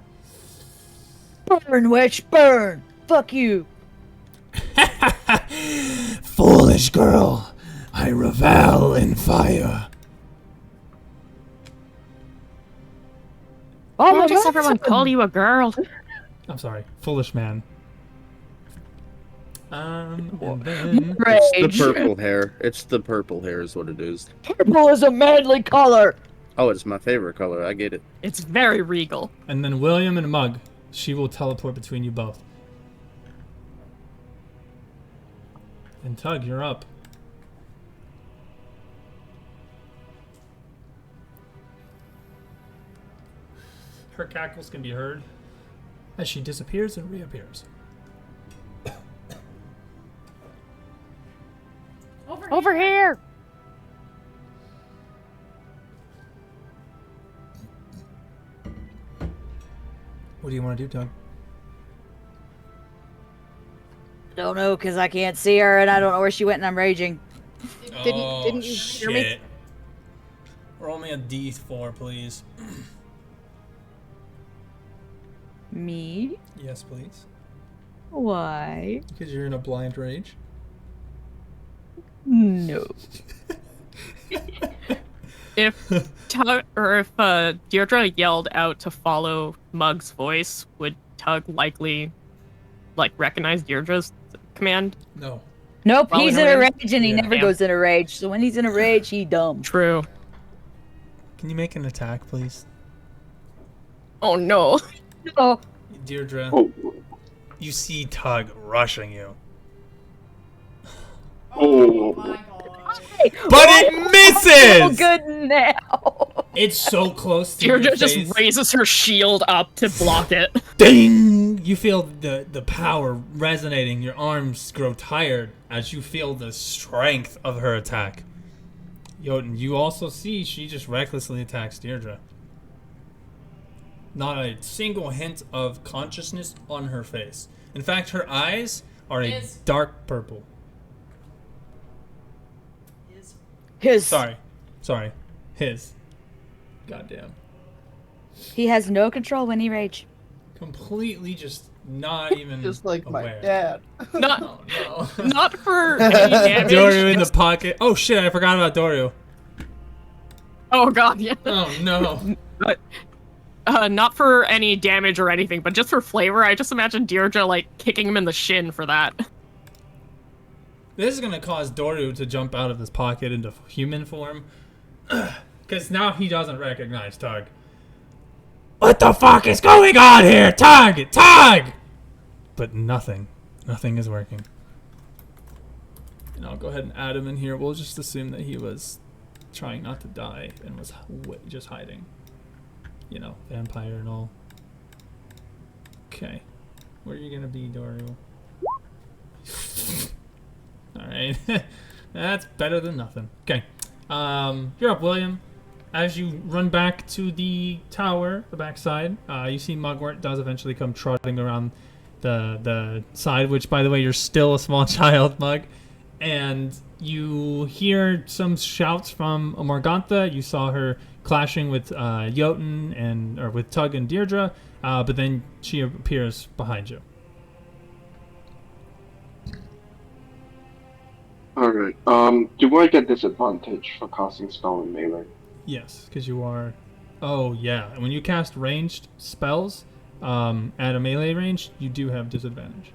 Burn, witch, burn! Fuck you! Foolish girl, I revel in fire. Oh, why does everyone call you a girl? I'm sorry, foolish man. And then... It's the purple hair. It's the purple hair is what it is. Purple is a manly color! Oh, it's my favorite color. I get it. It's very regal. And then William and Mug, she will teleport between you both. And Tug, you're up. Her cackles can be heard as she disappears and reappears. Over here! What do you want to do, Tug? Don't know, because I can't see her and I don't know where she went and I'm raging. Didn't you hear me? Roll me a D4, please. Me? Yes, please. Why? Because you're in a blind rage. No. If Deirdre yelled out to follow Mug's voice, would Tug likely recognize Deirdre's command? No. Nope, Well, he's we in a know rage and he never Yeah. goes in a rage. So when he's in a rage, he dumb. True. Can you make an attack, please? Oh no. Oh, Deirdre, Oh, you see Tug rushing you. oh, hey, But it misses! Good now. It's so close to Deirdre your just face. raises her shield up to block it. Ding! You feel the power resonating. Your arms grow tired as you feel the strength of her attack. Jotun, you also see she just recklessly attacks Deirdre. Not a single hint of consciousness on her face. In fact, her eyes are a dark purple. His. Sorry. His. Goddamn. He has no control when he rage. Completely just not even Just like aware. my dad. Not, Oh, no. not for any damage. Doru in the pocket. Oh shit, I forgot about Doru. Oh god, yeah. Oh no. Not for any damage or anything, but just for flavor. I just imagine Deirdre kicking him in the shin for that. This is gonna cause Doru to jump out of his pocket into human form. Because now he doesn't recognize Tug. What the fuck is going on here? Tug! Tug! But nothing is working. And I'll go ahead and add him in here. We'll just assume that he was trying not to die and was just hiding. You know, vampire and all. Okay. Where are you gonna be, Doru? Alright. That's better than nothing. Okay. You're up, William. As you run back to the tower, the backside, you see Mugwort does eventually come trotting around the side, which, by the way, you're still a small child, Mug. And you hear some shouts from Morgantha. You saw her clashing with Jotun or with Tug and Deirdre, but then she appears behind you. Alright, do I get disadvantage for casting spell in melee? Yes, because you are... Oh, yeah. When you cast ranged spells at a melee range, you do have disadvantage.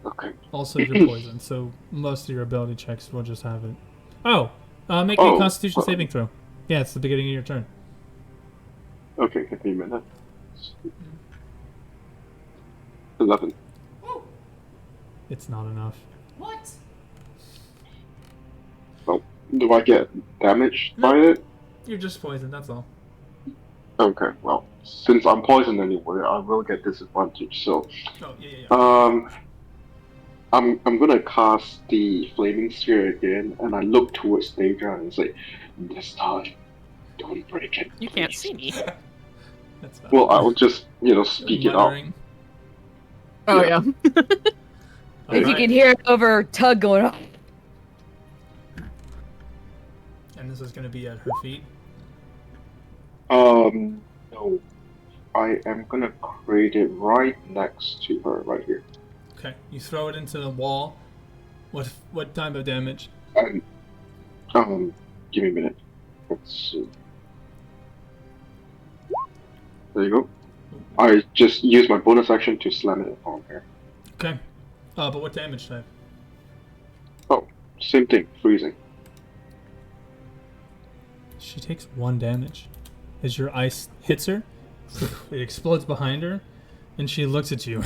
Okay. Also, you're poisoned, so most of your ability checks will just have it. Oh! Make a Constitution saving throw. Yeah, it's the beginning of your turn. Okay, give me a minute. 11. It's not enough. What? Oh, do I get damaged by it? You're just poisoned, that's all. Okay, well, since I'm poisoned anyway, I will get disadvantage, so... Oh, yeah. I'm gonna cast the Flaming Sphere again, and I look towards Deidre and say, this time, don't break it. You can't see me. That's fine. Well, I'll just, speak it out. Oh, yeah. If you can hear it over Tug going on. And this is going to be at her feet? No. I am gonna create it right next to her, right here. Okay, you throw it into the wall. What type of damage? And, give me a minute. Let's see. There you go. I just use my bonus action to slam it on her. Okay. But what damage type? Oh, same thing, freezing. She takes 1 damage. As your ice hits her, it explodes behind her, and she looks at you.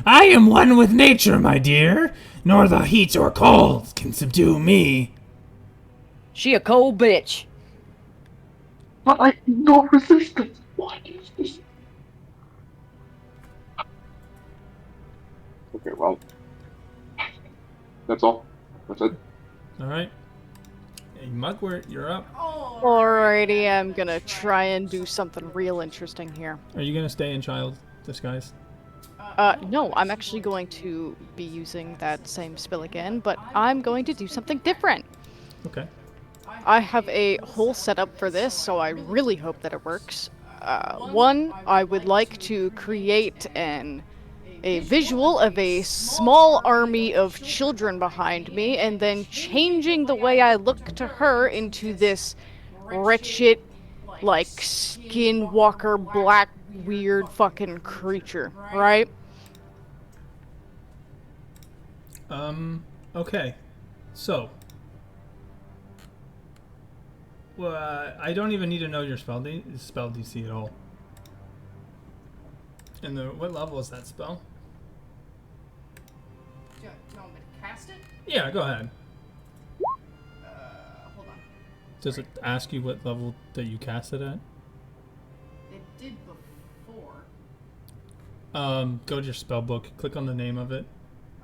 I am one with nature, my dear. Nor the heat or cold can subdue me. She a cold bitch. But I no resistance. What is this? Okay, well, that's all. That's it. All right. Hey, Mugwort, you're up. Alrighty, I'm gonna try and do something real interesting here. Are you gonna stay in child disguise? No, I'm actually going to be using that same spell again, but I'm going to do something different. Okay. I have a whole setup for this, so I really hope that it works. One, I would like to create a visual of a small army of children behind me, and then changing the way I look to her into this wretched, like, skinwalker, black, weird fucking creature, right? Okay. So. Well, I don't even need to know your spell DC at all. And what level is that spell? Do you want me to cast it? Yeah, go ahead. Hold on. Does it ask you what level that you cast it at? It did before. Go to your spell book, click on the name of it.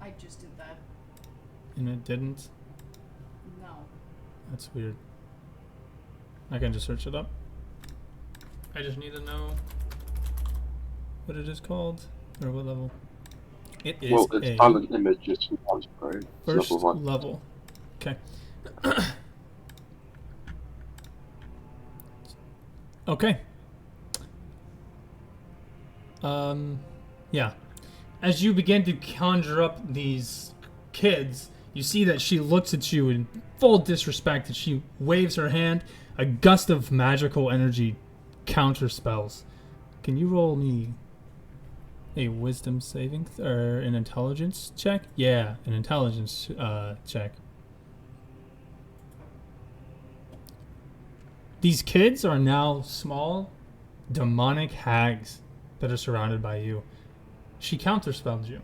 I just did that. And it didn't? No. That's weird. I can just search it up. I just need to know what it is called, or what level. It is well, it's silent image, it's 1, right? First level 1. level. Okay. Okay. Yeah. As you begin to conjure up these kids, you see that she looks at you in full disrespect, and she waves her hand. A gust of magical energy counterspells. Can you roll me a wisdom saving or an intelligence check? Yeah, an intelligence check. These kids are now small, demonic hags that are surrounded by you. She counterspelled you.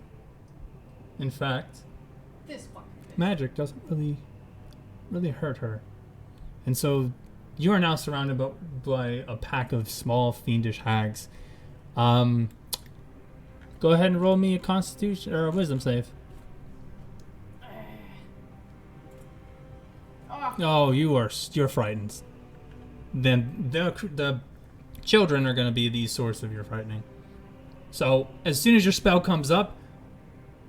In fact, This fucking bitch. magic doesn't really hurt her. And so you are now surrounded by a pack of small fiendish hags. Go ahead and roll me a constitution or a wisdom save. Oh, you're frightened. Then the children are going to be the source of your frightening. So as soon as your spell comes up,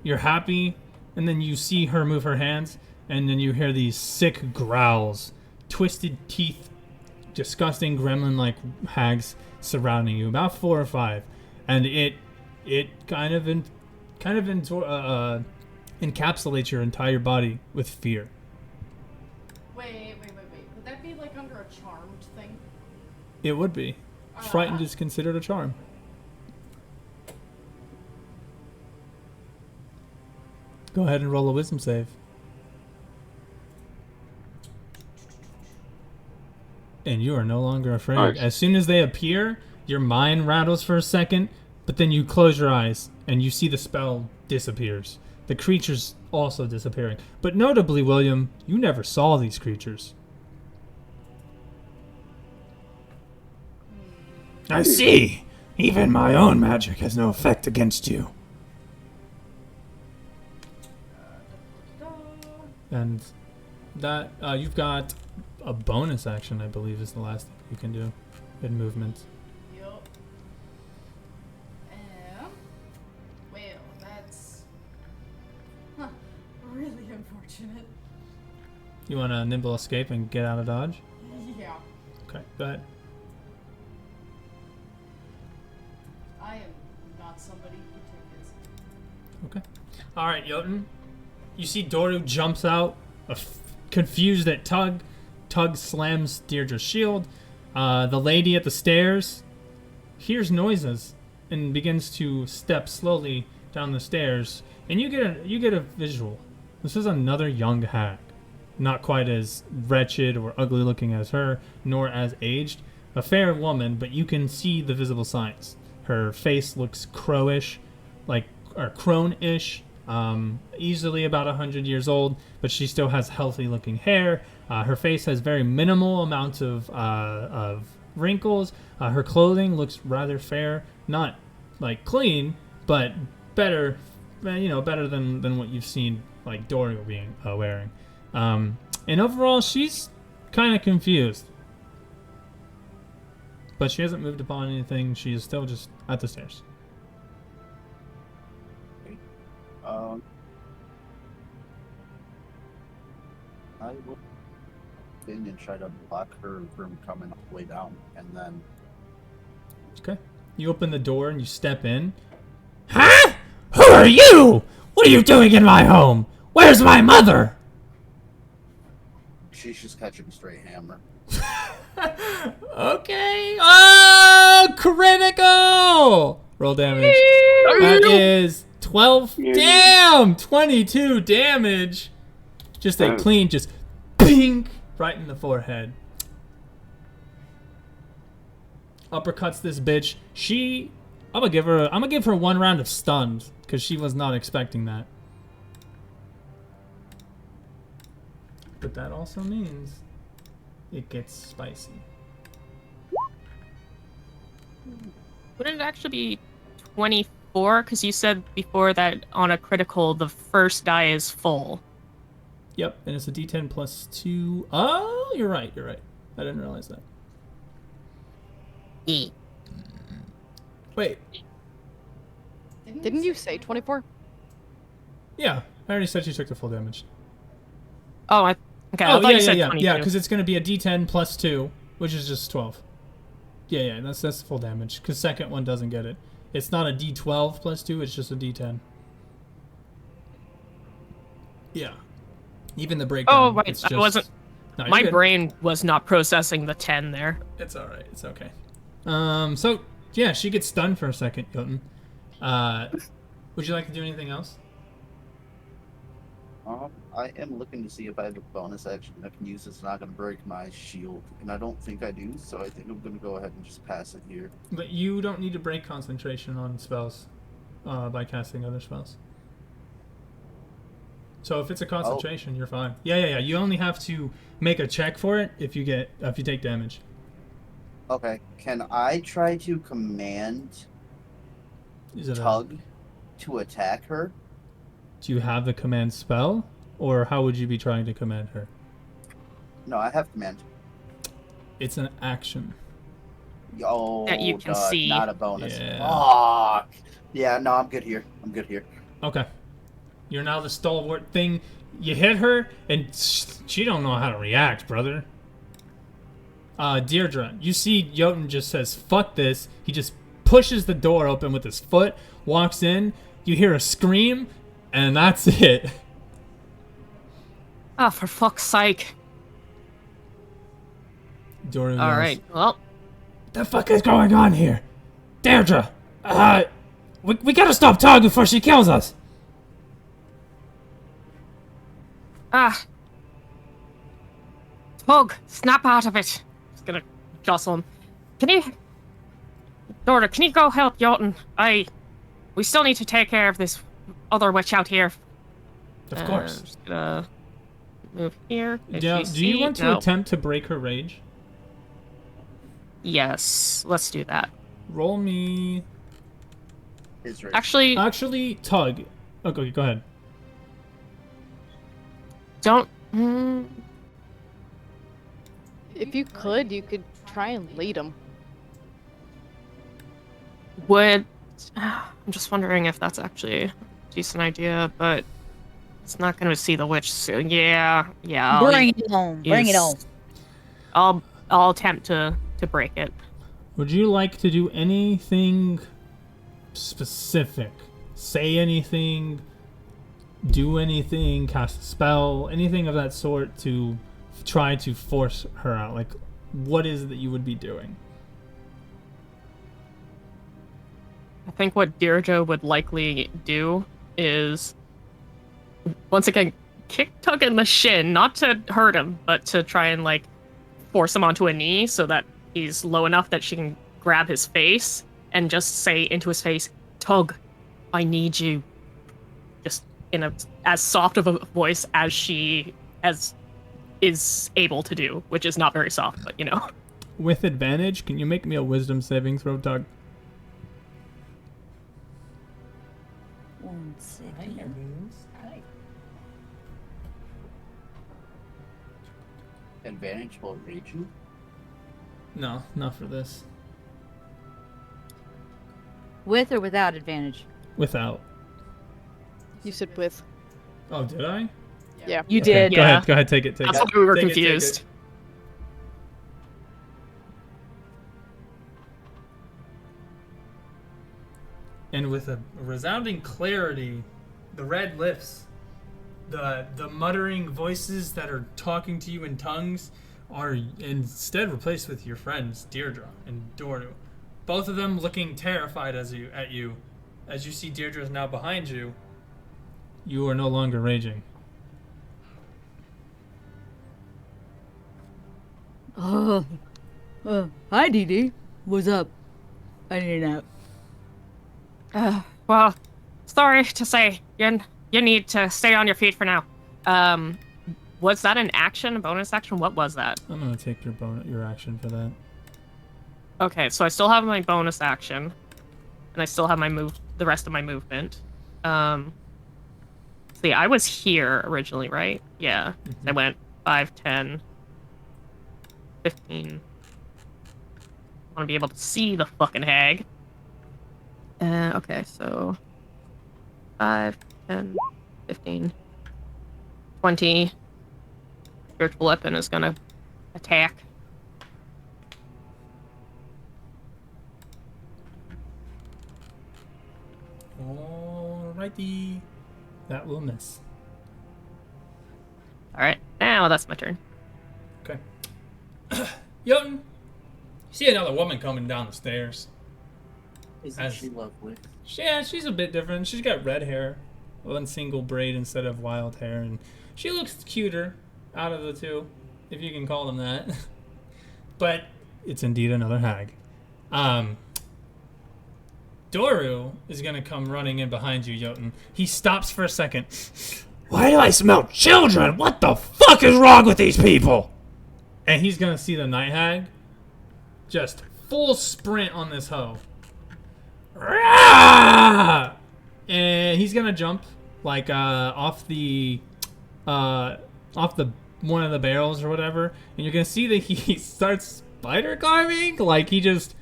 you're happy, and then you see her move her hands, and then you hear these sick growls twisted teeth, disgusting gremlin-like hags surrounding you. About 4 or 5, and it encapsulates your entire body with fear. Wait. Would that be like under a charmed thing? It would be. Frightened is considered a charm. Go ahead and roll a wisdom save. And you are no longer afraid. Nice. As soon as they appear, your mind rattles for a second, but then you close your eyes and you see the spell disappears. The creatures also disappearing. But notably, William, you never saw these creatures. I see. Even my own magic has no effect against you. And that you've got a bonus action, I believe, is the last thing you can do in movement. Yup. Well, that's really unfortunate. You want to nimble escape and get out of dodge? Yeah. Okay, go ahead. I am not somebody who tickets. Okay. All right, Jotun. You see Doru jumps out, confused at Tug. Tug slams Deirdre's shield. The lady at the stairs hears noises and begins to step slowly down the stairs. And you get a visual. This is another young hag, not quite as wretched or ugly looking as her, nor as aged. A fair woman, but you can see the visible signs. Her face looks crowish, or crone-ish. Easily about 100 years old, but she still has healthy-looking hair. Her face has very minimal amounts of wrinkles. Her clothing looks rather fair, not like clean, but better, better than what you've seen like Dory being wearing. And overall, she's kind of confused, but she hasn't moved upon anything. She is still just at the stairs. I will in and try to block her from coming all the way down, and then... Okay. You open the door and you step in. Huh? Who are you? What are you doing in my home? Where's my mother? She's just catching a straight hammer. Okay. Oh, critical! Roll damage. That is 12. Damn! 22 damage. Just a clean, just ping right in the forehead. Uppercuts this bitch. I'm gonna give her 1 round of stunned because she was not expecting that. But that also means it gets spicy. Wouldn't it actually be 24? Because you said before that on a critical, the first die is full. Yep, and it's a D10 plus 2. Oh, you're right. I didn't realize that. Wait. Didn't you say 24? Yeah, I already said she took the full damage. Oh, okay. I thought you said 22. Yeah, because it's going to be a D10 plus 2, which is just 12. Yeah, that's the full damage, because second one doesn't get it. It's not a D12 plus 2, it's just a D10. Yeah. Even the breakdown. Oh, right. It's That just... wasn't... No, my good. brain was not processing the 10 there. It's alright. It's okay. So, yeah, she gets stunned for a second, Jotun. Would you like to do anything else? I am looking to see if I have a bonus action I can use that's not going to break my shield, and I don't think I do, so I think I'm going to go ahead and just pass it here. But you don't need to break concentration on spells by casting other spells. So if it's a concentration, you're fine. Yeah. You only have to make a check for it if you take damage. Okay. Can I try to command Tug to attack her? Do you have the command spell, or how would you be trying to command her? No, I have command. It's an action. Oh, that you can see. Not a bonus. Yeah. Oh, yeah. No, I'm good here. Okay. You're now the stalwart thing. You hit her, and she don't know how to react, brother. Deirdre, you see Jotun just says, fuck this. He just pushes the door open with his foot, walks in, you hear a scream, and that's it. Oh, for fuck's sake. Doru yells, Alright, well. What the fuck is going on here? Deirdre, we gotta stop Tog before she kills us. Tug, snap out of it. Just gonna jostle him. Can you... Dora, can you go help Jotun? We still need to take care of this other witch out here. Of course. Just gonna move here. Yeah, do you want to attempt to break her rage? Yes, let's do that. Roll me... His rage. Actually, Tug. Okay, go ahead. Don't... If you could try and lead him. I'm just wondering if that's actually a decent idea, but it's not going to see the witch soon. Yeah. Bring it home. Bring it home. I'll attempt to break it. Would you like to do anything specific? Say anything, do anything, cast a spell, anything of that sort to try to force her out? Like, what is it that you would be doing? I think what Deirdre would likely do is, once again, kick Tug in the shin, not to hurt him, but to try and, like, force him onto a knee so that he's low enough that she can grab his face and just say into his face, Tug, I need you. Just in as soft of a voice as she is able to do, which is not very soft, but you know. With advantage, can you make me a wisdom saving throw, Tug? Advantage will reach you? No, not for this. With or without advantage? Without. You said with. Oh, did I? Yeah. You Okay, did. Go ahead, take it. That's why we were Take it, take confused. it. And with a resounding clarity, the red lifts. The muttering voices that are talking to you in tongues are instead replaced with your friends, Deirdre and Doru. Both of them looking terrified at you. As you see Deirdre is now behind you, you are no longer raging. Hi, Dee Dee. What's up? I need a nap. Well, sorry to say, you need to stay on your feet for now. Was that an action, a bonus action? What was that? I'm gonna take your action for that. Okay, so I still have my bonus action, and I still have the rest of my movement. See, I was here originally, right? Yeah. I went 5, 10, 15. I want to be able to see the fucking hag. Okay, so 5, 10, 15, 20. Spiritual weapon is gonna attack. Alrighty. That will miss. Alright, now that's my turn. Okay. Jotun, you see another woman coming down the stairs. Isn't she lovely? Yeah, she's a bit different. She's got red hair, one single braid instead of wild hair, and she looks cuter out of the two, if you can call them that. But it's indeed another hag. Doru is gonna come running in behind you, Jotun. He stops for a second. Why do I smell children? What the fuck is wrong with these people? And he's gonna see the night hag. Just full sprint on this hoe. Rah! And he's gonna jump like off the one of the barrels or whatever, and you're gonna see that he starts spider carving. Like he just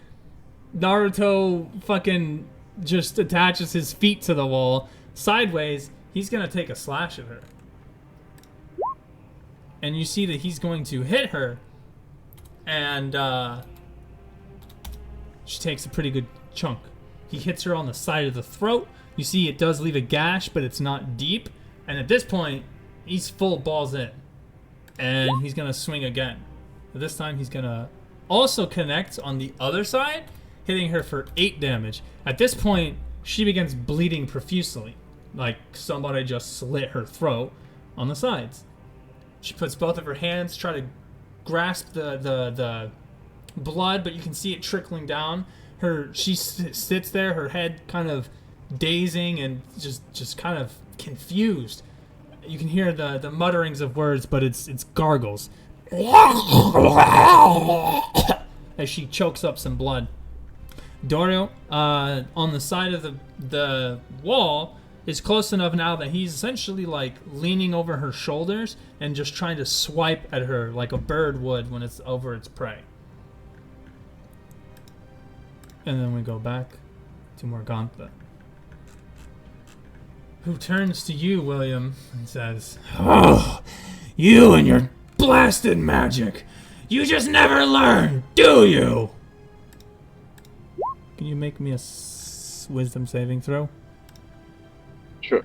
Naruto fucking just attaches his feet to the wall sideways. He's gonna take a slash at her, and you see that he's going to hit her and she takes a pretty good chunk. He hits her on the side of the throat. You see it does leave a gash, but it's not deep. And at this point, he's full balls in. And he's going to swing again. But this time he's going to also connect on the other side, hitting her for 8 damage. At this point, she begins bleeding profusely, like somebody just slit her throat on the sides. She puts both of her hands, try to grasp the blood, but you can see it trickling down. She sits there, her head kind of dazing and just kind of confused. You can hear the mutterings of words, but it's gargles as she chokes up some blood. Dario, on the side of the wall, is close enough now that he's essentially like leaning over her shoulders and just trying to swipe at her like a bird would when it's over its prey. And then we go back to Morgantha, who turns to you, William, and says, "Oh, you and your blasted magic. You just never learn, do you?" Can you make me a wisdom saving throw? Sure.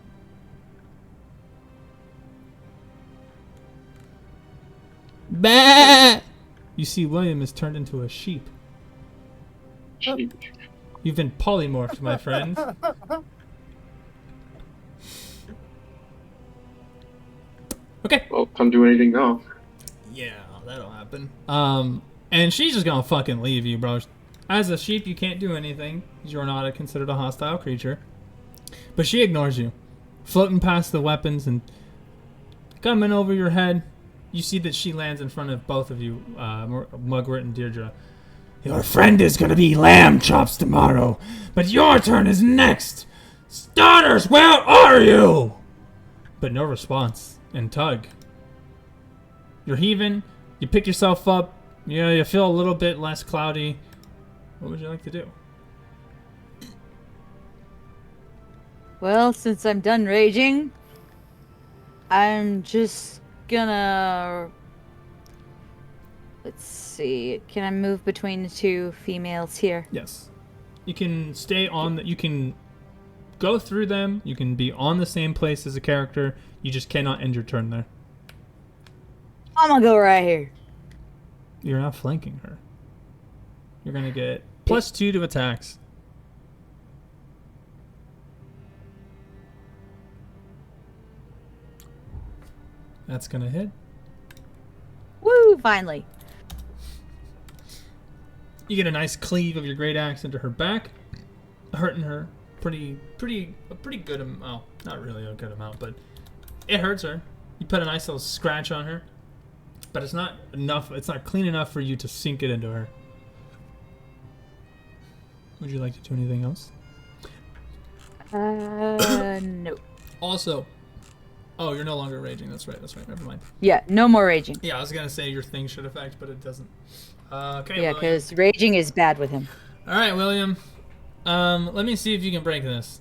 Bah! You see, William is turned into a sheep. Sheep. You've been polymorphed, my friend. Okay. Well, can't do anything now. Yeah, that'll happen. And she's just gonna fucking leave you, bro. As a sheep, you can't do anything. You're not considered a hostile creature. But she ignores you. Floating past the weapons and coming over your head, you see that she lands in front of both of you, Mugwort and Deirdre. "Your friend is gonna be lamb chops tomorrow, but your turn is next. Starters, where are you?" But no response. And Tug, you're heaving. You pick yourself up. You feel a little bit less cloudy. What would you like to do? Well, since I'm done raging, I'm just gonna... Let's see. Can I move between the two females here? Yes. You can stay on you can go through them. You can be on the same place as a character. You just cannot end your turn there. I'm gonna go right here. You're not flanking her. You're gonna get +2 to attacks. That's gonna hit. Woo! Finally. You get a nice cleave of your great axe into her back, hurting her a pretty good amount. Oh, not really a good amount, but it hurts her. You put a nice little scratch on her, but it's not enough. It's not clean enough for you to sink it into her. Would you like to do anything else? No. Also, oh, you're no longer raging. That's right. Never mind. Yeah, no more raging. Yeah, I was gonna say your thing should affect, but it doesn't. Okay. Yeah, William. because raging is bad with him. All right, William. Let me see if you can break this.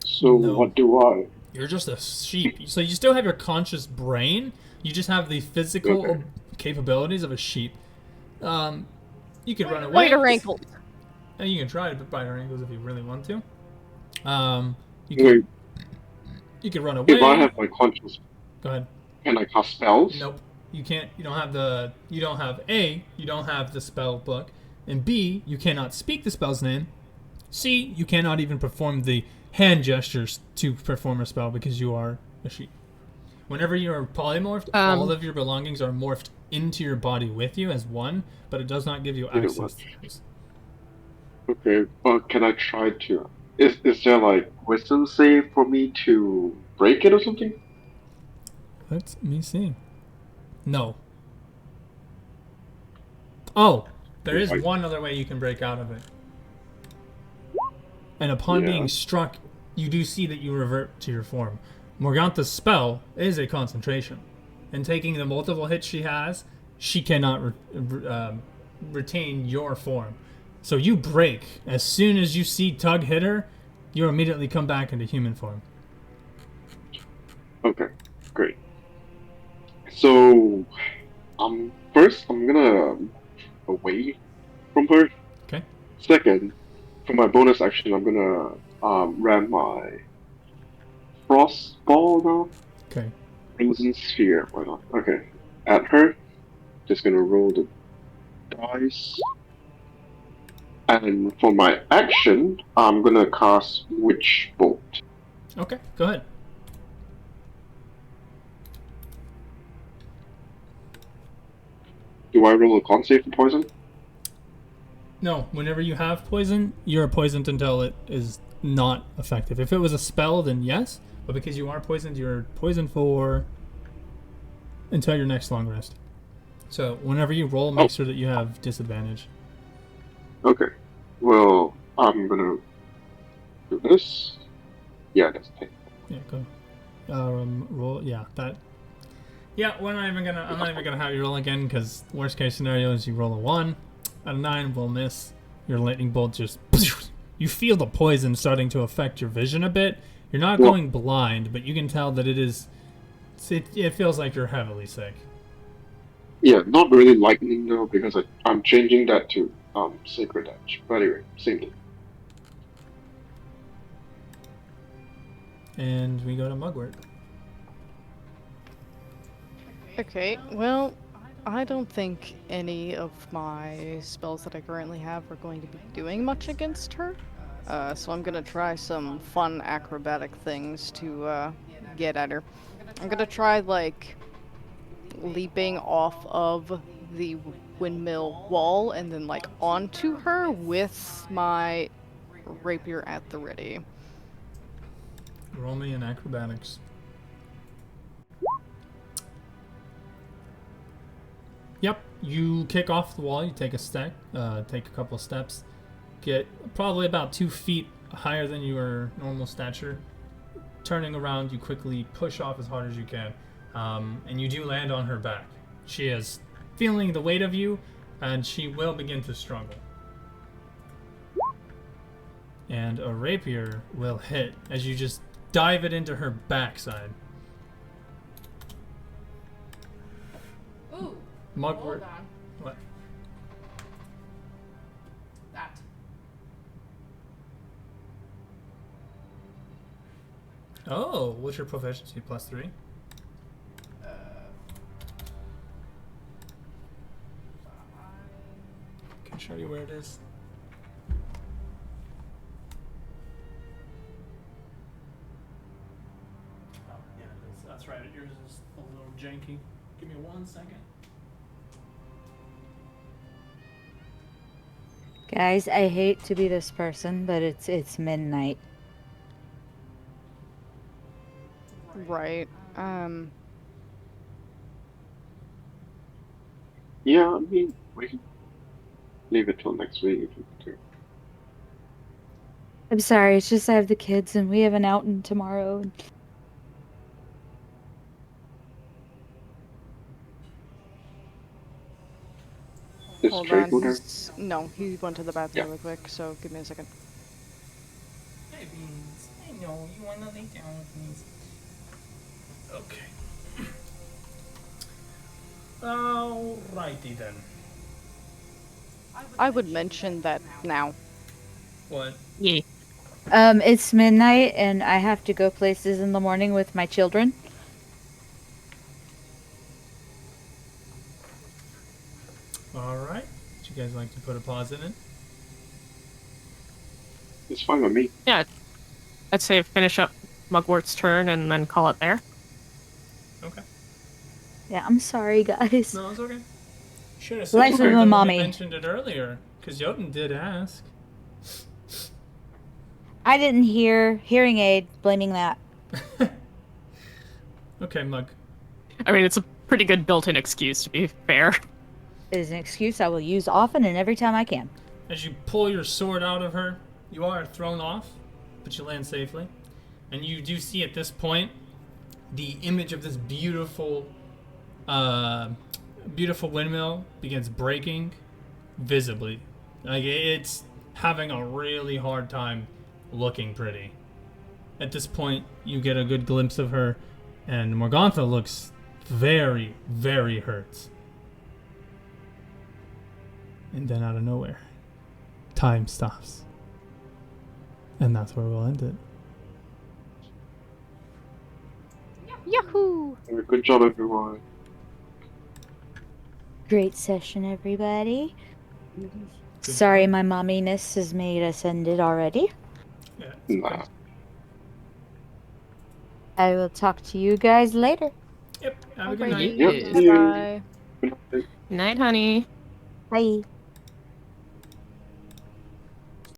So No. what do I? You're just a sheep. So you still have your conscious brain. You just have the physical Okay. capabilities of a sheep. You could run away. Bite her ankles. And you can try to bite her ankles if you really want to. Wait, You could run away. if I have my conscious, Go ahead. can I cast spells? Nope. You can't. You don't have the. You don't have A. You don't have the spell book, and B. You cannot speak the spell's name. C. You cannot even perform the hand gestures to perform a spell because you are a sheep. Whenever you are polymorphed, all of your belongings are morphed into your body with you as one, but it does not give you Did it access work? to those. Okay, but can I try to? Is there like wisdom save for me to break it or something? Let me see. No. Oh, there is one other way you can break out of it. And upon being struck, you do see that you revert to your form. Morgantha's spell is a concentration. And taking the multiple hits she has, she cannot retain your form. So you break. As soon as you see Tug hit her, you immediately come back into human form. Okay, great. So, first I'm gonna move away from her. Okay. Second, for my bonus action, I'm gonna ram my frost ball now. Okay. Frozen sphere. Why not? Okay. At her, just gonna roll the dice. And for my action, I'm gonna cast Witch Bolt. Okay, go ahead. Do I roll a con save for poison? No, whenever you have poison, you're poisoned until it is not effective. If it was a spell, then yes, but because you are poisoned, you're poisoned for until your next long rest. So whenever you roll, make sure that you have disadvantage. Okay. Well, I'm gonna do this. Yeah, that's 10. Yeah, go. Roll. Yeah, that. Yeah, I'm not even gonna have you roll again because worst case scenario is you roll a 1 out of 9, will miss. Your lightning bolt just. You feel the poison starting to affect your vision a bit. You're not going blind, but you can tell that it is. It feels like you're heavily sick. Yeah, not really lightning though, because I'm changing that to Sacred Edge. But anyway, same thing. And we go to Mugwort. Okay, well, I don't think any of my spells that I currently have are going to be doing much against her. So I'm gonna try some fun acrobatic things to get at her. I'm gonna try, like, leaping off of the windmill wall and then, like, onto her with my rapier at the ready. Roll me in acrobatics. Yep, you kick off the wall. You take a couple of steps, get probably about 2 feet higher than your normal stature. Turning around, you quickly push off as hard as you can, and you do land on her back. She is feeling the weight of you, and she will begin to struggle. And a rapier will hit as you just dive it into her backside. Ooh. Mugwort. Hold on. What? That. Oh, what's your proficiency? +3? Can show you where it is. Oh, yeah, that's right. Yours is a little janky. Give me 1 second. Guys, I hate to be this person, but it's midnight. Right. Yeah, I mean, we can leave it till next week if you want to. I'm sorry, it's just I have the kids and we have an outing tomorrow. Is Hold Trey on. go there? No, he went to the bathroom Yeah. really quick, so give me a second. Hey, Beans. I know you want to lay down with me. Okay. Alrighty then. I would mention that now. What? Yeah. It's midnight and I have to go places in the morning with my children. Alright. Would you guys like to put a pause in it? It's fine with me. Yeah. I'd say finish up Mugwort's turn and then call it there. Okay. Yeah, I'm sorry, guys. No, it's okay. Should have Life of a when mommy. you mentioned it earlier, because Jotun did ask. I didn't hear hearing aid blaming that. Okay, Mug. I mean, it's a pretty good built-in excuse, to be fair. It is an excuse I will use often and every time I can. As you pull your sword out of her, you are thrown off, but you land safely. And you do see at this point the image of this beautiful windmill begins breaking visibly Like, it's having a really hard time looking pretty. At this point, you get a good glimpse of her, and Morgantha looks very, very hurt. And then out of nowhere, time stops. And that's where we'll end it. Yahoo! Good job, everyone. Great session, everybody. Sorry, my momminess has made us end it already. Yeah, Nah. I will talk to you guys later. Yep, have a good night. Yep. Yes. See you. Bye. Good night. Night, honey. Bye.